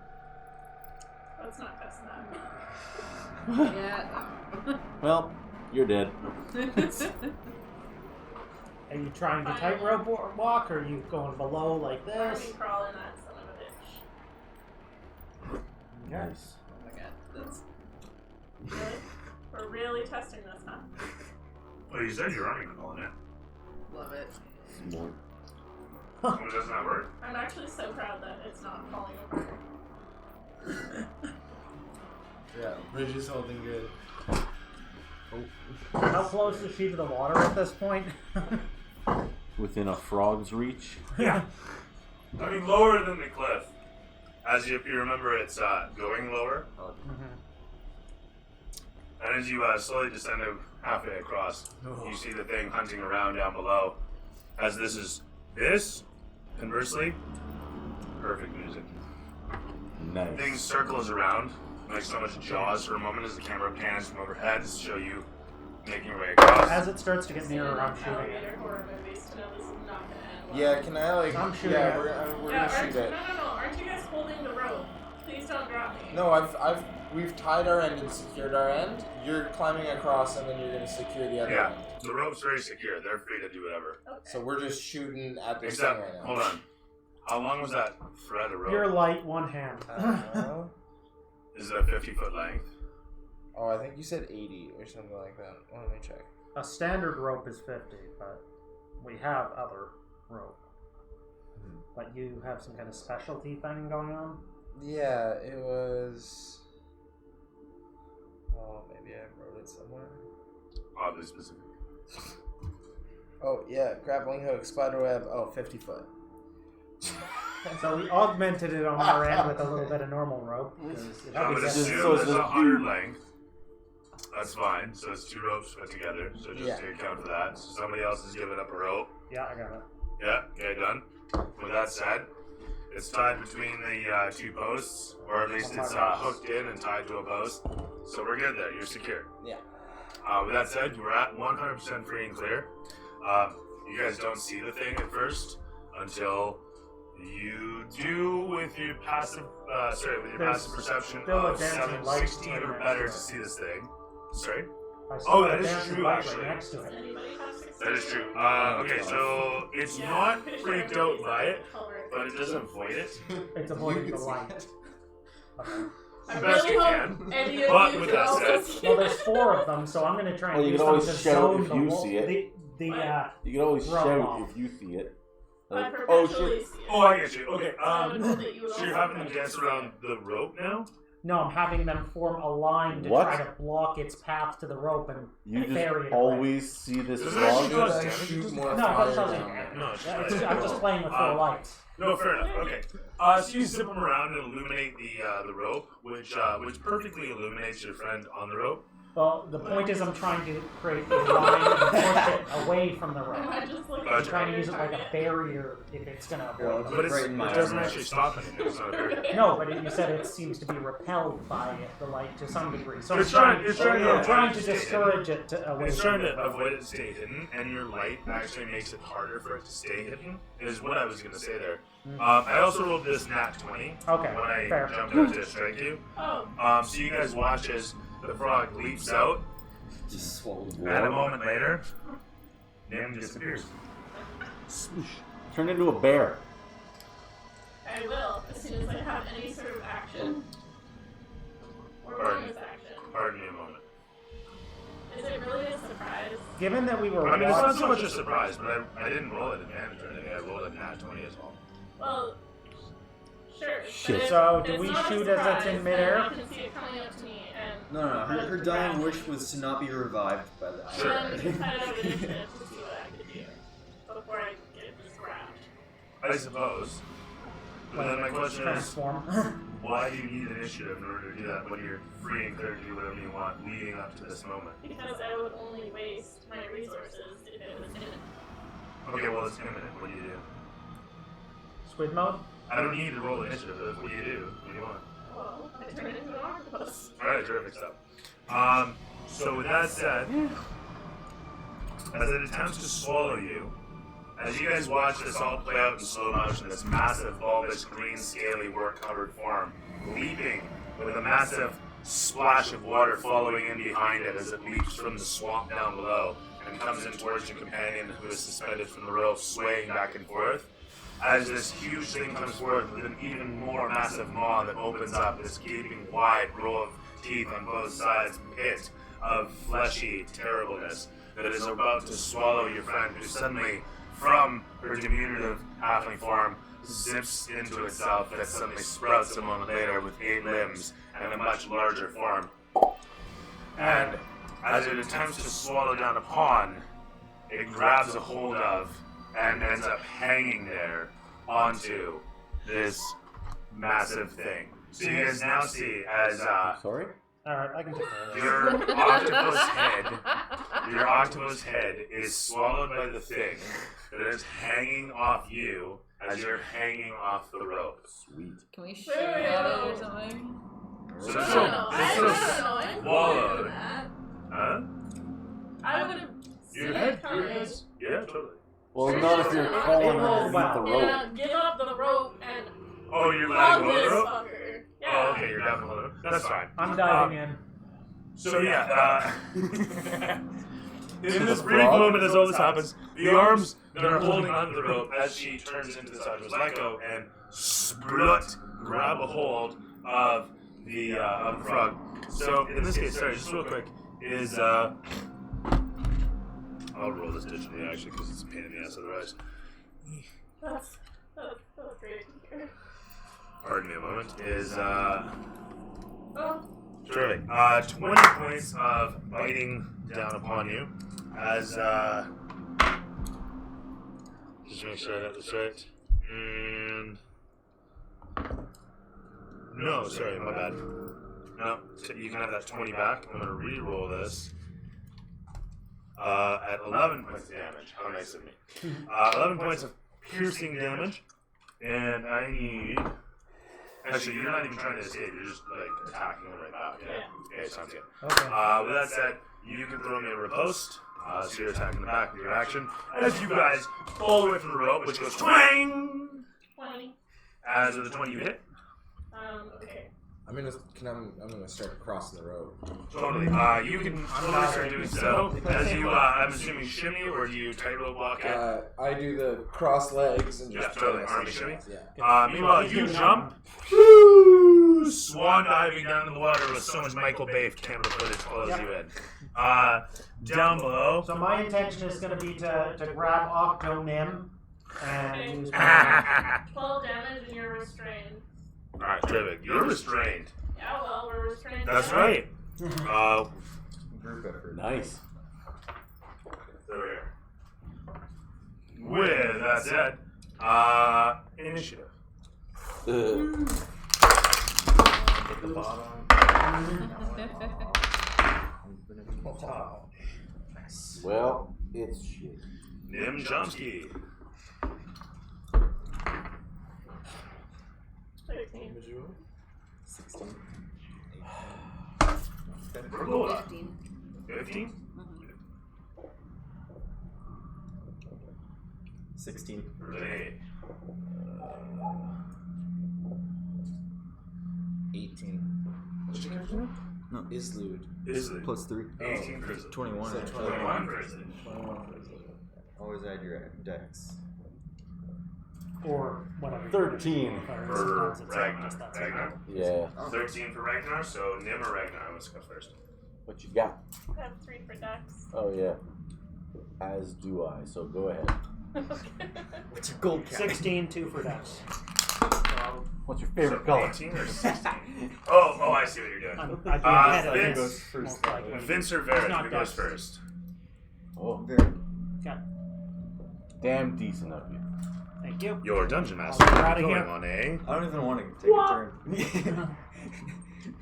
D: Let's not test that.
E: Yeah.
F: Well, you're dead.
C: Are you trying to tightrope walk, or are you going below like
D: Let
C: this?
D: me crawl in that son of a bitch.
F: Nice.
E: Oh my god, that's
D: Really? We're really testing this, huh?
A: Well, you said you're running calling it.
E: love it.
F: Smart.
A: Well, doesn't that work?
D: I'm actually so proud that it's not falling apart.
B: Yeah. Bridge is holding good.
C: How close is she to the water at this point?
F: Within a frog's reach.
C: Yeah.
A: I mean, lower than the cliff. As you, if you remember, it's going lower. And as you slowly descend halfway across, you see the thing hunting around down below. As this, conversely, perfect music. The thing
F: Nice.
A: circles around, like so much jaws for a moment as the camera pans from overhead to show you making your way across.
C: As it starts to get nearer, I'm shooting it.
D: Elevator horror movies to know this is not gonna end well.
B: Yeah. Can I like?
C: I'm shooting
B: Yeah.
C: it.
B: We're
D: Yeah,
B: gonna shoot it.
D: no. Aren't you guys holding the rope? Please don't drop me.
B: No, we've tied our end and secured our end. You're climbing across, and then you're gonna secure the other
A: Yeah,
B: end.
A: the rope's very secure. They're free to do whatever.
D: Okay.
B: So we're just shooting at this
A: Except,
B: thing right now.
A: hold on. How long was that thread of rope?
C: You're light, one hand.
B: I don't know.
A: Is it a 50-foot length?
B: Oh, I think you said 80 or something like that. Let me check.
C: A standard rope is 50, but we have other rope. But you have some kind of specialty thing going on?
B: Yeah, it was. Oh, maybe I wrote it somewhere.
A: Oddly specific.
B: Oh, yeah, grappling hook, spider web, 50 foot.
C: So we augmented it on our end with a little bit of normal rope. 'Cause it
A: I would
C: gets-
A: assume
F: so
A: it's
F: it's just
A: 100 length. That's fine. So it's 2 ropes put together. So just
B: Yeah.
A: to account for that. So somebody else is giving up a rope.
C: Yeah, I got it.
A: Yeah, okay, done. With that said, it's tied between the 2 posts, or at least it's hooked in and tied to a post. So we're good there. You're secure.
B: Yeah.
A: With that said, you're at 100% free and clear. You guys don't see the thing at first until you do with your passive, passive perception
C: still a
A: of
C: dancing light
A: 16
C: right
A: or
C: next
A: better
C: to
A: to
C: it.
A: see this thing. Sorry.
C: I
A: Oh,
C: saw
A: that
C: the
A: is
C: dancing
A: true,
C: light
A: actually.
C: right next to it.
D: Anybody have 16?
A: That is true. Okay, so it's
D: Yeah,
A: not
D: I'm pretty
A: freaked
D: sure
A: out by it,
D: everybody's
A: but it doesn't avoid it.
C: It's avoiding the light. Okay.
D: I
A: Best
D: really
A: you
D: hope
A: can.
D: any of
A: But
D: you
A: with
D: can
A: that
D: also
A: said-
D: see
C: Well, there's
D: it.
C: 4 of them, so I'm going to try and
F: Well, you
C: use
F: can
C: them
F: always
C: to
F: shout
C: zone
F: if
C: the
F: you
C: wall.
F: see it.
C: The
F: You can always
C: Rope
F: shout
C: off.
F: if you see it.
D: I
F: Like, oh
D: perpetually
F: shit.
D: see it.
A: Oh, I get you. Okay,
D: I would hope that you would
A: so you're
D: also
A: having them
D: perpetually
A: dance
D: see
A: around
D: it.
A: the rope now?
C: No, I'm having them form a line to
F: What?
C: try to block its path to the rope and
F: You
C: bury
F: just
C: it away.
F: always see this
A: Does it
F: log.
A: actually do
B: Should I
A: damage?
B: shoot more
C: No,
B: fire
C: that's not
B: down there?
A: No, it's
C: I'm just playing with 4 lights.
A: No, fair enough. Okay. So you zip them around and illuminate the rope, which perfectly illuminates your friend on the rope.
C: Well, the point is I'm trying to create a line and push it away from the
D: Am
C: rope.
D: I just looking
C: I'm
A: Gotcha.
D: at
C: trying to
D: your
C: use it like a
D: target?
C: barrier if it's going to
H: Yeah,
C: avoid
A: But
C: them.
A: it's,
H: Right in my
A: it doesn't
H: armor.
A: actually stop anything. It's not a barrier.
C: No, but you said it seems to be repelled by it, the light to some degree. So I'm
A: It's trying to
C: I'm trying
A: avoid
C: to
A: it staying
C: discourage it to away
A: It's
C: from
A: trying
C: the
A: to avoid it to stay hidden, and your light actually makes it harder for it to stay hidden, is what I was going to say there. I also rolled this nat 20
C: Okay,
A: when I
C: fair.
A: jumped out to strike you.
D: Oh,
A: So you guys watch as the frog leaps out,
H: Just swallowed
A: and a
H: water.
A: moment later, Nim disappears.
F: Turn into a bear.
D: I will as soon as I have any sort of action. Or
A: Pardon.
D: bonus action.
A: Pardon me a moment.
D: Is it really a surprise?
C: Given that we were
A: I mean, it's not
C: watching,
A: so much a surprise, but I didn't roll at advantage or anything. I rolled at nat 20 as well.
D: Well, sure.
F: Shit.
D: But if
C: So, do
D: it's
C: we
D: not a
C: shoot as it's in
D: surprise,
C: midair?
D: then I can see it coming up to me and
H: No, her dying wish was to not be revived by the
A: Sure.
D: then kind of initiative to see what I could do before I get just grabbed.
A: I suppose. But then my question is,
C: transform.
A: why do you need initiative in order to do that when you're free and clear to do whatever you want leading up to this moment?
D: Because I would only waste my resources if it was imminent.
A: Okay, well, it's imminent. What do you do?
C: Squid mode?
A: I don't need to roll initiative. What do you do? What do you want?
D: Well, I turned into an octopus.
A: Alright, terrific stuff. So with that said, as it attempts to swallow you, as you guys watch this all play out in slow motion, this massive, bulbous, green, scaly, work-covered form, leaping with a massive splash of water following in behind it as it leaps from the swamp down below and comes in towards your companion who is suspended from the rope, swaying back and forth. As this huge thing comes forth with an even more massive maw that opens up, this gaping wide row of teeth on both sides, pit of fleshy terribleness that is about to swallow your friend, who suddenly, from her diminutive halfling form, zips into itself, that suddenly sprouts a moment later with 8 limbs and a much larger form. And as it attempts to swallow down upon, it grabs a hold of and ends up hanging there onto this massive thing. So you guys now see as
F: Sorry?
C: Alright, I can take care of this.
A: your octopus head is swallowed by the thing that is hanging off you as you're hanging off the rope.
F: Sweet.
E: Can we shoot
D: Wait, wait,
E: at it
D: wait.
E: or something?
A: So
D: No,
A: this
D: no,
A: will,
D: I
A: this
D: don't
A: will
D: know. I'm
A: swallowed.
D: doing that.
A: Huh?
D: I would have seen
A: Your
D: it
A: head?
D: coming.
A: Yeah, totally.
F: Well, not if you're crawling underneath the
D: I'm
F: rope.
D: gonna give up the rope and
A: Oh, you're
D: hug
A: letting go of
D: this
A: the rope?
D: fucker. Yeah.
A: Oh, okay, you're down below. That's fine.
C: I'm diving in.
A: So yeah, in this
F: The
A: brief
F: frog?
A: moment as all this happens, the arms that are holding onto the rope as she turns into this octopus let go and splut grab a hold of the frog. So in this case, sorry, just real quick, is I'll roll this digitally actually because it's a pain in the ass otherwise.
D: That's great to hear.
A: Pardon me a moment. Is
D: Oh,
A: terrific. 20 points of biting down upon you as just make sure I got this right. And no, sorry, my bad. No, you can have that 20 back. I'm gonna re-roll this. At 11 points of damage. How nice of me. 11 points of piercing damage, and I need. Actually, you're not even trying to escape. You're just like attacking them right back. Yeah. Okay, sounds good.
C: Okay.
A: With that said, you can throw me a riposte. So you're attacking the back with your action. As you guys fall away from the rope, which goes twang.
D: 20.
A: As with the 20 you hit.
D: Okay.
B: I'm gonna start crossing the road.
A: Totally. You can totally start doing so. As you, I'm assuming shimmy, or do you tightrope walk in?
B: I do the cross legs and just
A: totally.
B: try to
A: Army shimmy.
B: Yeah.
A: Meanwhile, you jump. Woo! Swan diving down in the water with so much Michael Bay camera footage follows you in. Down below.
C: So my intention is going to be to grab Octonim and
D: Okay.
C: use my
D: 12 damage and you're restrained.
A: Alright, terrific. You're restrained.
D: Yeah, well, we're restrained.
A: That's
D: now.
A: right.
H: Group effort.
F: Nice.
A: Over here. With that said, initiative. Hit the bottom.
F: Well, it's shit.
A: Nim Chomsky.
D: 13.
H: 16.
A: Pergola.
E: 15.
A: 15?
H: 16.
A: Renee.
B: 18.
A: What's your character name?
H: No.
B: Islud.
A: Isley.
H: Plus 3.
A: 18 Grizzly.
H: 21.
B: So
A: 21 Grizzly.
H: Always add your dex.
C: or whatever.
F: 13
A: For
C: Sometimes it's
A: Ragnar.
C: just that.
A: Ragnar?
F: Yeah.
A: 13 for Ragnar, so Nim or Ragnar, let's go first.
F: What you got?
D: I have 3 for Dex.
F: Oh yeah. As do I. So go ahead.
H: What's your gold cap?
C: 16, 2 for Dex.
F: What's your
A: So
F: favorite color?
A: 18 or 16? oh, I see what you're doing.
C: I'd be ahead of
A: Vince.
C: this, most likely.
A: Vince or
C: He's
A: Varric,
C: not
A: who goes
C: Dex.
A: first?
F: Oh,
H: Very.
C: Okay,
F: damn decent of you.
C: thank you.
A: Your dungeon master
C: I'll get out of
A: going
C: here.
A: on a...
H: I don't even want to take a turn.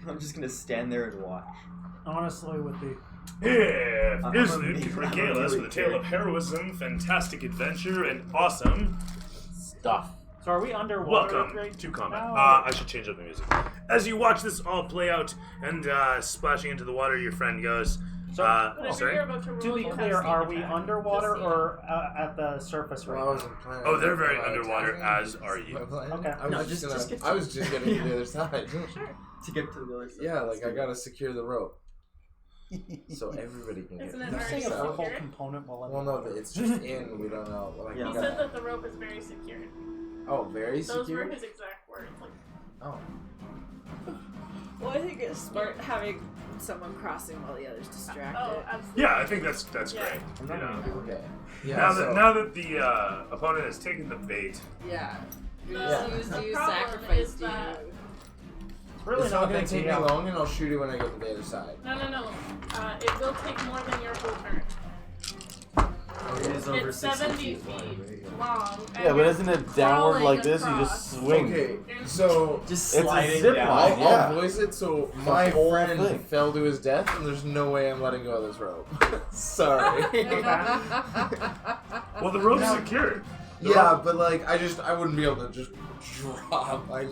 H: I'm just gonna stand there and watch.
C: Honestly, with the
A: If
H: I'm
A: Islud
H: a
A: can regale us with a tale of heroism, fantastic adventure, and awesome
F: Stuff.
C: so are we underwater?
A: welcome
C: right
A: to combat.
C: now?
A: I should change up the music. As you watch this all play out and splashing into the water, your friend goes,
D: Whatever
A: sorry?
D: you're about to roll,
C: To be
D: you'll
C: clear,
D: have
C: are
D: sneak
C: we
D: attack.
C: underwater
D: Just,
C: or at the surface right
B: Well, I
C: now?
B: wasn't planning.
A: Oh, they're
B: on
A: very
B: attacking.
A: underwater, as are you.
B: My plan?
C: Okay.
B: I was
H: No,
B: just
H: just get
B: I was just getting to the other side.
H: To get to the other side.
B: Yeah, like I gotta secure the rope so everybody can get.
D: Isn't it
C: Did you
D: very
C: say a
D: secure?
C: full component while
B: Well, no, but it's just in. We don't know. Like,
H: Yeah.
B: we
D: He
B: gotta-
D: said that the rope is very secured.
B: Oh, very
D: Those
B: secure.
D: were his exact words. Like,
B: Oh,
E: Well, I think it's smart having someone crossing while the other's distracted.
D: oh, absolutely.
A: Yeah, I think that's
D: Yeah.
A: great.
H: I'm not gonna do it.
B: okay. Yeah.
A: Now that the opponent has taken the bait,
E: Yeah.
B: Yeah.
E: Use
D: The
E: you,
D: problem
E: sacrifice
D: is
E: you.
D: that-
C: It's really
B: it's
C: not
B: not
C: going
B: gonna
C: to
B: take
C: be
B: me long, and I'll shoot it when I get to the other side.
D: No. It will take more than your whole turn.
H: It is over
D: It's
H: 60
D: 70
H: feet wide.
D: feet long. and
F: Yeah, but
D: you're
F: isn't it downward
D: crawling
F: like this? You
D: across.
F: just swing.
B: Okay, so
H: Just
F: It's a
H: sliding
F: zip
H: down.
F: line.
B: I'll
F: Yeah.
B: voice it. So my
F: whole
B: friend
F: thing.
B: fell to his death, and there's no way I'm letting go of this rope. Sorry.
A: well, the rope's secured.
B: Yeah, but like I wouldn't be able to just drop. My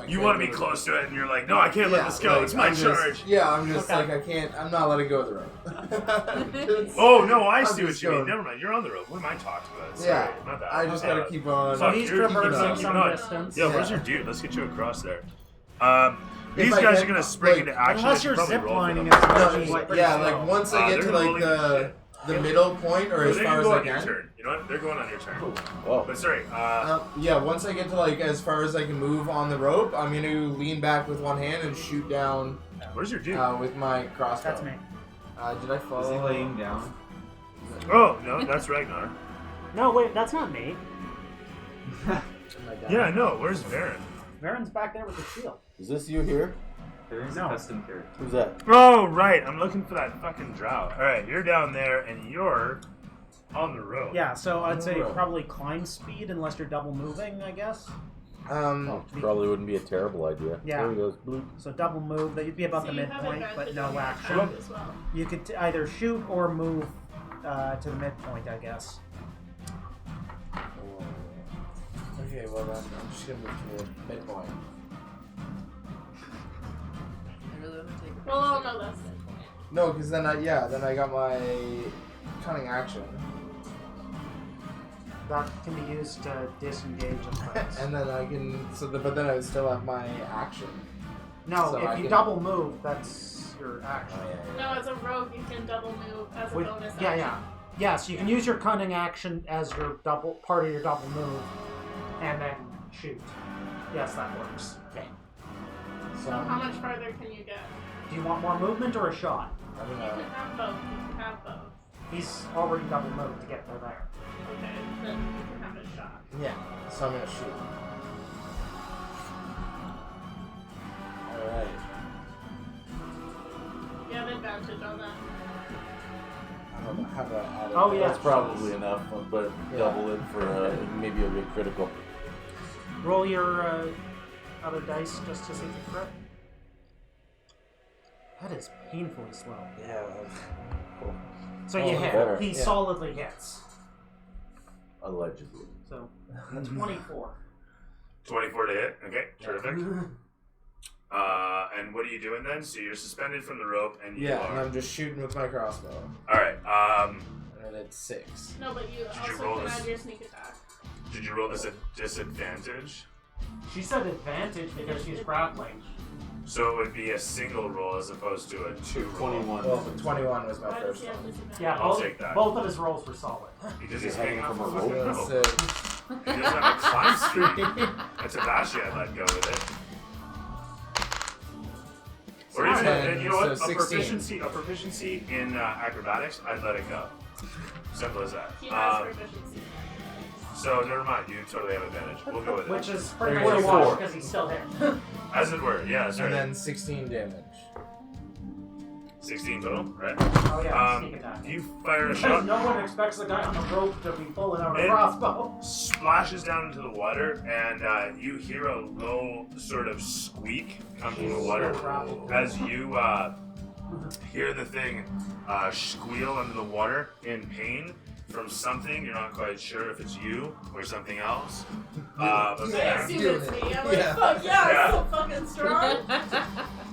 A: You want to be close to it, and you're like, no, I can't let
B: Yeah,
A: this go.
B: like,
A: It's my
B: I'm just-
A: charge.
B: Yeah, I'm just
C: Okay.
B: like I can't. I'm not letting go of the rope.
A: Oh no, I
B: I'm
A: see what
B: just
A: you mean.
B: going-
A: Never mind, you're on the rope. What am I talking about? Sorry,
B: Yeah,
A: my bad.
B: I just gotta keep on.
A: Fuck,
C: he's
A: you're keeping
C: traversing
A: on,
C: some
A: keeping on.
C: distance.
A: Yeah, where's
B: Yeah.
A: your dude? Let's get you across there.
B: If
A: These
B: I
A: guys
B: can,
A: are gonna spring
B: like,
A: into action.
C: Unless
A: They
C: you're
A: should probably roll for
C: ziplining,
A: them.
C: it's
B: No,
C: actually pretty
B: yeah,
C: slow.
B: like once I get
A: they're
B: to
A: gonna
B: like
A: roll
B: the middle point, or as
A: they
B: far
A: can
B: as
A: go
B: I
A: on your
B: can.
A: turn. You know what? They're going on your turn.
F: Whoa.
A: But sorry,
B: Yeah, once I get to like as far as I can move on the rope, I'm gonna lean back with one hand and shoot down
A: where's your dude?
B: with my crossbow.
C: That's me.
B: Did I follow?
H: Is he laying down?
A: Oh, no, that's Ragnar.
C: No, wait, that's not me.
A: Yeah, no, where's Varen?
C: Varen's back there with the shield.
F: Is this you here?
G: There is
C: No.
G: a custom character.
F: Who's that?
A: Oh, right, I'm looking for that fucking drow. Alright, you're down there, and you're on the road.
C: Yeah, so I'd say
B: Road.
C: probably climb speed unless you're double moving, I guess.
F: Oh, probably wouldn't be a terrible idea.
C: Yeah.
F: There he goes. Bloop.
C: So double move, that you'd be about
D: So
C: the
D: you have
C: midpoint, but
D: advantage
C: no
D: on your
C: action.
D: attack as well.
C: You could either shoot or move to the midpoint, I guess.
B: Okay, well then I'm just gonna move to the midpoint.
E: I really want to take a
D: Well, I'll know that's it.
B: No, because then I got my cunning action,
C: That can be used to disengage and things.
B: and then I can but then I would still have my action.
C: No,
B: so
C: if
B: I
C: you
B: can-
C: double move, that's your action.
D: No, as a rogue, you can double move as a
C: With-
D: bonus
C: yeah,
D: action.
C: yeah. Yeah, so you can use your cunning action as your double part of your double move, and then shoot. Yes, that works. Okay.
D: So how much farther can you get?
C: Do you want more movement or a shot?
B: I don't
D: You
B: know.
D: can have both. You can have both.
C: He's already double moved to get there.
D: Okay, then you can have a shot.
B: Yeah, so I'm gonna shoot. Alright.
D: You have advantage on that.
B: How do I add it?
C: Oh, yeah.
F: That's probably enough, but
B: Yeah.
F: double it for maybe a bit critical.
C: Roll your other dice just to see if you crit. That is painfully slow.
B: Yeah.
F: Cool.
C: So
B: Oh,
C: you hit.
F: better.
C: He
B: Yeah.
C: solidly hits.
F: Allegedly.
C: So 24.
A: 24 to hit. Okay, terrific. And what are you doing then? So you're suspended from the rope, and you
B: Yeah, and
A: are.
B: I'm just shooting with my crossbow.
A: Alright,
B: And it's 6.
D: No, but you
A: you
D: also
A: roll
D: can
A: this?
D: add your sneak attack.
A: did you roll this at disadvantage?
C: She said advantage because she's grappling.
A: So it would be a single roll as opposed to a 2 roll.
F: 21.
B: Well, 21 was my
D: Why does
B: first
D: he have
B: one.
D: disadvantage?
C: Yeah,
A: I'll
C: both,
A: take that.
C: both of his rolls were solid.
A: Because he's
F: hanging
A: hanging
F: from
A: from
F: a
A: a
F: rope?
A: rope.
B: That's
A: He doesn't have a climb speed. That's a Bashi, I'd let go with it. Or even,
B: Ten,
A: and you know what?
B: so 16.
A: A proficiency in acrobatics, I'd let it go. Simple as that.
D: He has proficiency.
A: So never mind, you totally have advantage. We'll go with
C: Which
A: it.
C: is pretty much
B: 24.
C: a wash because he's still there.
A: As it were, yeah, sorry.
B: And then 16 damage.
A: 16 total, right?
C: Oh yeah, sneak attack.
A: You fire a
C: Because
A: shot.
C: no one expects the guy on the rope to be pulling out a
A: It-
C: crossbow.
A: Splashes down into the water, and you hear a low sort of squeak come from the water as you hear the thing squeal under the water in pain from something. You're not quite sure if it's you or something else. But
D: I
A: there,
D: assume
B: doing
D: it's
B: it.
D: me. I'm like,
B: Yeah.
D: fuck yeah,
A: Yeah.
D: I'm so fucking strong.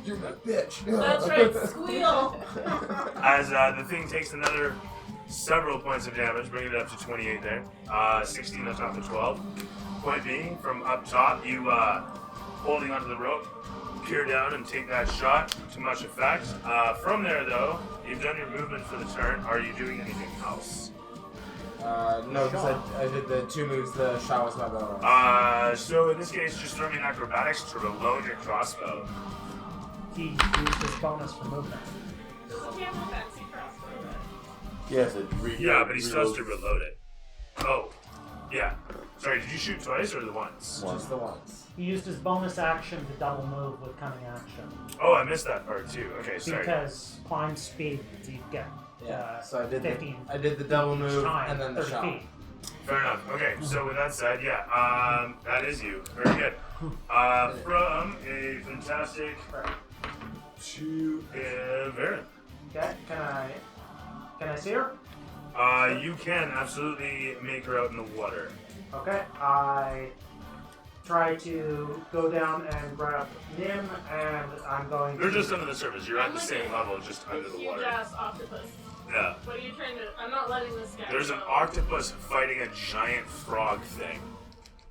B: You're my bitch.
D: That's right, squeal.
A: as the thing takes another several points of damage, bringing it up to 28 there. 16 on top of 12. Point being, from up top, you holding onto the rope, peer down and take that shot to much effect. From there, though, you've done your movement for the turn. Are you doing anything else?
B: No, because I did the 2 moves. The shot was my bonus.
A: So in this case, just throw me an acrobatics to reload your crossbow.
C: He used his bonus for movement.
D: Doesn't he have a fancy crossbow?
F: Yes, it
A: Yeah, but he still has to reload it. Oh, yeah. Sorry, did you shoot twice or the once?
B: Just the once.
C: He used his bonus action to double move with cunning action.
A: Oh, I missed that part too. Okay, sorry.
C: Because climb speed, you get
B: Yeah. So I did
C: 15
B: I did the double move
C: time,
B: and then the
C: 30
B: shot.
C: feet.
A: Fair enough. Okay, so with that said, yeah, that is you. Very good. From a fantastic to Varen.
C: Okay, can I see her?
A: You can absolutely make her out in the water.
C: Okay, I try to go down and grab Nim, and I'm going
A: You're
C: to...
A: just under the surface. You're at the same level, just under the
D: Huge
A: water.
D: ass octopus.
A: Yeah.
D: What are you trying to? I'm not letting this guy.
A: There's an
D: go.
A: octopus fighting a giant frog thing.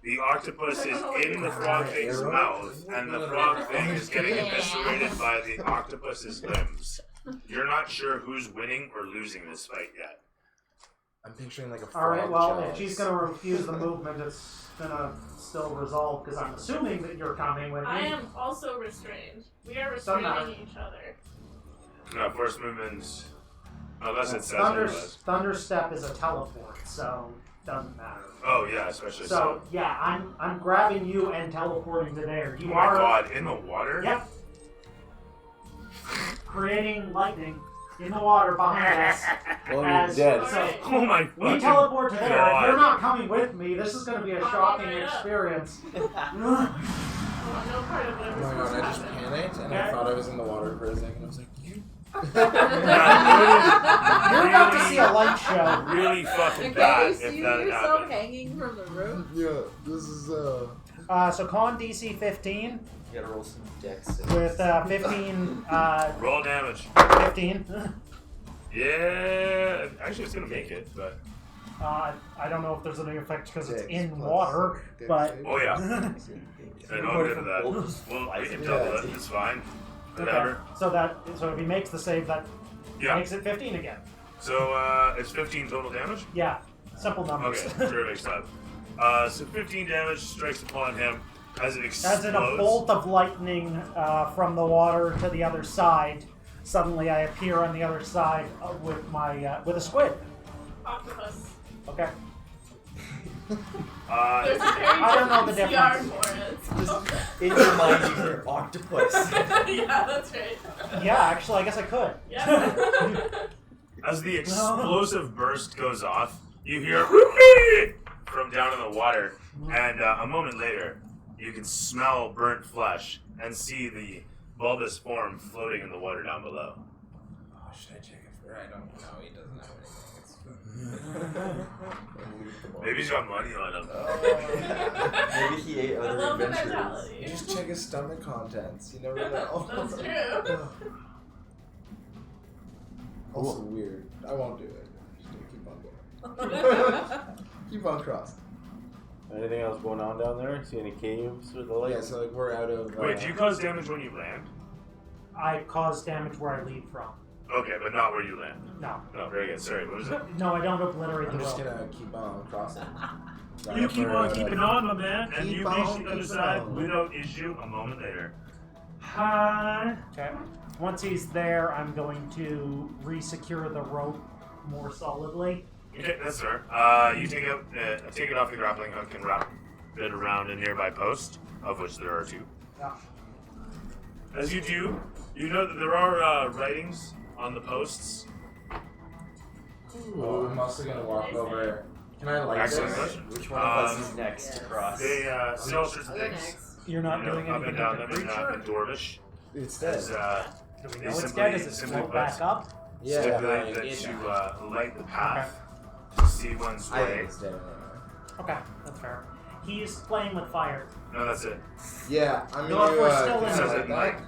A: The octopus is in the frog thing's mouth, and the frog thing is getting eviscerated by the octopus's limbs. You're not sure who's winning or losing this fight yet.
B: I'm picturing like a frog.
C: Alright, well, if
B: chest.
C: she's going to refuse the movement, it's going to still resolve, because I'm assuming that you're coming with me.
D: I am also restrained. We are
C: Doesn't matter.
D: restraining each other.
A: Force movement. Unless it says
C: Thunder,
A: otherwise.
C: Thunder Step is a teleport, so doesn't matter.
A: Oh yeah, especially
C: So yeah, I'm grabbing you and teleporting to there.
A: Oh
C: You
A: my
C: are.
A: god, in the water?
C: Yep. Creating lightning in the water behind us.
F: Well,
C: As-
F: you're dead.
D: Alright.
A: Oh my
C: We
A: fucking
C: teleport to there.
A: God.
C: If you're not coming with me, this is going to be a shocking
D: right up.
C: experience.
D: Oh, no part of it
B: Oh
D: was
B: my god,
D: supposed
B: I
D: to
B: just
D: happen.
B: panicked and I thought I was in the water for a second. I was like, you?
C: You're about to see a light show.
A: Really fucking
E: Okay,
A: bad
E: you
A: if
E: see
A: that
E: yourself
A: happened.
E: hanging from the roof?
B: Yeah, this is
C: So con DC 15
H: You gotta roll some dex.
C: with 15.
A: Roll damage.
C: 15.
A: Yeah, actually it's gonna make it, but
C: I don't know if there's any effect because it's
B: Dex
C: in
B: plus
C: water,
B: dex
C: but.
B: save.
A: oh yeah, and I'll get to that. Well, we can double it. It's fine. Whatever.
C: Okay. So if he makes the save, that
A: Yeah.
C: makes it 15 again.
A: So it's 15 total damage.
C: Yeah, simple numbers.
A: Okay, perfect stuff. So 15 damage strikes upon him as it explodes.
C: As in a bolt of lightning from the water to the other side. Suddenly, I appear on the other side with my with a squid.
D: Octopus.
C: Okay.
D: There's a very
C: I don't know the
D: different
C: difference.
D: CR for it.
H: In your mind, you hear octopus.
D: Yeah, that's right.
C: Yeah, actually, I guess I could.
D: Yeah.
A: As the explosive burst goes off, you hear from down in the water, and a moment later, you can smell burnt flesh and see the bulbous form floating in the water down below.
B: Oh, should I check it for? I don't know. He doesn't have anything.
A: Maybe he's got money on him.
H: Maybe he ate
D: I
H: other
D: love the
H: adventurers.
D: mentality.
B: Just check his stomach contents. You never know.
D: That's true.
B: Also weird. I won't do it. Just gonna keep on going. Keep on crossing.
F: Anything else going on down there? See any caves with the light?
B: Yeah, so like we're out of.
A: Wait, do you cause damage when you land?
C: I cause damage where I leave from.
A: Okay, but not where you land.
C: No.
A: No, very good. Sorry, what was it?
C: No, I don't obliterate
B: I'm
C: the
B: just
C: rope.
B: gonna keep on crossing.
A: You keep on keeping on, my man, and
B: Keep
A: you
B: on
A: reach the other
B: keeping
A: side
B: on.
A: without issue a moment later.
C: Hi. Okay. Once he's there, I'm going to re-secure the rope more solidly.
A: Okay, that's fair. You take it off the grappling hook and wrap it around a nearby post, of which there are 2.
C: Yeah.
A: As you do, you know that there are writings on the posts.
B: Oh, I'm also gonna walk over. Can I light
A: Excellent
B: this?
A: question.
H: Which one of us is next to cross?
A: They say all sorts of
E: I'll go
A: things.
E: next.
C: You're not
A: You know,
C: doing
A: up
C: anything
A: and down,
C: with
A: up
C: the
A: and down, in
C: creature?
A: Dwarvish.
B: It's dead.
A: As,
C: Do we know
A: they
C: it's
A: simply-
C: dead? Does it
A: simply
C: float
A: put,
C: back up?
B: Yeah,
A: stipulate
B: like,
A: that
B: it's
A: you
B: not.
A: light the path to see one's
B: I think
A: way.
B: it's dead.
C: Okay, that's fair. He's playing with fire.
A: No, that's it.
B: Yeah, I'm
C: No,
B: gonna
C: if we're still
B: can
C: in
A: It
B: I
A: says
B: light
A: it in
B: that?
A: like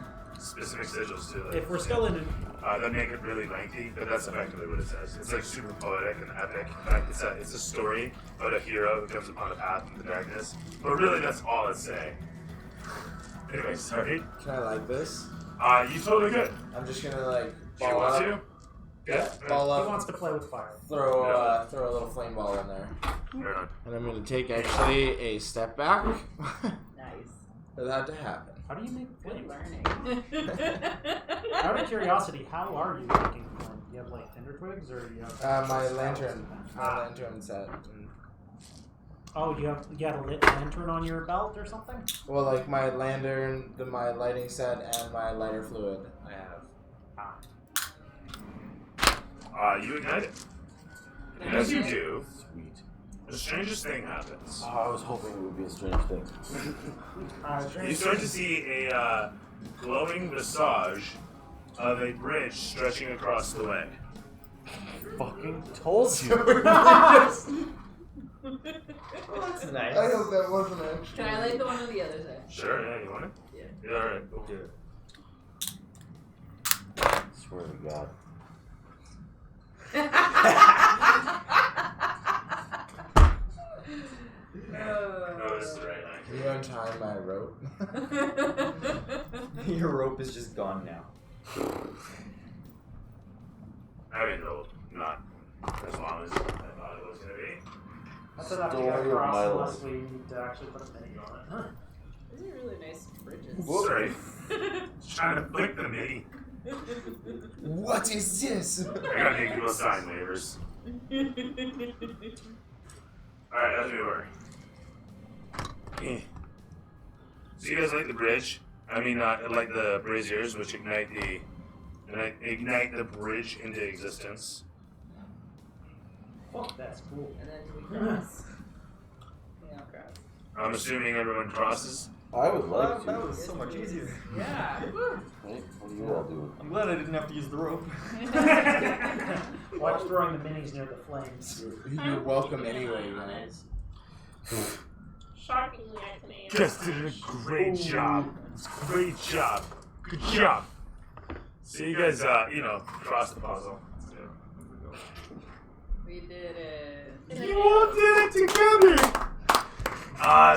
A: specific sigils too. Like,
C: If we're still in,
A: that make it really lengthy, but that's effectively what it says. It's like super poetic and epic. In fact, it's a story about a hero who comes upon a path in the darkness. But really, that's all it's saying. Anyway, sorry.
B: Can I light this?
A: You totally good.
B: I'm just gonna like
A: Do you
B: ball
A: want
B: up.
A: to?
B: Yeah, ball
C: he
B: up.
C: wants to play with fire.
B: Throw
A: Yeah.
B: throw a little flame ball in there,
A: Right on.
B: and I'm gonna take actually a step back
E: Nice.
B: for that to happen.
C: How do you make
E: Good
C: flame?
E: learning.
C: Out of curiosity, how are you making flame? Do you have like tinder twigs or do you have?
B: My lantern,
C: Ah.
B: lantern set.
C: Oh, you had a lit lantern on your belt or something?
B: Well, like my lantern, my lighting set, and my lighter fluid. I have.
A: You ignite it. And as you do,
F: Sweet.
A: the strangest thing happens.
F: Oh, I was hoping it would be a strange thing.
A: You start to see a glowing visage of a bridge stretching across the way.
F: Fucking told you.
H: Oh, that's nice.
B: I hope that wasn't actually.
E: Can I light the one on the other side?
A: Sure, yeah, you want it?
E: Yeah.
A: Alright, go do it.
F: Swear to God.
A: No, this is the right line.
B: Can you untie my rope?
H: Your rope is just gone now.
A: I mean, no, not as long as I thought it was going to be.
C: That's enough to
F: Story
C: get
F: of
C: across
F: my
C: unless
F: life.
C: we need to actually put a mini on it. Huh.
E: These are really nice bridges.
A: Sorry. Just trying to flick the mini.
B: What is this?
A: I gotta make people sign waivers. Alright, as we were. So you guys like the bridge? I mean, like the braziers, which ignite the bridge into existence.
C: Fuck, that's cool.
E: And then we cross. Yeah, cross.
A: I'm assuming everyone crosses.
F: I would like to.
H: That was so much easier.
E: Yeah.
F: Right? What are you all doing?
H: I'm glad I didn't have to use the rope.
C: Watch throwing the minis near the flames.
B: You're welcome anyway, guys.
D: Shockingly, I can aim.
A: Just did a great job. Great job. Good job. So you guys, cross the puzzle.
E: We did it.
A: You all did it together.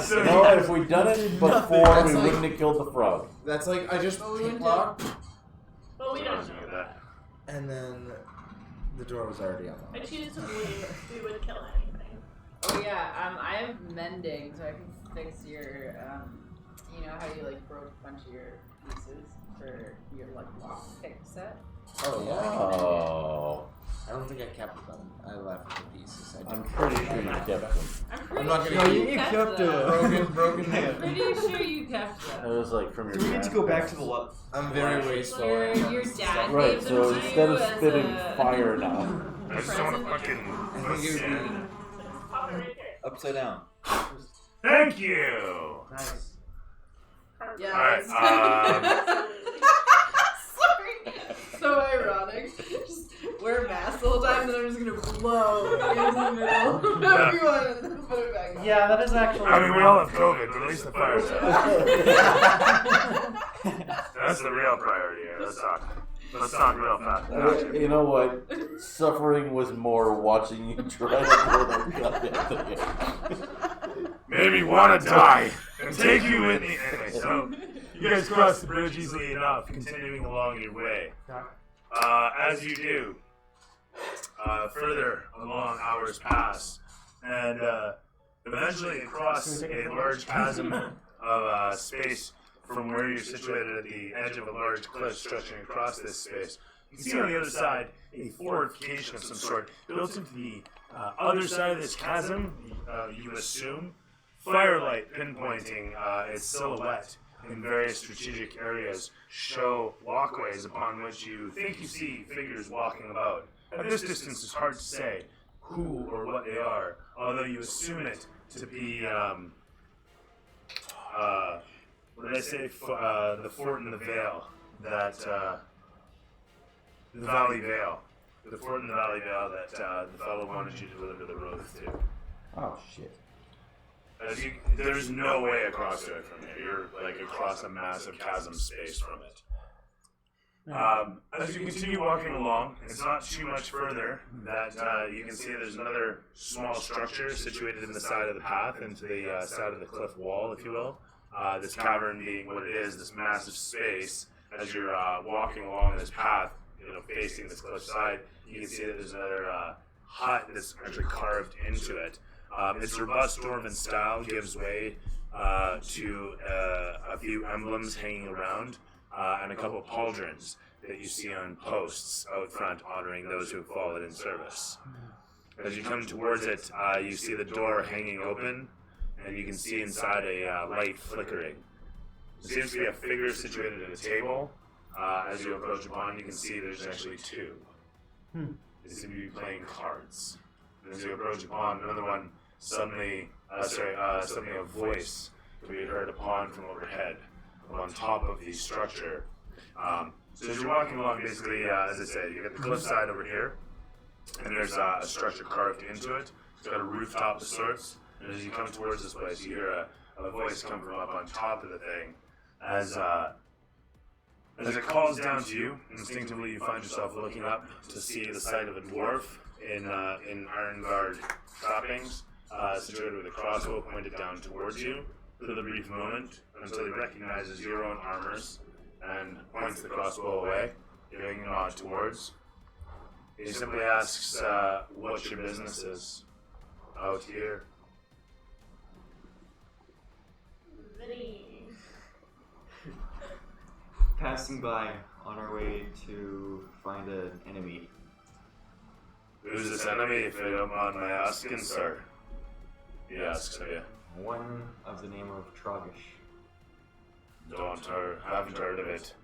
A: So
F: No, if we'd done it before,
B: That's
F: we
B: like-
F: wouldn't have killed the frog.
B: That's like I just
E: Oh, we went
B: locked,
D: But we don't know.
A: that.
B: and then the door was already
D: I
B: unlocked.
D: choose to believe we would kill anything.
E: Oh yeah, I have mending, so I can fix your, you know how you like broke a bunch of your pieces for your like lockpick set?
B: Oh yeah.
F: Oh,
B: I don't think I kept them. I left the pieces.
F: I'm pretty sure you kept them.
E: I'm pretty
B: not
E: sure
B: gonna-
E: you
H: you
E: kept
H: kept
E: them.
B: broken
E: I'm
B: hand.
E: pretty sure you kept
F: It
E: them.
F: was like from your.
H: Do we get to go back to the lot?
B: I'm very wasteful.
E: Your dad
F: Right,
E: gave them
F: so
E: to
F: instead
E: you
F: of
E: as
F: spitting
E: a
F: fire now.
A: I just want to
E: present.
A: fucking.
B: I think it would be.
D: Pop it right here.
H: Upside down.
A: Thank you.
C: Nice.
E: Yeah.
A: Alright,
E: Sorry. So ironic. Just wear a mask the whole time and then I'm just gonna blow in the middle. Everyone and then put it back on.
C: Yeah, that is actually.
A: I mean, we all have COVID, but at least the fire's out. That's the real priority here. Let's talk real fast.
F: You know what? Suffering was more watching you try to kill that goddamn thing.
A: Made me want to die and take you with me. Anyway, so you guys cross the bridge easily enough, continuing along your way. As you do, further along hours pass, and eventually you cross a large chasm of space from where you're situated at the edge of a large cliff stretching across this space. You can see on the other side a fortification of some sort built into the other side of this chasm, you would assume. Firelight pinpointing its silhouette in various strategic areas show walkways upon which you think you see figures walking about. At this distance, it's hard to say who or what they are, although you assume it to be, what did I say? The fort in the Vale, the Valley Vale. The fort in the Valley Vale that the fellow wanted you to deliver the rose to.
F: Oh shit.
A: There's no way across to it from here. You're like across a massive chasm space from it. As you continue walking along, it's not too much further that you can see there's another small structure situated in the side of the path, into the side of the cliff wall, if you will. This cavern being what it is, this massive space. As you're walking along this path, facing this cliff side, you can see that there's another hut that's actually carved into it. Its robust dwarven style gives way to a few emblems hanging around and a couple of pauldrons that you see on posts out front honoring those who have fallen in service. As you come towards it, you see the door hanging open, and you can see inside a light flickering. There seems to be a figure situated at a table. As you approach upon, you can see there's actually two. They seem to be playing cards. And as you approach upon, another one suddenly a voice can be heard upon from overhead, on top of the structure. So as you're walking along, basically, as I said, you got the cliffside over here, and there's a structure carved into it. It's got a rooftop of sorts, and as you come towards this place, you hear a voice come from up on top of the thing. As it calls down to you, instinctively you find yourself looking up to see the sight of a dwarf in iron guard trappings, situated with a crossbow pointed down towards you for the brief moment until he recognizes your own armors and points the crossbow away, giving a nod towards. He simply asks what your business is out here.
D: Vinny.
H: Passing by on our way to find an enemy.
A: Who's this enemy, if you don't mind my asking, sir? He asks of you.
H: One of the name of Tragish.
A: Haven't heard of it.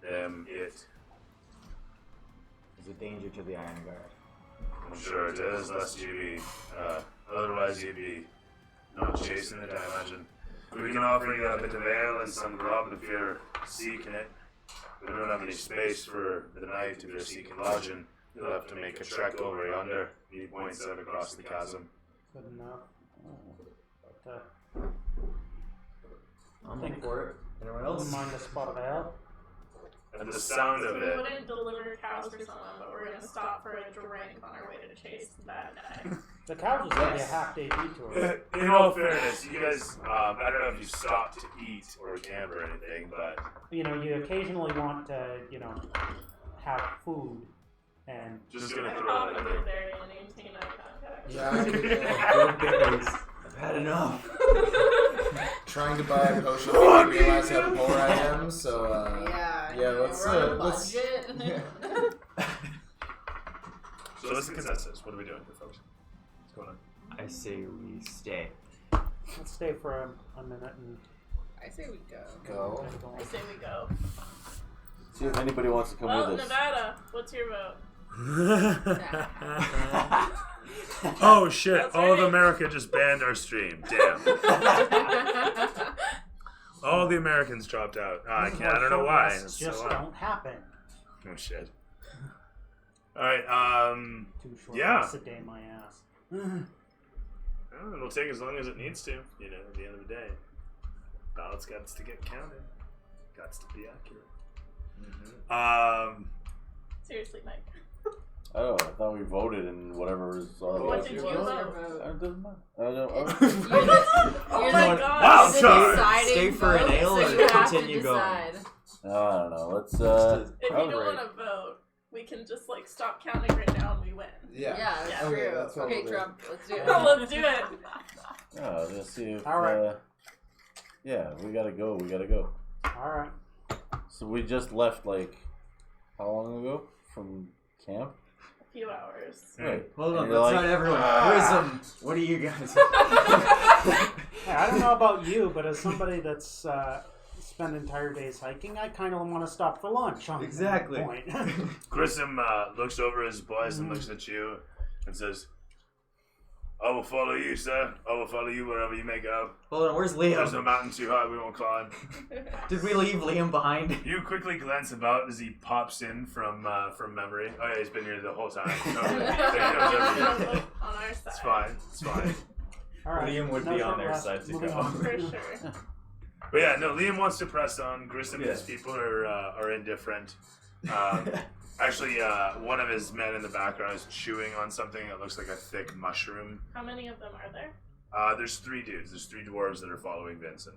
A: It.
H: Is a danger to the Iron Guard.
A: I'm sure it is, lest you be, otherwise you'd be not chasing it, I imagine. We can offer you a bit of ale and some grub if you're seeking it. We don't have any space for the night if you're seeking lodging. You'll have to make a trek over yonder. He points out across the chasm.
C: Good enough. But,
H: I'm
C: Think-
H: for it. Anyone
C: wouldn't
H: else?
C: mind a spot of ale.
A: And the sound of
D: We
A: it.
D: wouldn't deliver cows or something, but we're gonna stop for a drink on our way to chase the bad guy.
C: The couch is only a half-day detour.
A: In all fairness, you guys, I don't know if you stopped to eat or camp or anything, but
C: You know, you occasionally want to, have food, and
A: just
D: I
A: gonna throw
D: thought
A: it
D: we
A: in
D: were
A: there.
D: there and maintain eye contact.
B: Yeah, I could,
H: Good berries. I've had enough.
B: trying to buy a potion, I realize how poor I am. So yeah, let's
E: we're on a
B: let's.
E: budget.
B: Yeah.
A: So what's the consensus? What are we doing here, folks? What's going on?
H: I say we stay.
C: let's stay for a minute and
E: I say we go.
B: Go.
C: get going.
D: I say we go.
F: See if anybody wants to come
D: Well,
F: with us.
D: Nevada, what's your vote?
A: Oh shit!
D: That's
A: All of
D: right.
A: America just banned our stream. Damn! All the Americans dropped out. I can't. I don't know why.
C: Short rests
A: It's
C: just
A: so odd.
C: don't happen.
A: Oh shit! All right.
C: 2 short
A: Yeah.
C: rests a day, my ass.
A: Well, it'll take as long as it needs to. At the end of the day, ballots got to get counted. Got to be accurate.
D: Seriously, Mike.
F: Oh, I thought we voted and whatever is already
D: What
F: out
D: did
F: there.
D: you
E: What's your
D: vote?
E: vote?
F: It doesn't matter. I don't,
D: Oh my god!
A: Wow,
E: The
A: sorry.
E: deciding
H: Stay for an
E: vote,
H: ale
E: so
H: or
E: you have
H: continue
E: to
H: going?
E: decide.
F: I don't know. Let's
D: If you don't
F: calibrate.
D: want to vote, we can just stop counting right now and we win.
B: Yeah.
E: Yeah, that's
B: Okay,
E: true.
B: that's what
E: Okay,
B: we'll do.
E: Trump, let's do it.
D: Let's do it.
F: Yeah, let's see if.
C: All right.
F: Yeah, we gotta go. We gotta go.
C: All right.
F: So we just left how long ago from camp?
D: A few hours.
F: Right.
H: Hold on,
F: And you're
H: that's
F: like,
H: not everyone. Prism, what do you guys?
C: Hey, I don't know about you, but as somebody that's spent entire days hiking, I kind of want to stop for lunch. On
H: Exactly.
C: that point.
A: Grissom looks over his boys and looks at you and says, "I will follow you, sir. I will follow you wherever you may go.
H: Hold on, where's
A: There's no
H: Liam?
A: mountain too high we won't climb."
H: Did we leave Liam behind?
A: You quickly glance about as he pops in from memory. Oh yeah, he's been here the whole time. No, he knows everything.
D: On our side.
A: It's fine. It's fine.
C: All right.
H: Liam would
C: No
H: be on
C: short
H: their
C: rest.
H: side to
C: Moving
H: go.
C: on.
D: For sure.
A: But yeah, no. Liam wants to press on. Grissom and his
H: Yeah.
A: people are indifferent. Actually, one of his men in the background is chewing on something that looks like a thick mushroom.
D: How many of them are there?
A: There's 3 dudes. There's 3 dwarves that are following Vincent.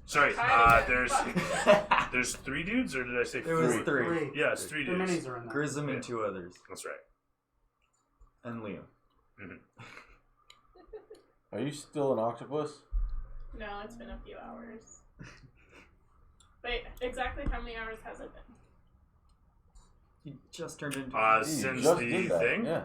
A: Sorry,
D: Try it
A: there's
D: again.
A: there's 3 dudes, or did I say 3?
H: There was three.
A: Yeah, it's 3
C: The
A: dudes.
C: minis are in there.
H: Grissom
A: Yeah.
H: and 2 others.
A: That's right.
H: And Liam.
F: Are you still an octopus?
D: No, it's been a few hours. Wait, exactly how many hours has it been?
H: He just turned into
F: You
A: Since
F: just
A: the
F: did that,
A: thing?
F: Yeah.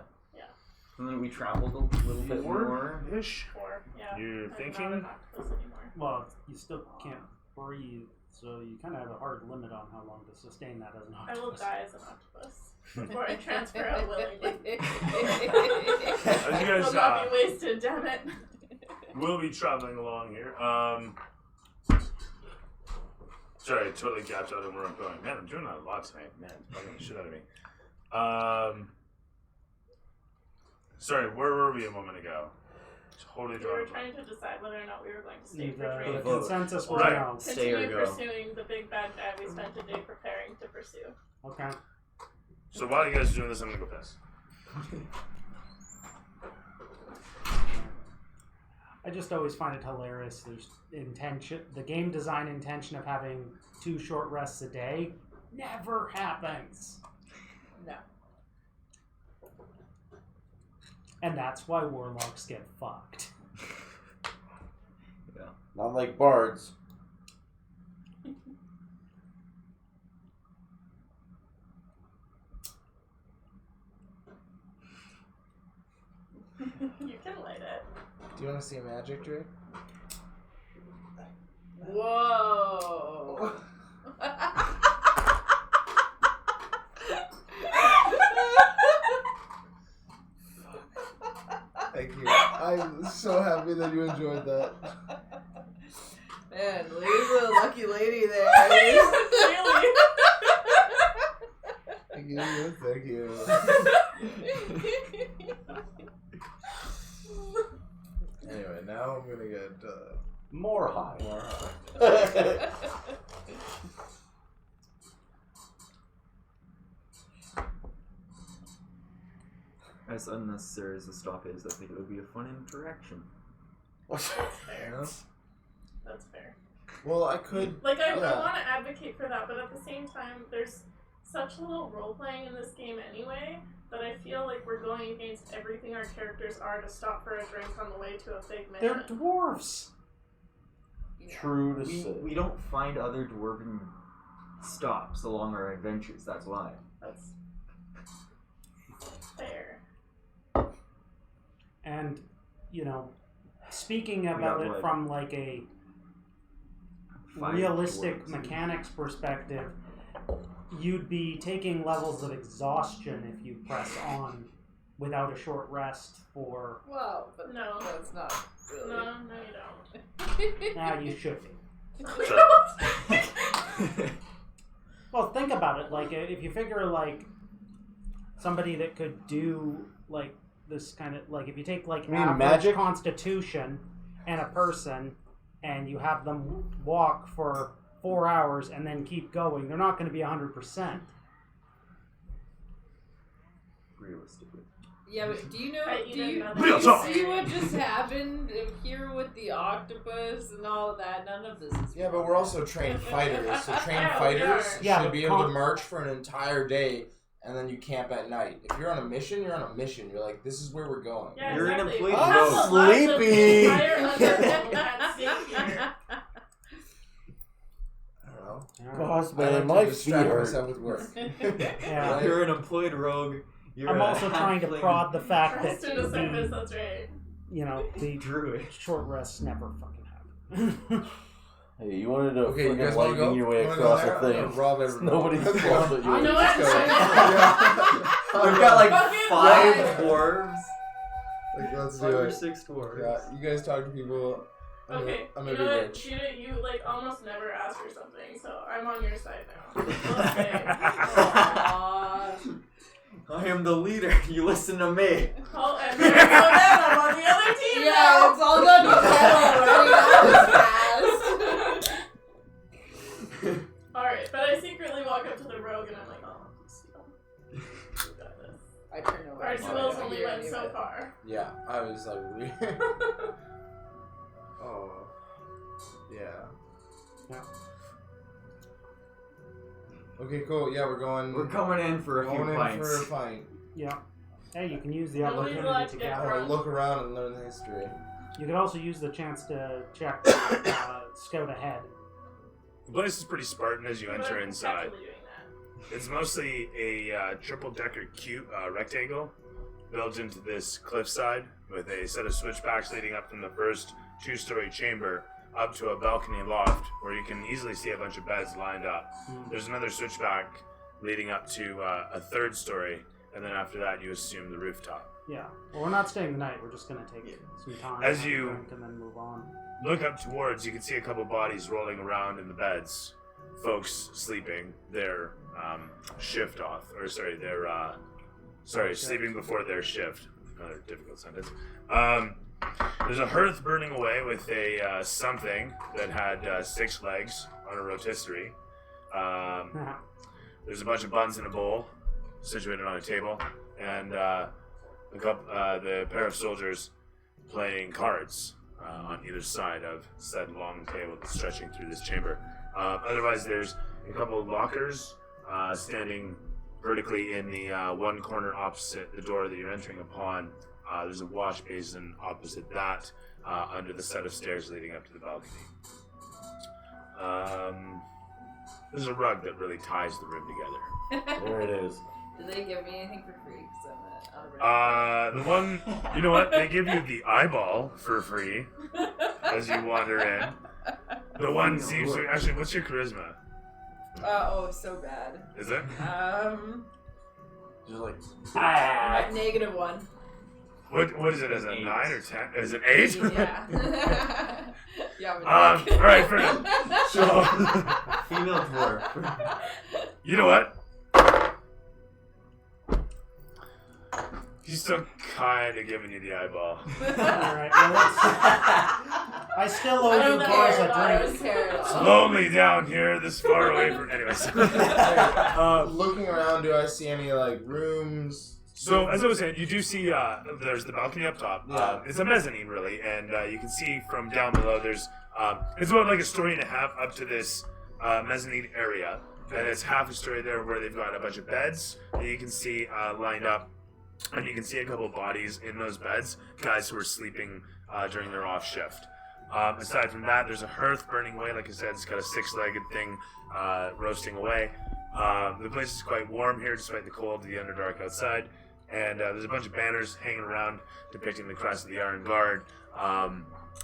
H: And then we traveled a little bit more.
A: 4-ish?
D: 4, yeah.
A: You're
D: I'm
A: thinking?
D: not an octopus anymore.
C: Well, you still can't breathe, so you kind of have a hard limit on how long to sustain that as an
D: I will
C: octopus.
D: die as an octopus before I transfer out willingly.
A: As you
D: It will
A: guys
D: not be wasted, damn it.
A: will be traveling along here. Sorry, I totally gapped out of where I'm going. Man, I'm doing that a lot tonight. Man, it's bugging the shit out of me. Sorry, where were we a moment ago? Totally
D: We were
A: drawing.
D: trying to decide whether or not we were going to stay
C: The,
D: for
C: the
D: drinks.
H: vote.
C: consensus was
A: Right.
C: no.
H: Stay or
D: Continue
H: go.
D: pursuing the big bad guy we spent a day preparing to pursue.
C: Okay.
A: So while you guys are doing this, I'm gonna go piss.
C: I just always find it hilarious. There's the game design intention of having 2 short rests a day never happens.
E: No.
C: And that's why warlocks get fucked.
F: Not like bards.
B: Do you want to see a magic trick?
E: Whoa.
B: Thank you. I'm so happy that you enjoyed that.
E: Man, Lisa's a lucky lady there.
D: Really?
B: Thank you. Thank you. Anyway, now I'm gonna get
F: More high.
B: more high.
H: As unnecessary as the stop is, I think it would be a fun interaction.
D: That's fair.
B: Yeah.
D: That's fair.
B: Well, I could.
D: Like, I
B: Yeah.
D: want to advocate for that, but at the same time, there's such little role playing in this game anyway that I feel like we're going against everything our characters are to stop for a drink on the way to a big
C: They're
D: mission.
C: dwarves.
F: True to say.
H: We don't find other dwarven stops along our adventures, that's why.
D: That's fair.
C: And, you know, speaking
H: got
C: about it
H: what?
C: from like a
H: 5
C: realistic
H: dwarves.
C: mechanics perspective, you'd be taking levels of exhaustion if you press on without a short rest for...
E: Well, but
D: No.
E: that's not really.
D: No, you don't.
C: Nah, you should be. Well, think about it. Like, if you figure, like, somebody that could do, like, this kind of... Like, if you take, like,
F: You mean
C: average
F: magic?
C: constitution and a person, and you have them walk for 4 hours and then keep going, they're not going to be 100%.
H: Realistically.
E: Yeah, but do you know?
D: I
E: Do
D: even
E: you,
D: know
E: do you
A: that.
E: see what just happened here with the octopus and all that? None of this is.
B: Yeah, but we're also trained fighters. So trained
D: Yeah, we
B: fighters
D: are.
C: Yeah,
B: should
C: but
B: be able to march for an entire day, and then you camp at night. If you're on a mission, you're on a mission. You're like, this is where we're going.
D: Yeah,
H: You're an
D: exactly.
H: employee
D: We have
F: rogue.
D: the lives of the
F: Sleepy.
D: entire Underworld at stake here.
B: I don't know.
F: Gosh,
B: I
F: man,
B: like
F: my
B: to
F: feet
B: distract
F: hurt.
B: myself with work.
C: Yeah.
B: Right?
H: You're an employed rogue. You're
C: I'm
H: a
C: also trying to
H: halfling
C: prod the fact that
D: Rest in the service,
C: the,
D: that's right.
C: you know, the
H: druid.
C: short rests never fucking happen.
F: Hey, you wanted to
B: Okay, you guys
F: fucking
B: want to go?
F: lightning your way
B: You wanna
F: across
B: go there?
F: a
B: I'm
F: thing.
B: gonna rob everybody.
F: Nobody's
B: Let's go.
F: fault that you
D: You know what?
B: Let's go. Yeah.
H: We've got like
D: Fucking
H: 5
D: liar.
H: dwarves.
B: Like, let's
H: 5
B: do
H: or
B: it.
H: 6 dwarves.
B: Yeah, you guys talk to people.
D: Okay,
B: I'm
D: you
B: gonna
D: know
B: be
D: what,
B: rich.
D: Judah, you like almost never ask for something, so I'm on your side now. Let's say.
E: Aw.
H: I am the leader. You listen to me.
D: Oh, and there we go then, I'm on the other team
E: Yeah,
D: now.
E: it's all done to already. That was fast.
D: Alright, but I secretly walk up to the rogue and I'm like, oh, steal. You got this.
E: I turn over.
D: Our
E: and
D: duels
E: walk
D: only
E: here
D: went so
E: anyway.
D: far.
B: Yeah, I was like, oh, yeah. Okay, cool. Yeah, we're going.
H: We're coming in for a few
B: going in
H: pints.
B: for a fight.
C: Yeah. Hey, you can use the
D: Nobody's allowed
C: opportunity
D: to
C: to
D: get
B: I
C: gather.
B: want
D: drunk.
B: to look around and learn the history.
C: You could also use the chance to check scout ahead.
A: The place is pretty Spartan as you
D: But
A: enter
D: I'm
A: inside.
D: conceptually doing that.
A: It's mostly a triple-decker rectangle built into this cliffside with a set of switchbacks leading up from the first 2-story chamber up to a balcony loft where you can easily see a bunch of beds lined up. There's another switchback leading up to a 3rd story, and then after that you assume the rooftop.
C: Yeah. Well, we're not staying the night. We're just going to take some time.
A: As
C: have a
A: you-
C: drink, and then move on.
A: Look up towards, you can see a couple bodies rolling around in the beds. Folks sleeping their shift off, or sorry, their sleeping before their shift. Another difficult sentence. There's a hearth burning away with a something that had 6 legs on a rotisserie. There's a bunch of buns in a bowl, situated on a table, and the pair of soldiers playing cards on either side of said long table stretching through this chamber. Otherwise, there's a couple of lockers standing vertically in the one corner opposite the door that you're entering upon. There's a wash basin opposite that, under the set of stairs leading up to the balcony. There's a rug that really ties the room together.
F: There it is.
E: Do they give me anything for free? Because I'm out of
A: The one, you know what? They give you the eyeball for free as you wander in. The one seems to actually. What's your charisma?
E: So bad.
A: Is it?
H: Just like
E: -1.
A: What is it? Is it 9 or 10? Is it 8?
E: Yeah. Yeah.
A: All right, friend. So
H: female dwarf.
A: you know what? He's still kind of giving you the eyeball.
C: Alright, well, I still owe you guys a drink.
A: It's lonely down here, this far away from. Anyways.
B: Looking around, do I see any like rooms?
A: So as I was saying, you do see there's the balcony up top.
B: Yeah.
A: It's a mezzanine really, and you can see from down below there's it's about like a story and a half up to this mezzanine area, and it's half a story there where they've got a bunch of beds that you can see lined up, and you can see a couple of bodies in those beds, guys who are sleeping during their off shift. Aside from that, there's a hearth burning away. Like I said, it's got a 6-legged thing roasting away. The place is quite warm here despite the cold of the Underdark outside. And there's a bunch of banners hanging around depicting the crest of the Iron Guard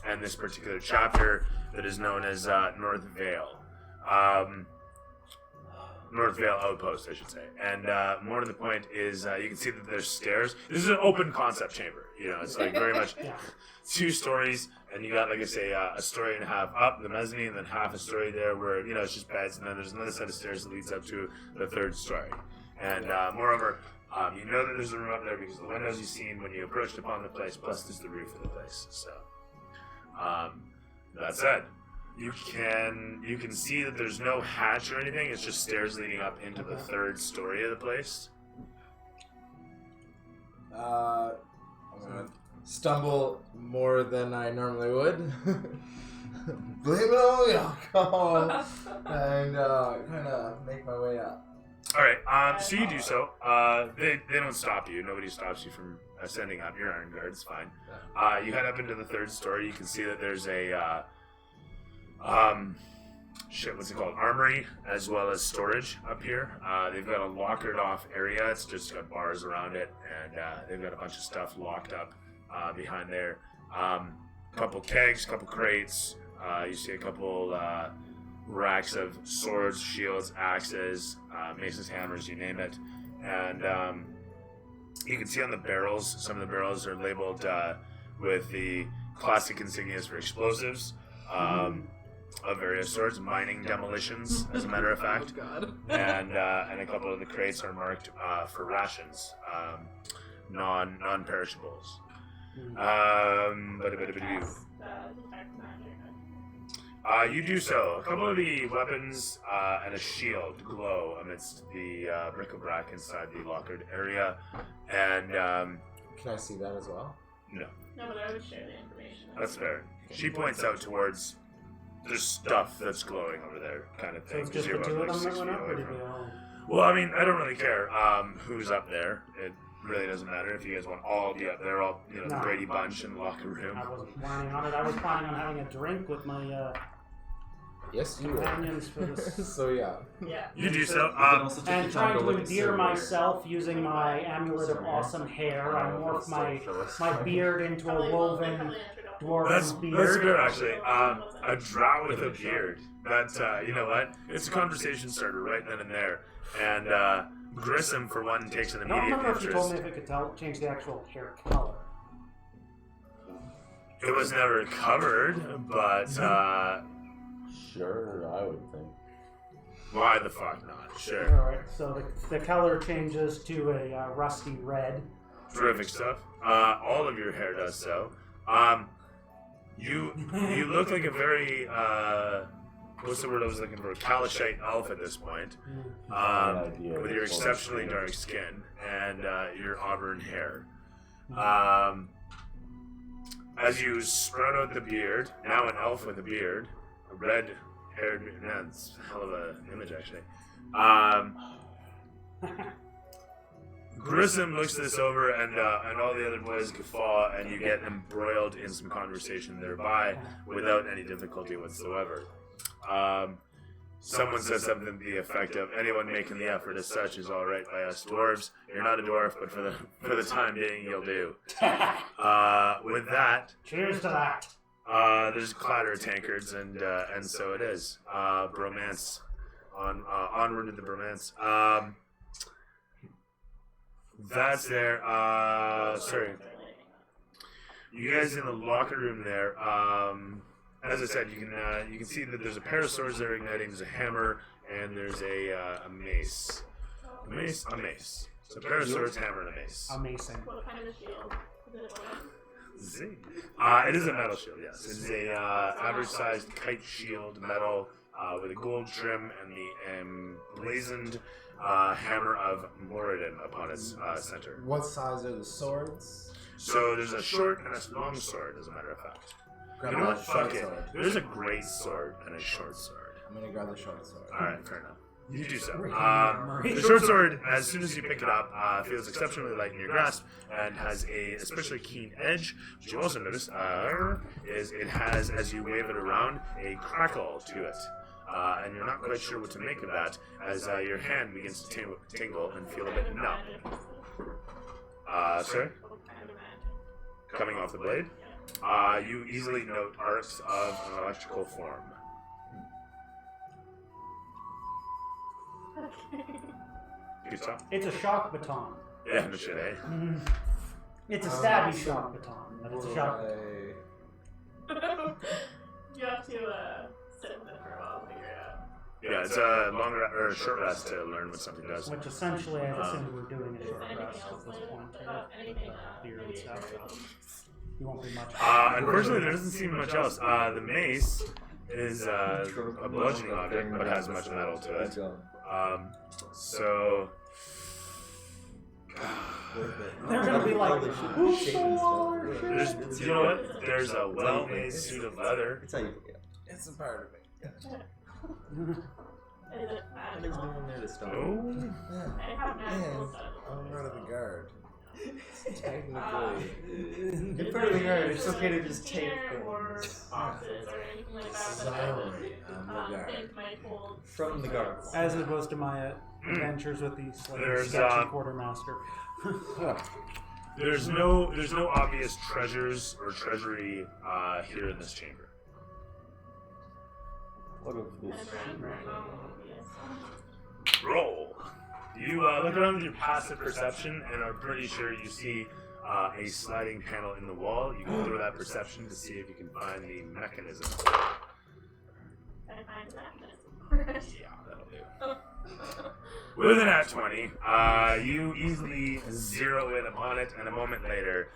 A: and this particular chapter that is known as North Vale. North Vale Outpost, I should say. And more to the point is you can see that there's stairs. This is an open concept chamber. You know, it's like very much 2 stories, and you got, like I say, a story and a half up the mezzanine, and then half a story there where, you know, it's just beds, and then there's another set of stairs that leads up to the 3rd story. And moreover, you know that there's a room up there because of the windows you've seen when you approached upon the place, plus there's the roof of the place. So, that said, you can see that there's no hatch or anything. It's just stairs leading up into the 3rd story of the place.
B: I'm gonna stumble more than I normally would. Blame it on the alcohol, and kind of make my way up.
A: All right, so you do so. They don't stop you. Nobody stops you from ascending up. You're Iron Guard. It's fine. You head up into the 3rd story. You can see that there's a what's it called? Armory, as well as storage up here. They've got a lockered off area. It's just got bars around it, and they've got a bunch of stuff locked up behind there. Couple kegs, couple crates. You see a couple racks of swords, shields, axes, maces, hammers, you name it. And you can see on the barrels, some of the barrels are labeled with the classic insignias for explosives of various sorts, mining demolitions, as a matter of fact. And a couple of the crates are marked for rations, non-perishables. You do so. A couple of the weapons and a shield glow amidst the bric-a-brac inside the lockered area. And
B: can I see that as well?
A: No.
D: No, but I would share the information.
A: That's fair. She points out towards there's stuff that's glowing over there, kind of
C: So
A: thing.
C: it's just the
A: You're
C: 2
A: about,
C: of
A: like,
C: them
A: 6
C: that went
A: feet
C: up,
A: away
C: or did
A: from
C: we
A: it.
C: all?
A: Well, I mean, I don't really care who's up there. It really doesn't matter if you guys want all to be up there, all, you know, the
C: No.
A: Brady Bunch in the locker room.
C: I wasn't planning on it. I was planning on having a drink with my
B: Yes, you will.
C: companions for this.
B: So yeah.
D: Yeah.
A: You do so.
C: And trying to endear myself using my amulet of awesome hair, I morph my beard into a woven dwarven
A: That's
C: beard.
A: good, actually. A drow with a beard. That, you know what? It's a conversation starter right then and there. And Grissom, for one, takes an
C: I don't
A: immediate
C: remember if you told
A: interest.
C: me if it could change the actual hair color.
A: It was never covered, but
F: Sure, I would think.
A: why the fuck not? Sure.
C: Alright, so the color changes to a rusty red.
A: Terrific stuff. All of your hair does so. You look like a very what's the word I was looking for? Kalashite elf at this point. With your exceptionally dark skin and your auburn hair. As you sprout out the beard, now an elf with a beard, a red-haired, that's a hell of an image actually. Grissom looks this over, and all the other boys guffaw, and you get embroiled in some conversation thereby without any difficulty whatsoever. Someone says something to the effect of, anyone making the effort as such is alright by us dwarves. You're not a dwarf, but for the time being, you'll do. With that,
C: Cheers to that.
A: there's a clatter of tankards, and so it is. Bromance. Onward to the bromance. That's there. Sorry. You guys in the locker room there. As I said, you can see that there's a pair of swords that are igniting. There's a hammer and there's a mace. A mace. So a pair of swords, hammer, and a mace.
C: Amazing.
D: What kind of shield? Is it a
A: Zing. It is a metal shield. Yes, it's a average-sized kite shield, metal, with a gold trim and the emblazoned hammer of Moradin upon its center.
B: What size are the swords?
A: So there's a short and a long sword, as a matter of fact.
B: Grab
A: You know
B: the
A: what?
B: short
A: Fuck it.
B: sword.
A: There's a great sword and a short sword.
B: I'm gonna grab the short sword.
A: Alright, fair enough. You do so.
C: Murray.
A: The short sword, as soon as you pick it up, feels exceptionally light in your grasp and has a especially keen edge. What you also notice is it has, as you wave it around, a crackle to it. And you're not quite sure what to make of that as your hand begins to tingle and feel a bit numb. Sorry? Coming off the blade? You easily note arcs of an electrical form. Good stuff.
C: It's a shock baton.
A: Yeah, no shit, eh?
C: It's a stabby shock baton. But it's a shock.
D: You have to sit with it for a while to figure it out.
A: Yeah, it's a long or a short rest to learn what something does.
C: Which essentially, I assume we're doing a short
D: Anything
C: rest
D: else
C: at this point.
D: anything
C: Beer and
D: maybe
C: stuff. You won't be much.
A: Unfortunately, there doesn't seem much else. The mace is a bludgeoning object, but has much metal to it. So...
C: They're gonna be like, who's the water?
A: There's, you know what? There's a well-made suit of leather.
H: That's how you.
B: It's a part of me.
D: Is it
H: There's no
D: magical?
H: one there to stop.
A: Oh.
B: Yeah.
D: I have magical
B: And
D: stuff.
B: I'm part of the guard. Technically.
H: You're part of the guard. It's okay to just take
D: or
H: things
D: boxes or anything like that.
B: Silently, I'm the guard.
D: Think might hold.
H: from the guards.
C: As opposed to my adventures with the like,
A: There's,
C: sketchy quartermaster.
A: There's no obvious treasures or treasury here in this chamber.
F: What of this?
A: Roll. You look around with your passive perception and are pretty sure you see a sliding panel in the wall. You can throw that perception to see if you can find the mechanism.
D: I find that.
A: Yeah, that'll do. With an at 20, you easily zero in upon it, and a moment later,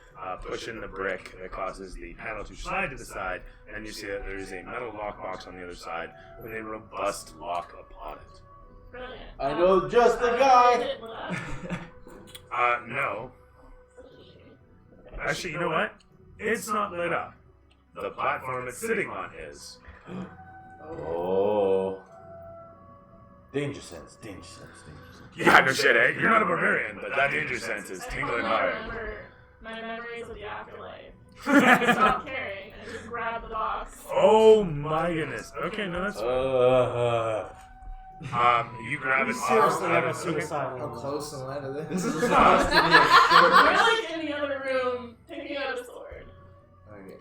A: push in the brick that causes the panel to slide to the side, and you see that there is a metal lockbox on the other side with a robust lock upon it.
D: Brilliant.
B: I know just the guy.
D: Is it lit up?
A: No. Actually, you know what? It's not lit up. The platform it's sitting on is.
F: Oh. Danger sense.
A: Yeah, no shit, eh? You're not a barbarian, but that danger sense is tingling
D: I
A: hard.
D: remember my memories of the afterlife. I stopped caring and just grabbed the box.
A: Oh my goodness. Okay, no, that's you grab it
C: Seriously,
A: off.
C: have a
A: Okay.
C: suicidal.
B: How close am I to this?
H: This is supposed to be a short
D: We're like in the other room taking out a sword.
B: Okay.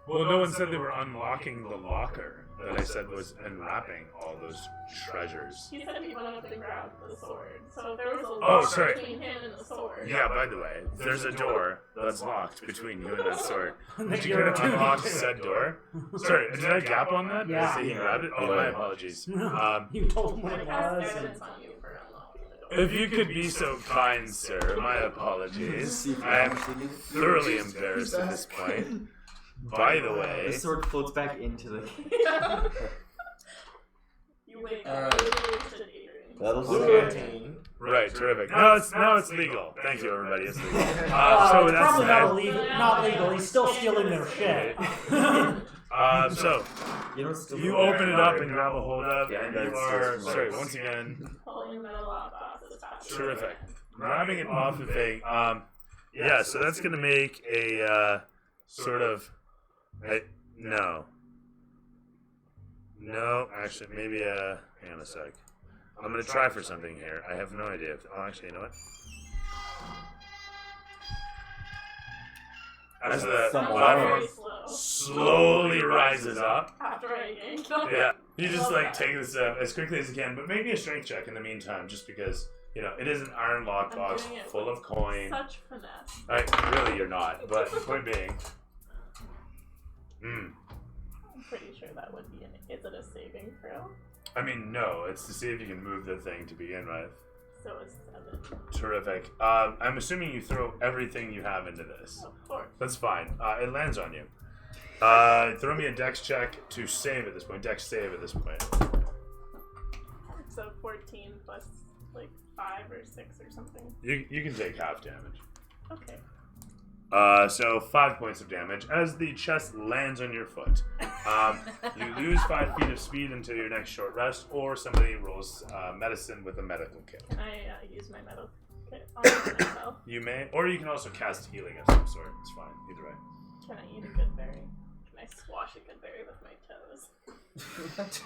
A: Well, no one said they were unlocking the locker that I said was unwrapping all those treasures.
D: He said he went up and grabbed the sword. So there was a
A: Oh,
D: lock
A: sorry.
D: between him and the sword.
A: Yeah, by the way, there's a door that's locked between you and that sword. Did you
C: You're
A: get to unlock said door? Sorry, did I gap on that? Did I
C: Yeah.
A: say he grabbed it? Oh, my apologies.
C: You told him what
D: I
C: it
D: cast
C: was.
D: evidence on you for unlocking the door.
A: If you could be so kind, sir, my apologies. I am thoroughly embarrassed at this point. By the way,
H: The sword floats back into the.
D: You wake
B: Alright.
D: up. Literally to daydream.
F: That'll do it.
B: 17.
A: right, terrific. Now it's legal. Thank you, everybody. It's legal. So
C: It's
A: that's
C: probably
A: that.
C: not legal. He's still stealing their shit.
A: So
H: You don't still.
A: you open it up and grab a hold of,
H: Yeah,
A: and
H: that
A: you
H: starts
A: are
H: from
A: sorry.
H: like-
A: Once again,
D: Pulling the lock off as fast as
A: terrific. Grabbing it off the thing. Yeah. So that's gonna make a sort of. No. Actually, maybe Hang on a sec. I'm gonna try for something here. I have no idea. Actually, you know what? As the
F: Some
A: platform
D: Very slow.
A: slowly rises up.
D: After I yanked on
A: Yeah,
D: it.
A: you just like take this as quickly as you can, but maybe a strength check in the meantime, just because it is an iron lockbox
D: doing it
A: full
D: with
A: of coin.
D: Such finesse.
A: Really, you're not. But point being,
D: I'm pretty sure that would be is it a saving throw?
A: I mean, no, it's to see if you can move the thing to begin with.
D: So it's 7.
A: Terrific. I'm assuming you throw everything you have into this.
D: Of course.
A: That's fine. It lands on you. Throw me a dex check to save at this point. Dex save at this point.
D: So 14 plus like 5 or 6 or something.
A: You can take half damage.
D: Okay.
A: So 5 points of damage as the chest lands on your foot. You lose 5 feet of speed until your next short rest, or somebody rolls medicine with a medical kit.
D: Can I use my medical kit on myself?
A: You may, or you can also cast healing of some sort. It's fine, either way.
D: Can I eat a good berry? Can I swash a good berry with my toes?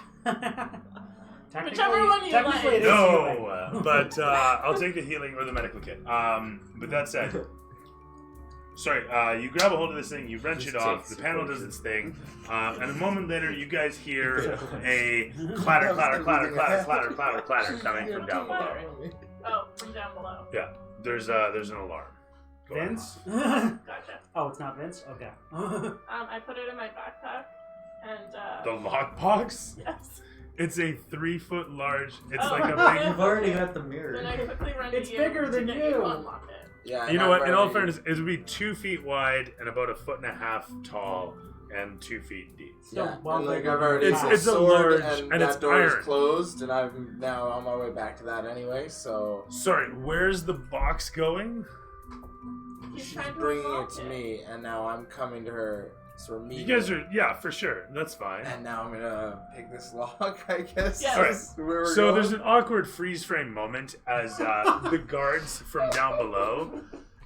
D: Whichever one you
C: technically
D: like.
C: it is healing.
A: No, but I'll take the healing or the medical kit. But that said, sorry, you grab a hold of this thing, you wrench it off, the panel does its thing, and a moment later you guys hear a clatter, clatter, clatter, clatter, clatter, clatter, clatter coming from down below.
D: Oh, from down below.
A: Yeah, there's an alarm. going
C: Vince?
D: Gotcha.
C: Oh, it's not Vince? Okay.
D: I put it in my backpack, and
A: on. The lockbox?
D: yes.
A: It's a 3 foot large. It's
D: Oh.
A: like a big.
G: You've already got the mirror.
D: Then I quickly run
C: It's
D: to you
C: bigger than
D: to get
C: you.
D: to unlock it.
I: Yeah.
A: You know what? In all fairness, it would be 2 feet wide and about 1.5 feet tall and 2 feet deep.
C: Still
B: Yeah,
C: well
B: and like
C: bigger
B: I've already
A: It's-
B: used
A: it's a
B: sword
A: large-
B: and
A: and
B: that
A: it's
B: door is
A: iron.
B: closed, and I'm now on my way back to that anyway. So
A: Sorry, where's the box going?
D: He's
B: she's
D: trying to
B: bringing
D: unlock
B: it to me, and now I'm coming to her. So we're
A: You
B: meeting.
A: guys are, yeah, for sure. That's fine.
B: And now I'm gonna pick this lock, I guess.
D: Yes.
A: Alright,
B: Is where we're
A: So
B: going.
A: there's an awkward freeze frame moment as the guards from down below,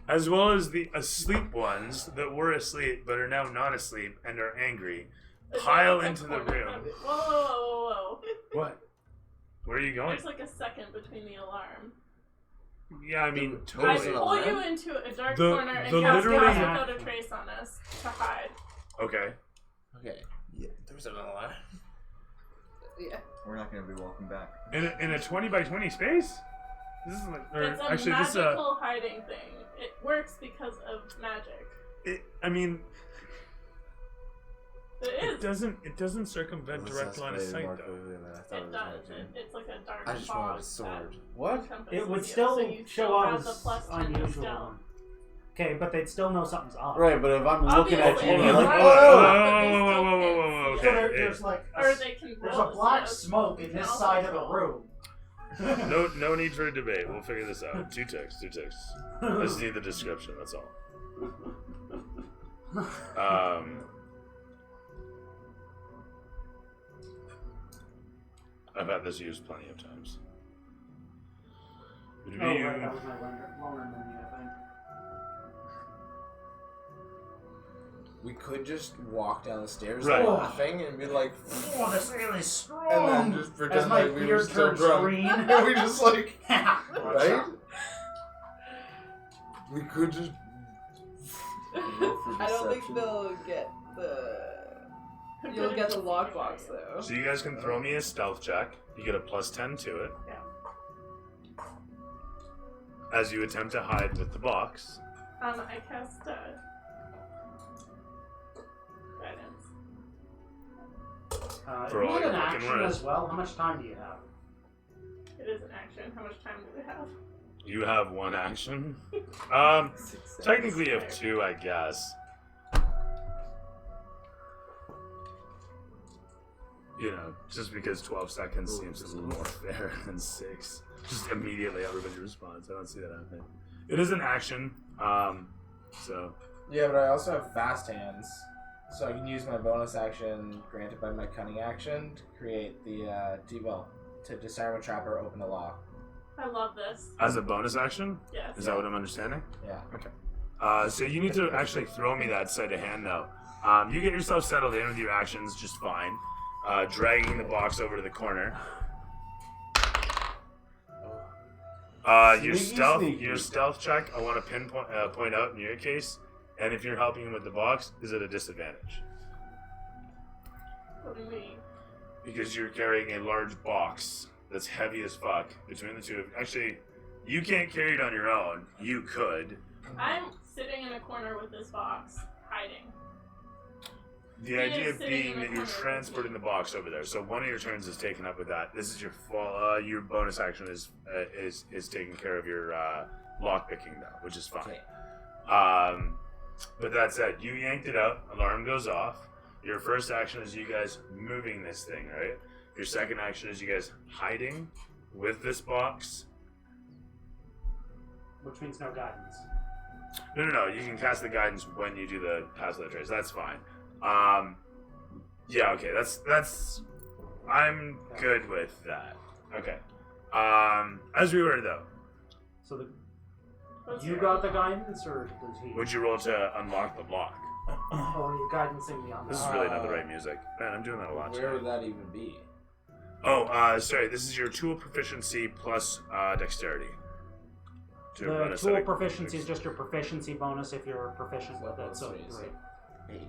A: as well as the asleep ones that were asleep but are now not asleep and are angry,
D: Is
A: pile
D: there, like, a
A: into the
D: corner
A: room.
D: of it? Whoa, whoa, whoa, whoa, whoa.
A: What? Where are you going?
D: There's like a second between the alarm.
A: Yeah, I mean,
B: There's
D: I
A: totally.
B: an
D: pull
B: alarm?
D: you into a dark
A: The-
D: corner and
A: the
D: cast
A: literally-
D: Cast Without a Trace on us to hide.
A: Okay.
B: Okay. Yeah, there's an alarm.
E: Yeah.
G: We're not going to be walking back.
A: In a 20 by 20 space? This is like, or
D: It's a
A: actually, this is a.
D: magical hiding thing. It works because of magic.
A: I mean,
D: It is.
A: it doesn't circumvent direct line of sight though.
D: It does. It's like a dark
B: I just
D: fog
B: wanted a sword.
D: that
F: What?
D: encompasses
C: It would
D: you,
C: still
D: so you
C: show
D: still
C: up
D: have the
C: as
D: plus 10 to
C: unusual.
D: stealth.
C: Okay, but they'd still know something's up.
F: Right, but if I'm looking at
D: Obviously,
F: you,
D: it's
F: like,
D: right.
A: Whoa,
C: So
A: okay.
C: there's like
D: Or they can
C: there's
D: roll
C: a black
D: as
C: smoke in
D: You
C: this
D: can
C: side
D: also
C: of the
D: roll.
C: room.
A: No need for a debate. We'll figure this out. Two ticks. I just need the description. That's all. I've had this used plenty of times.
C: Oh, right, that was my loner menu, I think.
B: We could just walk down the stairs
A: Right.
B: laughing and be like,
C: Oh, this ale is strong!
B: and then just pretend
C: As my
B: like we were
C: beard
B: still
C: turns
B: drunk.
C: green.
B: And we just like, right?
C: Right?
B: We could just.
E: I don't think they'll get the. You'll get the lockbox though.
A: So you guys can throw me a stealth check. You get a plus 10 to it.
D: Yeah.
A: As you attempt to hide with the box.
D: I cast guidance.
A: For
C: you
A: all
C: need
A: your
C: an
A: fucking
C: action
A: words.
C: as well. How much time do you have?
D: It is an action. How much time do we have?
A: You have one action.
G: 6 seconds.
A: Technically you have two, I guess. You know, just because 12 seconds seems a little more fair than 6. Just immediately everybody responds. I don't see that happening. It is an action, so...
B: Yeah, but I also have fast hands. So I can use my bonus action granted by my cunning action to create the, to disarm a trap or open a lock.
D: I love this.
A: As a bonus action?
D: Yes.
A: Is that what I'm understanding?
B: Yeah.
A: So you need to actually throw me that sleight of hand, though. You get yourself settled in with your actions just fine. Dragging the box over to the corner. Your stealth check, I want to pinpoint point out in your case, and if you're helping him with the box, is at a disadvantage.
D: What do you mean?
A: Because you're carrying a large box that's heavy as fuck between the two of you. Actually, you can't carry it on your own. You could.
D: I'm sitting in a corner with this box, hiding.
A: The
D: He
A: idea
D: is
A: of
D: sitting
A: being
D: in the
A: that you're
D: corner.
A: transporting the box over there. So one of your turns is taken up with that. This is your bonus action is taking care of your lock picking though, which is fine.
I: Okay.
A: But that said, you yanked it out. Alarm goes off. Your first action is you guys moving this thing, right? Your second action is you guys hiding with this box.
C: Which means no guidance.
A: No. You can cast the guidance when you do the pass the trace. That's fine. Yeah, okay. That's. I'm good with that. Okay. As we were though,
C: So
D: What's
C: you
D: your-
C: got the guidance, or does he?
A: would you roll to unlock the lock?
C: Oh, you're guidancing me on
A: This is
C: that.
A: really not the right music. Man, I'm doing that a lot.
I: Where
A: Today.
I: would that even be?
A: Oh, sorry. This is your tool proficiency plus dexterity. To run
C: The
A: a
C: tool
A: set of-
C: proficiency is just your proficiency bonus if you're proficient with it. So,
I: That's
C: right.
I: 8.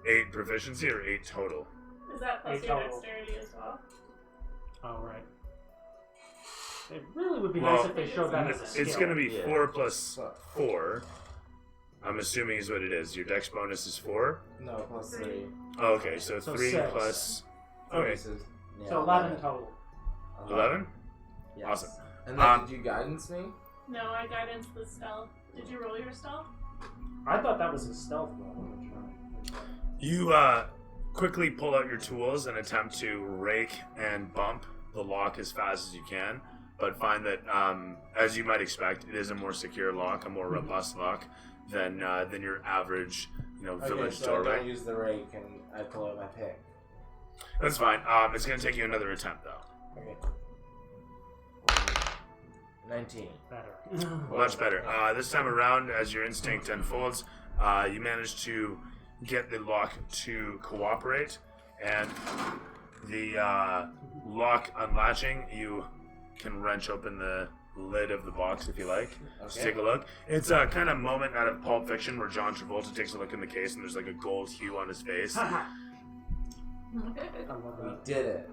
A: 8 proficiency or 8 total.
D: Is that plus
C: Eight
D: your
C: total.
D: dexterity as well?
C: Oh, right. It really would be
A: Well,
C: nice if they showed that as a skill.
A: It's going to be
I: Yeah.
A: 4 plus 4. I'm assuming is what it is. Your dex bonus is 4.
I: No, plus 3.
A: Oh, okay, so
C: So
A: 3
C: 6.
A: plus. Okay,
C: So 11 total.
A: 11.
I: Yes.
A: Awesome.
I: And then did you guidance me?
D: No, I guidance the stealth. Did you roll your stealth?
C: I thought that was a stealth roll.
A: You quickly pull out your tools and attempt to rake and bump the lock as fast as you can, but find that, as you might expect, it is a more secure lock, a more robust lock than your average, village
I: Okay, so I
A: doorway.
I: don't use the rake and I pull out my pick.
A: That's fine. It's going to take you another attempt though.
I: Okay. 19.
C: Better.
A: Much better. This time around, as your instinct unfolds, you manage to get the lock to cooperate, and the lock unlatching, you can wrench open the lid of the box if you like. Just
I: Okay.
A: take a look. It's a kind of moment out of Pulp Fiction where John Travolta takes a look in the case and there's like a gold hue on his face.
C: I love
I: We
C: that.
I: did it.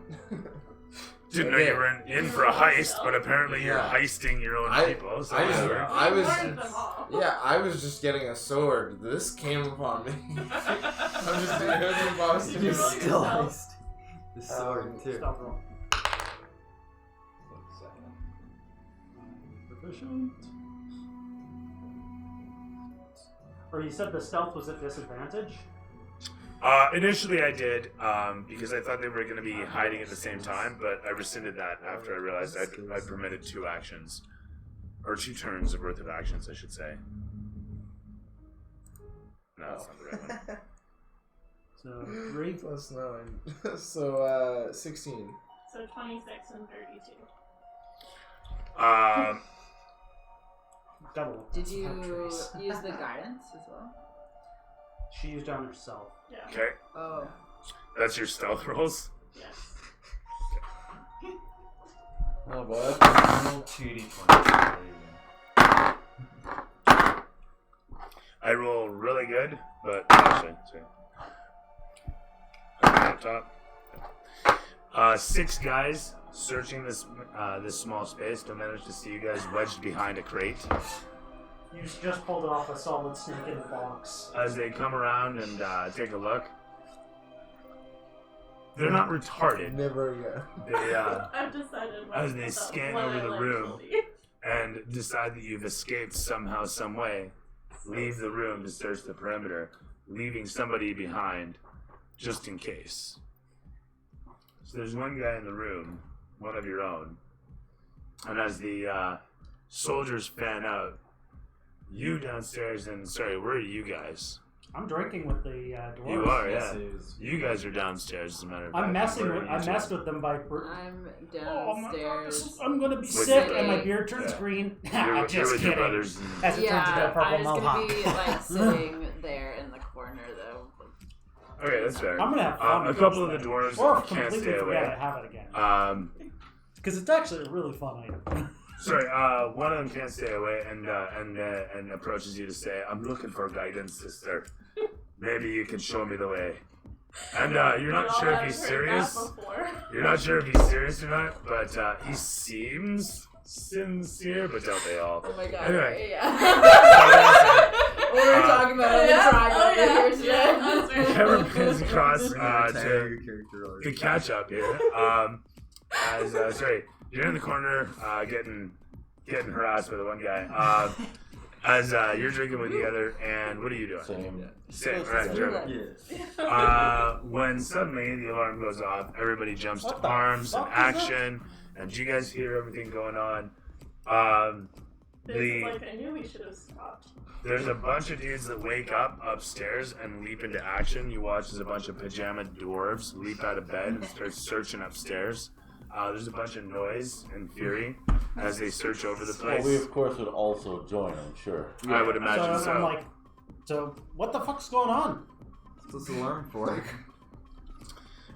A: Didn't know you were in for a heist, but apparently you're
I: Yeah.
A: heisting your own
I: I-
A: people. So
I: I just-
A: whatever.
I: I was-
D: warned them all.
I: Yeah, I was just getting a sword. This came upon me. I'm just doing it in Boston.
D: Did you roll your
H: Still
D: stealth?
H: iced. The sword too.
C: Stealth roll. Proficient. Or you said the stealth was at disadvantage?
A: Initially I did, because I thought they were going to be hiding at the same time, but I rescinded that after I realized I permitted 2 actions. Or 2 turns worth of actions, I should say. No, that's not the right one.
C: So 3.
B: Plus 9. So, 16.
D: So 26 and 32.
C: Double.
E: Did you
C: Trace.
E: use the guidance as well?
C: She used on herself.
D: Yeah.
A: Okay,
E: Oh.
A: that's your stealth rolls.
D: Yes.
I: Oh, bud.
H: Roll 2d20. There you go.
A: I roll really good, but actually, sorry. Up top. 6 guys searching this small space don't manage to see you guys wedged behind a crate.
C: You just pulled off a solid snake in the box.
A: As they come around and take a look, they're not retarded.
B: Never again.
A: They
D: I've decided
A: As they scan
D: what
A: over
D: I
A: the
D: like
A: room.
D: will be.
A: and decide that you've escaped somehow, some way, leave the room to search the perimeter, leaving somebody behind just in case. So there's one guy in the room, one of your own, and as the soldiers fan out, you downstairs and sorry, where are you guys?
C: I'm drinking with the dwarves.
A: You are,
H: Yes,
A: yeah.
H: it is.
A: You guys are downstairs, as a matter of fact.
C: I'm messing
A: Where
C: with.
A: are
C: I
A: you two?
C: messed with them by.
E: I'm
C: Oh my god!
E: downstairs.
C: I'm gonna be
A: With
C: sick,
A: your-
C: and my beard turns
A: yeah.
C: green.
A: You're,
C: I'm
A: you're
C: just
A: with your
C: kidding.
A: brothers. And,
C: As it turns into a
E: Yeah,
C: purple
E: I was
C: mohawk.
E: gonna be like sitting there in the corner though.
A: okay, that's fair.
C: I'm gonna have fun.
A: A
C: with
A: couple of
C: this
A: the
C: thing.
A: dwarves
C: Or
A: can't
C: completely
A: stay
C: forget
A: away.
C: I have it again.
A: A
C: Because it's actually a really fun item.
A: Sorry, one of them can't stay away and approaches you to say, "I'm looking for guidance, sister. Maybe you can show me the way." And you're not sure if he's serious. You're not sure if he's serious or not, but he seems sincere. But don't they all?
E: Oh my god.
A: Anyway.
E: Yeah. What we were talking about on the drive over here today.
A: Cameron pins across
G: Entire
A: to
G: character
A: the catch up here. As sorry, you're in the corner, getting harassed by the one guy. As you're drinking with the other, and what are you doing? Same, right? Sure. When suddenly the alarm goes off, everybody jumps to arms and action. And do you guys hear everything going on?
D: I knew we should have stopped.
A: There's a bunch of dudes that wake up upstairs and leap into action. You watch as a bunch of pajama dwarves leap out of bed and start searching upstairs. There's a bunch of noise and fury as they search over the place.
F: Well, we of course would also join, I'm sure.
A: I would imagine so.
C: I'm like, so what the fuck's going on?
G: What's the alarm for?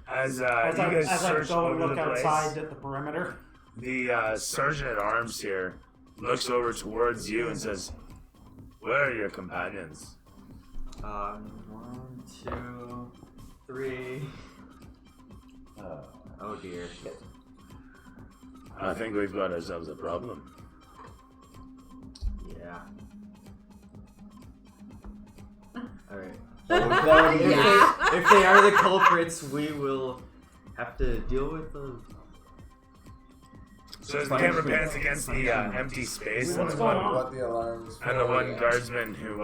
A: As you
C: I
A: guys
C: go
A: search
C: and
A: over
C: look
A: the place,
C: outside at the perimeter.
A: the sergeant at arms here looks over towards you and says, "Where are your companions?"
G: 1, 2, 3. Oh dear.
A: I think we've got ourselves a problem.
G: Yeah. Alright.
E: Yeah.
G: If they are the culprits, we will have to deal with them.
A: So as the camera pans against the empty space and
C: What's
A: the
C: going
A: one,
C: on?
B: What the alarms
A: and the
B: for,
A: one
B: yeah.
A: guardsman who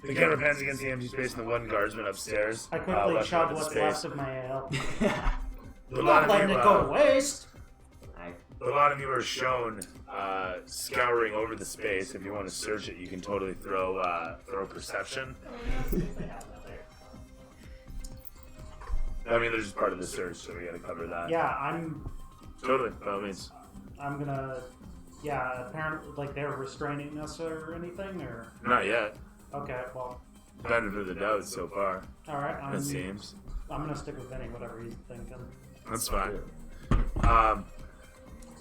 A: the camera pans against the empty space and the one guardsman upstairs.
C: I quickly
A: left
C: chug
A: out of
C: what's
A: space.
C: left of my ale.
A: A
C: I'm
A: lot
C: not
A: of
C: letting
A: you,
C: it go to waste.
A: a lot of you are shown scouring over the space. If you want to search it, you can totally throw perception. I mean, there's part of the search, so we got to cover that.
C: Yeah, I'm
A: Totally, by all means.
C: gonna. Yeah, apparently, like they're restraining us or anything, or
A: Not yet.
C: okay, well,
A: Benefit of the doubt so far.
C: all right.
A: It seems.
C: I'm gonna stick with Vinny, whatever he's thinking.
A: That's fine.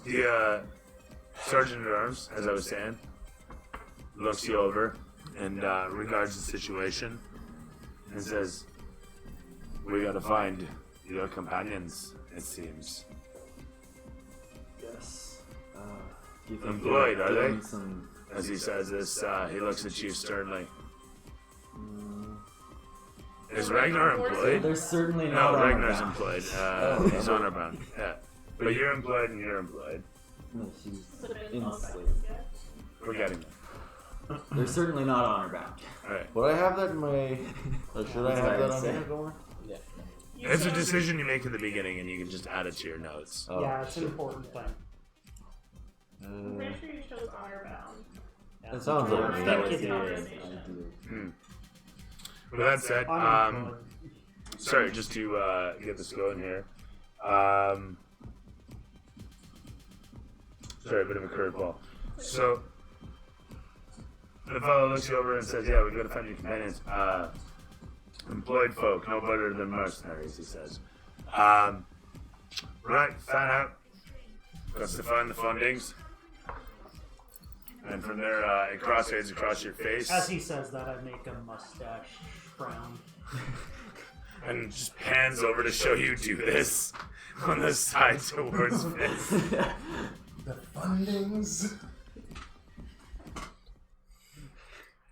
A: The sergeant at arms, as I was saying, looks you over and regards the situation and says, "We gotta find your companions, it seems."
G: Yes. Do you think
A: Employed,
G: they're
A: are they?
G: doing Some,
A: As he says this, he looks at you sternly. Is Ragnar employed?
G: they're certainly not.
A: No,
G: on
A: Ragnar's
G: that.
A: employed. He's honor bound. Yeah. But you're employed and you're employed.
G: No, she's
D: Civilian
G: enslaved.
A: We're getting there.
G: They're certainly not honor bound.
A: Alright.
F: Would I have that in my... Or should I
G: That's
F: have
G: what
F: that
G: I'd
F: on
G: say.
F: here, Gomer?
A: It's a decision you make in the beginning and you can just add it to your notes.
F: Oh,
C: yeah, it's an
F: shit.
C: important thing.
D: I'm pretty sure you chose honor bound.
F: It sounds like
D: Remember
F: me.
C: Thank
D: that
C: you.
D: conversation.
A: With that said,
C: I'm employed.
A: sorry, just to get this going here. Sorry, a bit of a curveball. So, the fellow looks you over and says, "Yeah, we've got to find your companions. Employed folk, no better than mercenaries," he says. Right, fan out. Got to find the fundings. And from there, it crossfades across your face.
C: As he says that, I make a mustache frown.
A: And just pans over to show you do this on the side towards Fizz.
B: The fundings.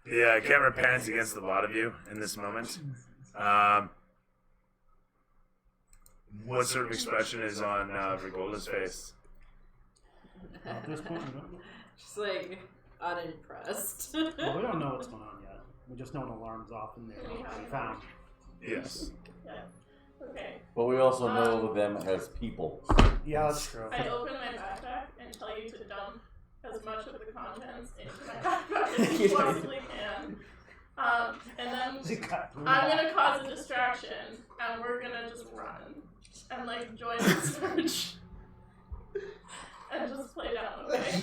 A: The camera pans against the lot of you in this moment. What sort of expression is on Rigola's face?
C: At this point, we don't,
E: Just like unimpressed.
C: well, we don't know what's going on yet. We just know an alarm's off and they're being found.
A: Yes.
D: Yeah. Okay.
F: But we also know them as people.
C: Yeah, that's true.
D: I open my backpack and tell you to dump as much of the contents into my backpack as you possibly can. And then I'm gonna cause a distraction, and we're gonna just run and like join the search and just play down. Okay.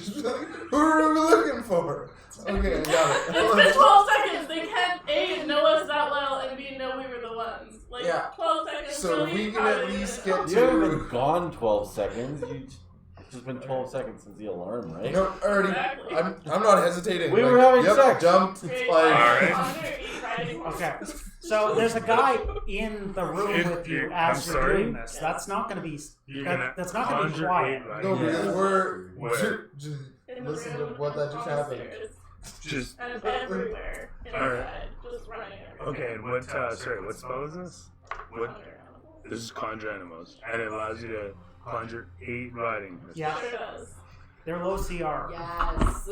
B: Who are we looking for? Okay, I got
D: It's been 12 seconds. They can't A, know us that well, and B, know we were the ones. Like,
B: Yeah.
D: 12 seconds.
B: So
D: really
B: we can at
D: probably
B: least
D: gonna-
B: get
F: You haven't been gone 12 seconds. You... It's just been 12 seconds since the alarm, right?
B: No, already.
D: Exactly.
B: I'm not hesitating.
F: We
B: like,
F: were having
B: yep,
F: sex.
B: Jumped.
D: Great.
B: Like,
A: Alright.
D: Honor, eat, riding horse.
C: Okay. So there's a guy in the room
A: If
C: with you
A: you-
C: as
A: I'm
C: you're
A: sorry?
C: doing this. That's not going to be.
A: You're gonna
C: That's not going to be
A: conjure
C: quiet.
A: eight
B: no,
A: riding
B: because
A: horses.
B: we're
A: Where?
D: In the
B: listen to
D: room,
B: what that
D: and
B: just
D: on the
B: happened.
D: stairs,
A: Just
D: And everywhere.
A: Alright.
D: Inside. Just running everywhere.
A: okay. And what? Sorry, what spell is this? What?
D: Conjure animals.
A: This is conjure animals, and it allows you to conjure 8 riding horses.
C: Yeah,
D: Sure does.
C: they're low CR.
E: Yes.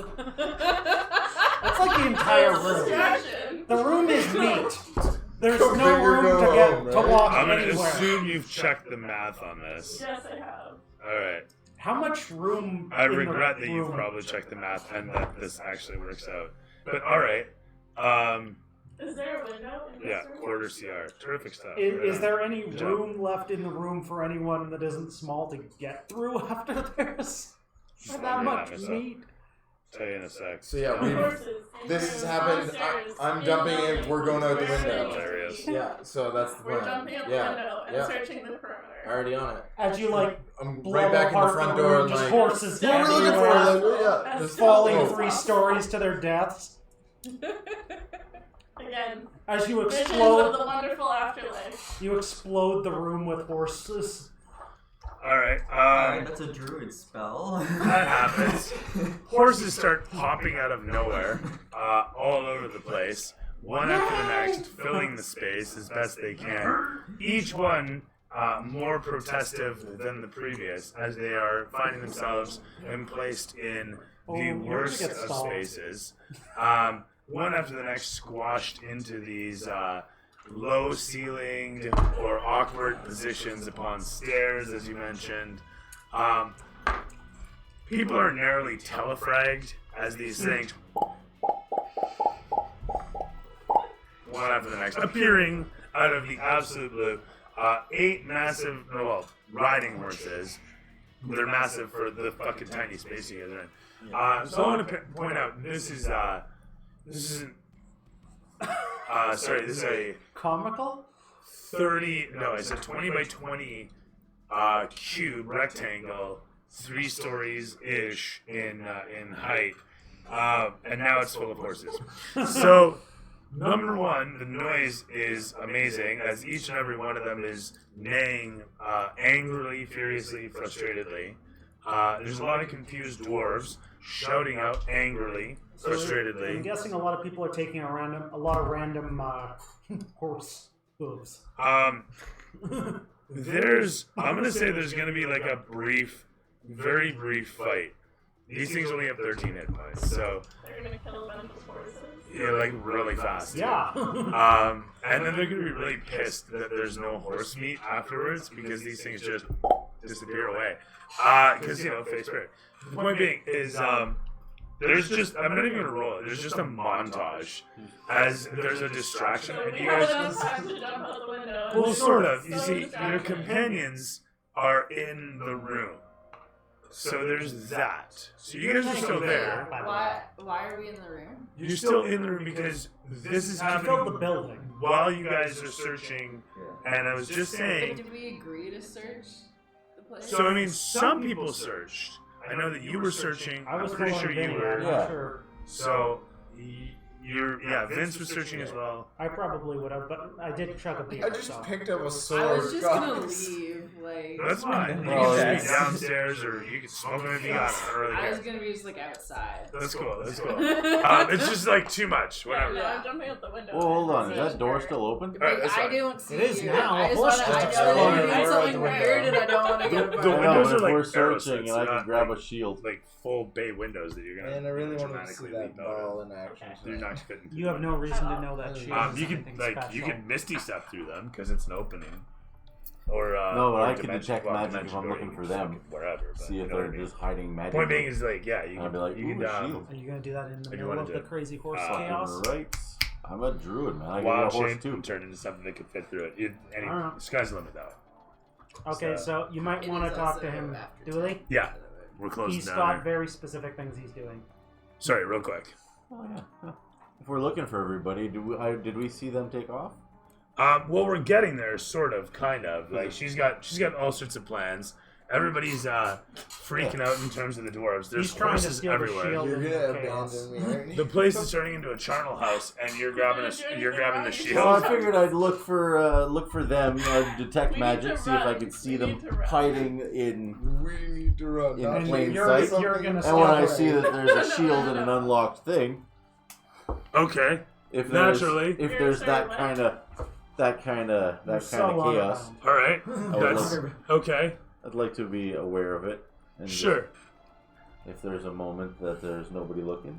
C: That's like the entire room.
D: Distraction.
C: The room is neat. There's
B: Go
C: no
B: big or
C: room
B: go
C: to get
B: home,
C: to
B: right?
C: walk
A: I'm gonna
C: anywhere.
A: assume you've checked the math on this.
D: Yes, I have.
A: All right.
C: How much room?
A: I
C: in the
A: regret that you've
C: room?
A: probably checked the math and that this actually works out. But all right.
D: Is there a window in this
A: Yeah,
D: room?
A: quarter CR. Terrific stuff.
C: Is,
A: Right
C: is
A: on.
C: there any
A: Good job.
C: room left in the room for anyone that isn't small to get through after this?
A: Just
C: That
A: wondering
C: much
A: myself.
C: meat?
A: Tell you in a sec.
B: So yeah,
D: No
B: we.
D: horses.
B: This has happened.
D: Downstairs,
B: I'm
D: in
B: jumping in.
D: building.
B: We're going out the
D: We're
B: window.
A: Hilarious.
B: Yeah. So that's the
D: We're
B: plan.
D: jumping out the
B: Yeah.
D: window and
B: Yeah.
D: searching the perimeter.
B: Already on it.
C: As you like
B: I'm
C: blow
B: right back in the
C: apart
B: front
C: the
B: door
C: room,
B: and
C: just
B: like.
C: horses
B: What are we looking for?
C: everywhere,
B: Like, yeah, just
C: falling
B: oh.
C: 3 stories to their deaths.
D: Again,
C: As you
D: visions of
C: explode,
D: the wonderful afterlife.
C: you explode the room with horses.
A: All right.
H: Alright, that's a druid spell.
A: That happens. Horses start popping out of nowhere, all over the place, one after the next, filling the space as best they can. Each one more protestive than the previous, as they are finding themselves placed in
C: Oh,
A: the
C: you're gonna
A: worst
C: get
A: of
C: stalled.
A: spaces. One after the next, squashed into these low-ceilinged or awkward positions upon stairs, as you mentioned. People are narrowly telefragged as these things, one after the next, appearing out of the absolute blue. 8 massive, riding horses. They're massive for the fucking tiny space you guys are in. So I want to point out this isn't. Sorry, this is a
C: Comical?
A: 30. No, it's a 20 by 20 cube rectangle, 3 stories ish in height, and now it's full of horses. So, number one, the noise is amazing, as each and every one of them is neighing angrily, furiously, frustratedly. There's a lot of confused dwarves shouting out angrily,
C: I'm
A: frustratedly.
C: guessing a lot of people are taking a lot of random horse hooves.
A: I'm gonna say there's gonna be like a very brief fight. These things only have 13 hit points, so
D: They're gonna kill a bunch of horses.
A: yeah, like really fast. too.
C: Yeah.
A: And then they're gonna be really pissed that there's no horse meat afterwards because these things just disappear away. Because face spirit. The point being is there's just, I'm not even gonna roll it. There's just a montage as there's a distraction,
D: So
A: and
D: we
A: you
D: have
A: guys.
D: enough time to jump out the window.
A: Well, sort of. You
D: So
A: see,
D: distracted.
A: your companions are in the room. So there's that. So you guys are still there.
E: Why are we in the room?
A: You're still in the room because this is
C: You filled the
A: happening
C: building.
A: while you guys are searching. And I was just
E: But
A: saying.
E: did we agree to search the place?
A: So I mean, some people searched. I know that you were searching.
C: I was
A: I'm pretty
C: following
A: sure you
C: Vinny,
A: were.
C: I'm
F: Yeah.
C: not sure.
A: So Vince was searching as well.
C: I probably would have, but I did chug a beer.
B: I just
C: so.
B: picked up a
E: I
B: sword.
E: was just gonna
B: guys.
E: leave, like.
A: That's fine. You
F: Oh,
A: can
F: yes.
A: just be downstairs, or you can smoke them if you got it. I don't really
E: I was
A: care.
E: gonna be just like outside.
A: That's cool. That's cool.
E: It's
A: It's just like too much. Whatever.
D: Yeah, I'm jumping out the window.
F: Well, hold on. Is
D: So
F: that door
D: sure.
F: still open?
A: Alright, that's
E: I
A: fine.
E: don't see
C: It is
E: you.
C: now.
E: I just
C: Horse
E: wanna,
C: just
E: I know
C: exploded
E: that you're
B: right
E: doing
B: out
E: something
B: the window.
E: weird and I don't want to get
A: The
F: I
E: involved.
F: know,
A: windows
F: but
A: are
F: if
A: like
F: we're
A: arrow
F: searching
A: slits,
F: and I
A: they're
F: can
A: not
F: grab
A: like-
F: a shield.
A: Like full bay windows that you're gonna.
B: And I really wanted to see
A: dramatically
B: that
A: leap out of.
B: ball in action.
A: You're not fitting.
C: You have no reason to know that she is
A: You
C: anything
A: could
C: special.
A: you could misty step through them because it's an opening. Or
F: No, but
A: or
F: I can
A: dimension-
F: detect
A: well,
F: magic
A: dimension
F: if I'm
A: door,
F: looking
A: you
F: for
A: can
F: them.
A: fucking wherever. But
F: See
A: you
F: if
A: know what
F: they're
A: I mean?
F: just hiding magic.
A: Point being is like you
F: And I'll be like,
A: you
F: ooh,
A: can
F: shield.
C: Are you gonna do that in the
A: If you
C: middle
A: wanna
C: of
A: do
C: the
A: it.
C: crazy horse
A: Uh,
C: chaos?
F: Right. I'm a druid, man. I can get a
A: wild
F: horse
A: shape
F: too.
A: and turn into something that could fit through it.
C: Alright.
A: Sky's the limit though.
C: Okay, so you might
E: It
C: want to
E: is
C: talk
E: also
C: to him,
E: after
C: Dooley.
E: 10.
A: Yeah, we're closing
C: He's
A: down.
C: got
A: there.
C: very specific things he's doing.
A: Sorry, real quick.
F: Oh yeah. If we're looking for everybody, did we see them take off?
A: Well, we're getting there, sort of, kind of. Like she's got all sorts of plans, everybody's freaking out in terms of the dwarves. There's
C: He's trying to
A: horses
C: steal the
A: everywhere.
C: shield.
B: You're
C: in
B: gonna
C: chaos.
B: abandon me, aren't you?
A: The place is turning into a charnel house, and you're grabbing the shield.
F: Well, I figured I'd look for them, detect
D: We need
F: magic,
D: to
F: see if I
D: run.
F: could see
D: We
F: them
D: need to run.
F: hiding in.
B: We need to run.
F: In
B: not
F: plain
B: wait.
F: sight.
C: You're gonna
F: And when I
C: steal
F: see
C: it.
F: that there's a shield and an unlocked thing,
A: Okay.
F: if there's,
A: Naturally.
F: if
D: You're
F: there's
D: so
F: that
D: right.
F: kind of
C: You're so
F: chaos,
C: unbound.
A: All right.
F: I would
A: That's
F: love-
A: okay.
F: I'd like to be aware of it. And
A: Sure.
F: if there's a moment that there's nobody looking,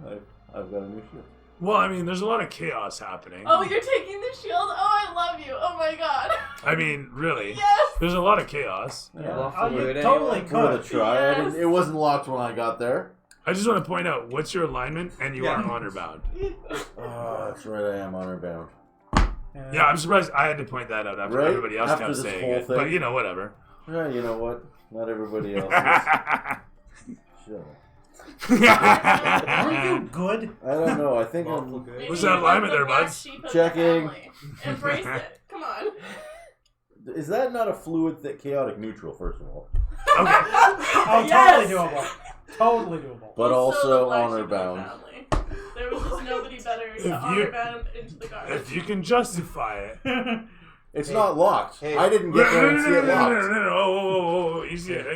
F: I've got a new shield.
A: Well, I mean, there's a lot of chaos happening.
D: Oh, you're taking the shield? Oh, I love you. Oh my god.
A: I mean, really.
D: Yes.
A: There's a lot of chaos.
C: Yeah.
I: Off the
C: Oh, you
I: loot
C: totally
I: anyway?
C: could.
F: Worth a try. I
D: Yes.
F: didn't, it wasn't locked when I got there.
A: I just want to point out what's your alignment, and you
G: Yeah.
A: are honor bound.
F: Oh, that's right. I am honor bound.
A: Yeah, I'm surprised I had to point that out after
F: Right?
A: everybody else
F: After
A: kept
F: this
A: saying
F: whole
A: it.
F: thing.
A: But you know, whatever.
F: Yeah, you know what? Not everybody else is. Shut up.
C: Aren't you good?
F: I don't know. I think
G: Lawful
F: I'm.
G: good.
A: What's
D: Maybe
A: that
D: you're
A: alignment
D: the
A: there,
D: black
A: buds?
D: sheep of the
F: Checking.
D: family. Embrace it. Come on.
F: Is that not a fluid, chaotic neutral? First of all,
A: Okay.
C: Oh,
D: Yes!
C: totally doable. Totally doable.
F: but
D: He's
F: also
D: so the black
F: honor
D: sheep of the
F: bound.
D: family. There was just nobody better
A: If
D: to
A: you-
D: honor bound into the garden.
A: If you can justify it.
F: It's
B: Hey.
F: not locked.
B: Hey.
F: I didn't get there and see it locked.
A: No. Oh, easy out there.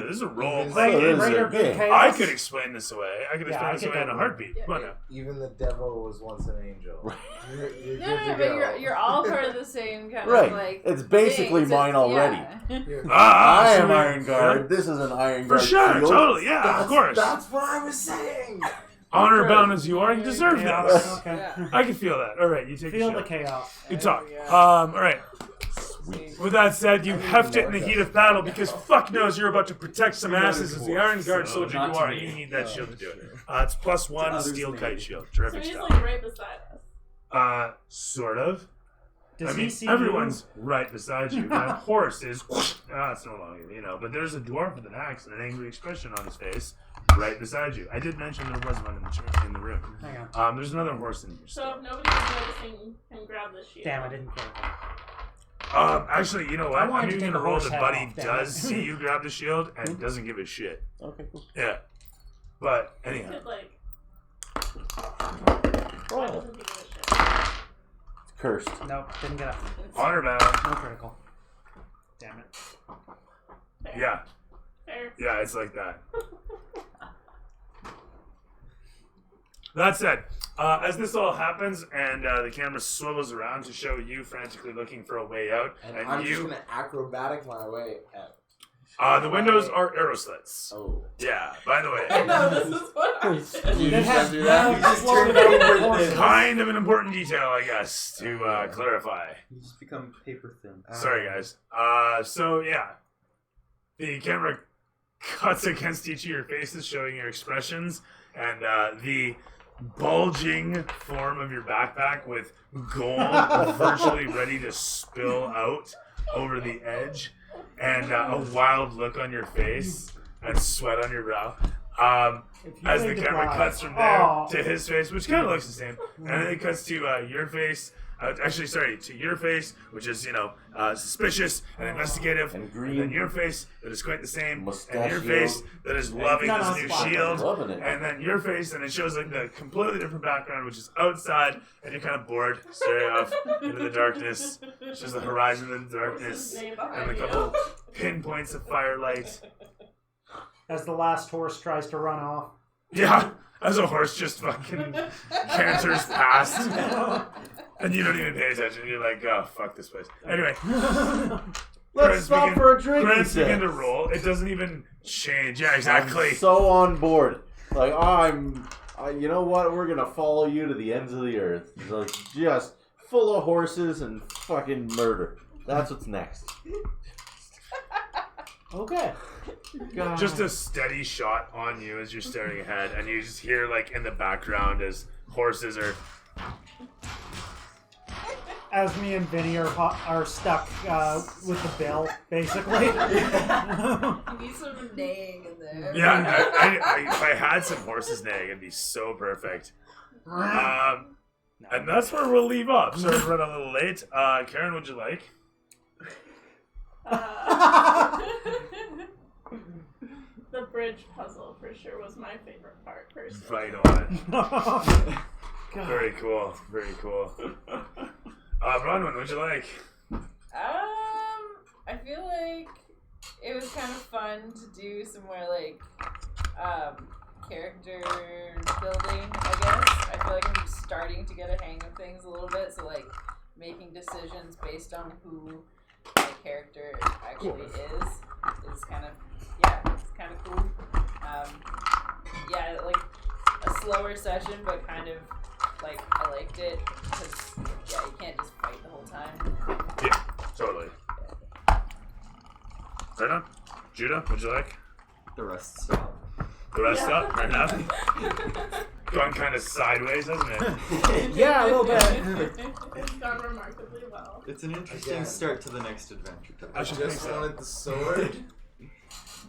A: This is a role
B: Even
A: play.
F: So
A: game.
F: this is
C: Greater
F: a
C: good
F: game.
C: chaos.
A: I could explain this away. I could
C: Yeah,
A: explain
C: I
A: this
C: could
A: away in a
C: definitely.
A: heartbeat. Come on now.
B: Even the devil was once an angel. You're
E: No,
B: good to
E: but
B: go.
E: you're all part of the same kind
F: Right.
E: of like.
F: It's basically
E: thing.
F: mine already.
E: Yeah.
B: You're-
F: I am
A: so-
F: Iron Guard. This is an Iron
A: For
F: Guard
A: sure,
F: shield.
A: totally, yeah, of course.
B: That's what I was saying.
A: Honor bound as you are, you deserve
C: Yeah,
A: this.
C: okay.
E: Yeah.
A: I can feel that. All right, you take
C: Feel
A: a
C: the
A: shot.
C: chaos.
A: Good talk.
E: There we go.
A: All right.
E: Sweet.
A: With that said, you heft it in the heat of battle because fuck knows you're about to protect some asses as the Iron Guard
G: So,
A: soldier
G: not
A: you
G: to
A: are.
G: me.
A: You need that shield to do it. It's +1
G: others
A: steel
G: maybe.
A: kite shield.
D: So
A: Terrific
D: he's
A: stuff.
D: like right beside us.
A: Sort of.
C: Does
A: I mean,
C: he see
A: everyone's right beside you. That horse is, it's no longer, but there's a dwarf with an axe and an angry expression on his face right beside you. I did mention there was one in the room.
C: you? Hang on.
A: There's another horse in here.
D: So if nobody's noticing him grab the shield.
C: Damn, I didn't get it.
A: Actually, you know
C: I
A: what?
C: wanted
A: I'm
C: to
A: even
C: take
A: gonna
C: a
A: roll
C: horse
A: that
C: head
A: Buddy
C: off, damn
A: does
C: it.
A: see you grab the shield and doesn't give a shit.
F: Okay, cool.
A: Yeah. But
D: He
A: anyhow,
D: could, like,
F: Oh,
D: why doesn't he give a shit?
F: it's cursed.
C: Nope, didn't get it.
A: honor bound.
C: No critical. Damn it.
D: Fair.
A: Yeah,
D: Fair.
A: yeah, it's like that. That said, as this all happens and the camera swivels around to show you frantically looking for a way out,
B: And
A: and
B: I'm just
A: you,
B: gonna acrobatic my way out.
A: the windows are arrow slits.
B: Oh.
A: Yeah, by the way,
D: No, this is what I did.
B: You
C: It
B: just
C: has
B: do that?
C: now
B: You just
C: loaded
B: turn
C: out
B: over
C: the horses.
A: kind of an important detail, I guess, to clarify.
G: You just become paper thin.
A: Sorry, guys. So yeah, the camera cuts against each of your faces, showing your expressions, and the bulging form of your backpack with gold virtually ready to spill out over the edge, and a wild look on your face and sweat on your brow.
C: If you
A: As the
C: think
A: camera
C: it's
A: cuts from there
C: Oh.
A: to his face, which kind of looks the same, and then it cuts to your face. To your face, which is suspicious and investigative,
F: And
A: and
F: green.
A: then your face that is quite the same, and your
F: Mustachioed.
A: face that is loving
C: No,
A: this
C: no,
A: new
C: it's fine.
A: shield,
F: Loving it.
A: and then your face, and it shows like the completely different background, which is outside, and you're kind of bored, staring off into the darkness. It's just the horizon in the
D: What's his
A: darkness,
D: name
A: and
D: behind
A: a
D: you?
A: couple pinpoints of firelight.
C: As the last horse tries to run off.
A: Yeah, as a horse just fucking canters past. And you don't even pay attention. You're like, oh, fuck this place. Anyway,
F: Let's stop for a drink. he
A: credits begin
F: said.
A: to roll. It doesn't even change. Yeah,
F: I'm
A: exactly.
F: so on board. Like you know what? We're gonna follow you to the ends of the earth. It's like just full of horses and fucking murder. That's what's next.
C: Okay.
F: God.
A: Just a steady shot on you as you're staring ahead, and you just hear, like, in the background as horses are...
C: As me and Vinny are stuck with the bill, basically.
E: You need some neighing in there.
A: Yeah, if I had some horses neighing, it'd be so perfect. And that's where we'll leave off. Sorry to run a little late. Karen, would you like?
D: The bridge puzzle for sure was my favorite part, personally.
A: Right on. Very cool. Very cool. Bronwyn, what'd you like?
E: I feel like it was kind of fun to do some more like character building, I guess. I feel like I'm starting to get a hang of things a little bit, so like making decisions based on who my character actually is kind of, it's kind of cool. Like a slower session, but kind of like I liked it because you can't just fight the whole time.
A: Yeah, totally. Right on. Judah, what'd you like?
G: The rest stop.
A: The rest up? Right now? Gone kind of sideways, hasn't it?
C: Yeah, a little bit.
D: It's done remarkably well.
G: It's an interesting start to the next adventure.
B: I just wanted the sword.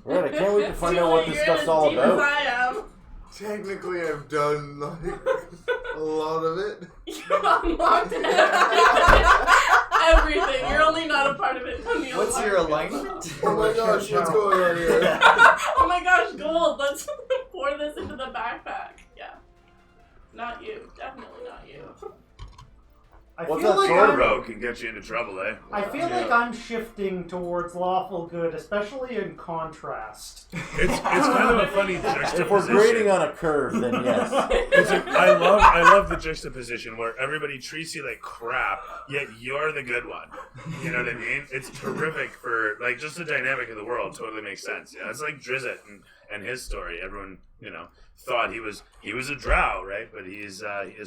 F: Right, I can't wait to find out what this stuff's all
D: You're as deep as
F: about.
D: I am.
B: Technically, I've done like a lot of it.
D: You unlocked everything. You're only not a part of it when you
G: What's
D: unlock
G: your
D: it.
G: alignment?
B: Oh my gosh, what's going on here?
D: Oh my gosh, gold. Let's pour this into the backpack. Yeah. Not you. Definitely not you.
C: I
F: What's
C: feel
F: that
C: like
F: sword
C: I'm,
A: Bro can get you into trouble, eh?
C: I feel like I'm shifting towards lawful good, especially in contrast.
A: It's kind of a funny
F: If
A: juxtaposition.
F: we're grading on a curve, then yes.
A: I love the juxtaposition where everybody treats you like crap, yet you're the good one. You know what I mean? It's terrific for like just the dynamic of the world. Totally makes sense. Yeah, it's like Drizzt and his story. Everyone thought he was a drow, right? But he is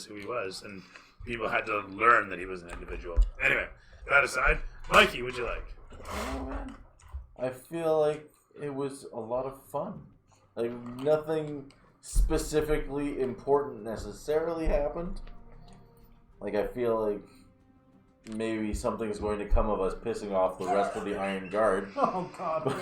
A: who he was, and people had to learn that he was an individual. Anyway, that aside, Mikey, what'd you like?
F: I feel like it was a lot of fun. Like nothing specifically important necessarily happened. Like I feel like maybe something's going to come of us pissing off the rest of the Iron Guard.
C: Oh God.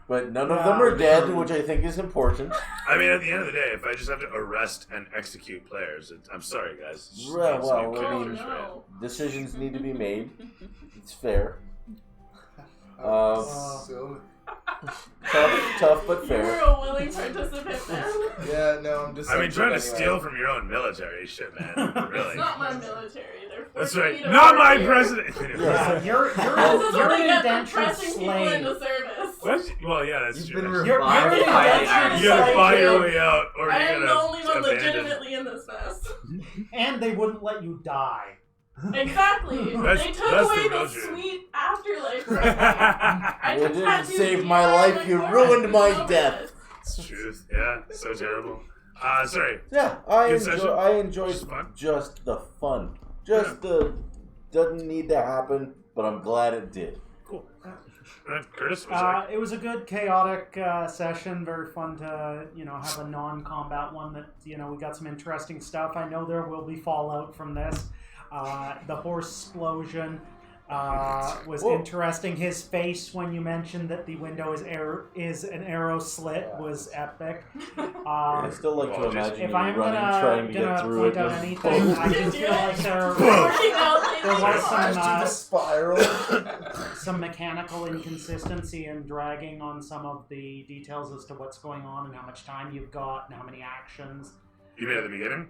F: But none of them are dead, which I think is important.
A: I mean, at the end of the day, if I just have to arrest and execute players, I'm sorry, guys. It's just
F: Well,
A: needs to be
F: well, I mean,
A: characters, right?
D: no.
F: Decisions need to be made. It's fair.
B: So
F: Tough but
D: You were
F: fair.
D: a willing participant, man.
B: yeah, no, I'm just.
A: I mean,
B: like,
A: trying to
B: anyway.
A: steal from your own military, shit, man. Really.
D: It's not my military. They're
A: That's
D: forcing
A: right.
D: me to
A: Not
D: work
A: my
D: here.
A: president.
C: Yeah, you're
D: This is
C: you're
D: what they
C: an
D: get for
C: indentured
D: pressing people
C: slave.
D: into service.
A: What? Well, yeah, that's
G: You've
A: true.
G: been
C: You're
G: revived
C: an
G: by
C: indentured
A: You gotta
C: slave.
A: buy your way out, or
D: I
A: you're
D: am the
A: gonna
D: only one
A: abandon.
D: legitimately in this mess.
C: And they wouldn't let you die.
D: Exactly.
A: That's-
D: They took
A: that's
D: away
A: the
D: the
A: real truth.
D: sweet afterlife from me. I
F: You
D: took
F: didn't
D: tattoos
F: save
D: you
F: my
D: are
F: life,
D: my
F: you
D: forehead.
F: ruined my
D: Know
F: death.
D: this.
A: It's truth. Yeah, so terrible. Sorry.
F: Yeah,
A: Good session.
F: I enjoyed
A: Just fun.
F: just the fun. Just the doesn't need to happen, but I'm glad it did.
A: Cool. Curtis, what's like?
C: It was a good chaotic session. Very fun to have a non-combat one that we got some interesting stuff. I know there will be fallout from this. The horse explosion was
F: Whoa.
C: interesting. His face when you mentioned that the window is an arrow slit was epic.
F: I still like to
A: Apologies.
F: imagine
C: If
F: you
C: I'm
F: running, trying to get
C: gonna
F: through
C: point
F: it.
C: out anything, I do feel like there
D: Working out like
C: There was
D: hard.
C: some,
B: the spiral.
C: some mechanical inconsistency and dragging on some of the details as to what's going on and how much time you've got and how many actions.
A: You mean at the beginning?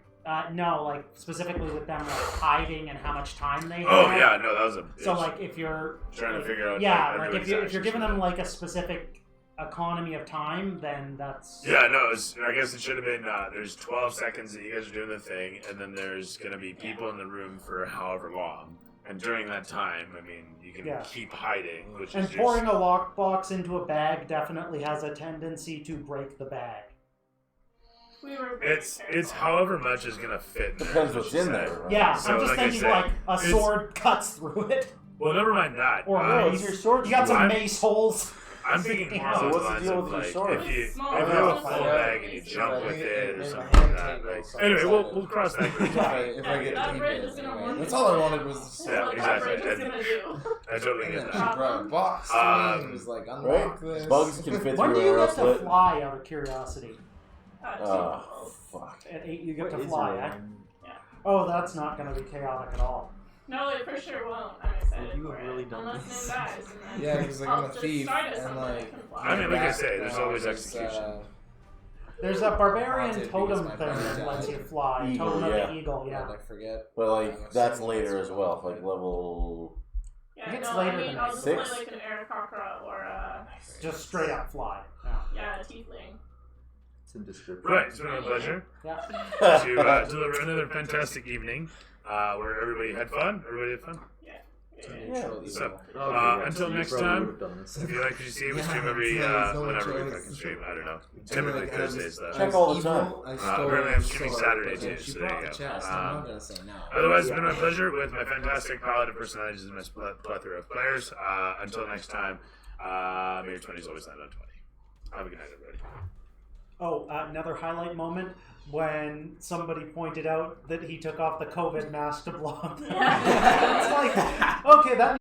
C: No, like specifically with them like hiding and how much time they
A: Oh
C: have.
A: yeah, no, that was a.
C: So
A: bitch.
C: like if you're
A: Trying to figure out.
C: yeah,
A: like,
C: like if
A: everybody's
C: you're giving them
A: actions.
C: like a specific economy of time, then that's
A: Yeah, no, I guess it should have been. There's 12 seconds that you guys are doing the thing, and then there's gonna be people in the room for however long. And during that time, I mean, you can
C: Yeah.
A: keep hiding, which
C: and
A: is
C: pouring
A: just.
C: a lockbox into a bag definitely has a tendency to break the bag.
D: We were very
A: It's
D: careful.
A: however much is gonna fit. in there,
F: Depends
A: as
F: what's
A: you
F: in
A: said.
F: there. Right?
C: Yeah,
A: So,
C: I'm just
A: like I
C: thinking
A: said,
C: like a
A: it's-
C: sword cuts through it.
A: Well, never mind that.
C: Or
F: Oh,
C: mace.
F: your sword's
C: You got some
A: I'm-
C: mace holes.
A: I'm thinking more
C: So
A: along
F: what's
A: the
F: the
A: lines
F: deal
A: of
F: with your
A: like
F: sword?
A: if you
D: Small.
A: if you have a
B: I
A: full
B: know.
A: bag and you jump
B: I
A: with
B: think
A: it or
B: in my
A: something
B: hand
A: like that.
B: tangle
A: Like,
B: something.
A: anyway, we'll cross that bridge.
B: If I get
D: that
B: to
D: bridge
B: it
D: is gonna
B: anyway.
D: warn
B: That's
D: you.
B: all I wanted was the
D: That's
B: sword.
A: Yeah,
D: what
A: exactly.
D: that bridge is gonna do.
A: I totally
B: And
A: get
B: then
A: that.
B: she brought a box to me and was like, unlock this.
F: Bugs can fit
C: When
F: through
C: do you
F: arrow
C: get to
F: slit.
C: fly? Out of curiosity,
F: Oh, fuck.
C: at 8 you get
H: What
C: to
H: is
C: fly.
H: your
C: Eh?
H: alignment?
C: Oh, that's not going to be chaotic at all.
D: No, it for sure won't. I'm excited. excited
G: You
D: for
G: have
D: it.
G: really done
D: Unless
G: this.
D: Nim dies, and then
B: Yeah, because like
D: I'll
B: I'm a
D: just
B: thief
D: start as
B: and
D: someone
B: like.
D: that can fly.
A: I mean, like I
B: back
A: say, there's
B: now
A: always
B: is,
A: execution.
C: There's a barbarian
B: haunted
C: totem
B: because
C: thing
B: my
C: that
B: brother
C: lets
B: died.
C: you fly.
F: Eagle,
C: Totem of
F: yeah.
C: the eagle, yeah.
B: I forget.
F: But like
B: I'm
F: that's
B: assuming
F: later
B: that's
F: as well,
B: what-
F: like level.
D: Yeah,
C: I think it's
D: no,
C: later
D: I mean,
C: than
D: I'll just
F: 6.
D: play like an Aarakocra or a
C: Just straight up fly. Yeah.
D: a tiefling.
G: It's a description.
A: Right, it's been my pleasure
C: Yeah.
A: to deliver another fantastic evening where everybody had fun.
B: Neutral
A: So,
B: evil.
A: until next time, if you like what you see, we stream every whenever we fucking stream. I don't know. Typically Thursdays though.
F: Check all the time.
A: Apparently I'm streaming Saturday too, so there you go.
B: I'm not gonna say no.
A: Otherwise, it's been my pleasure with my fantastic palette of personalities and my plethora of players. Until next time, may your 20s always land on 20. Have a good night, everybody.
C: Oh, another highlight moment when somebody pointed out that he took off the COVID mask to block them. It's like, okay, that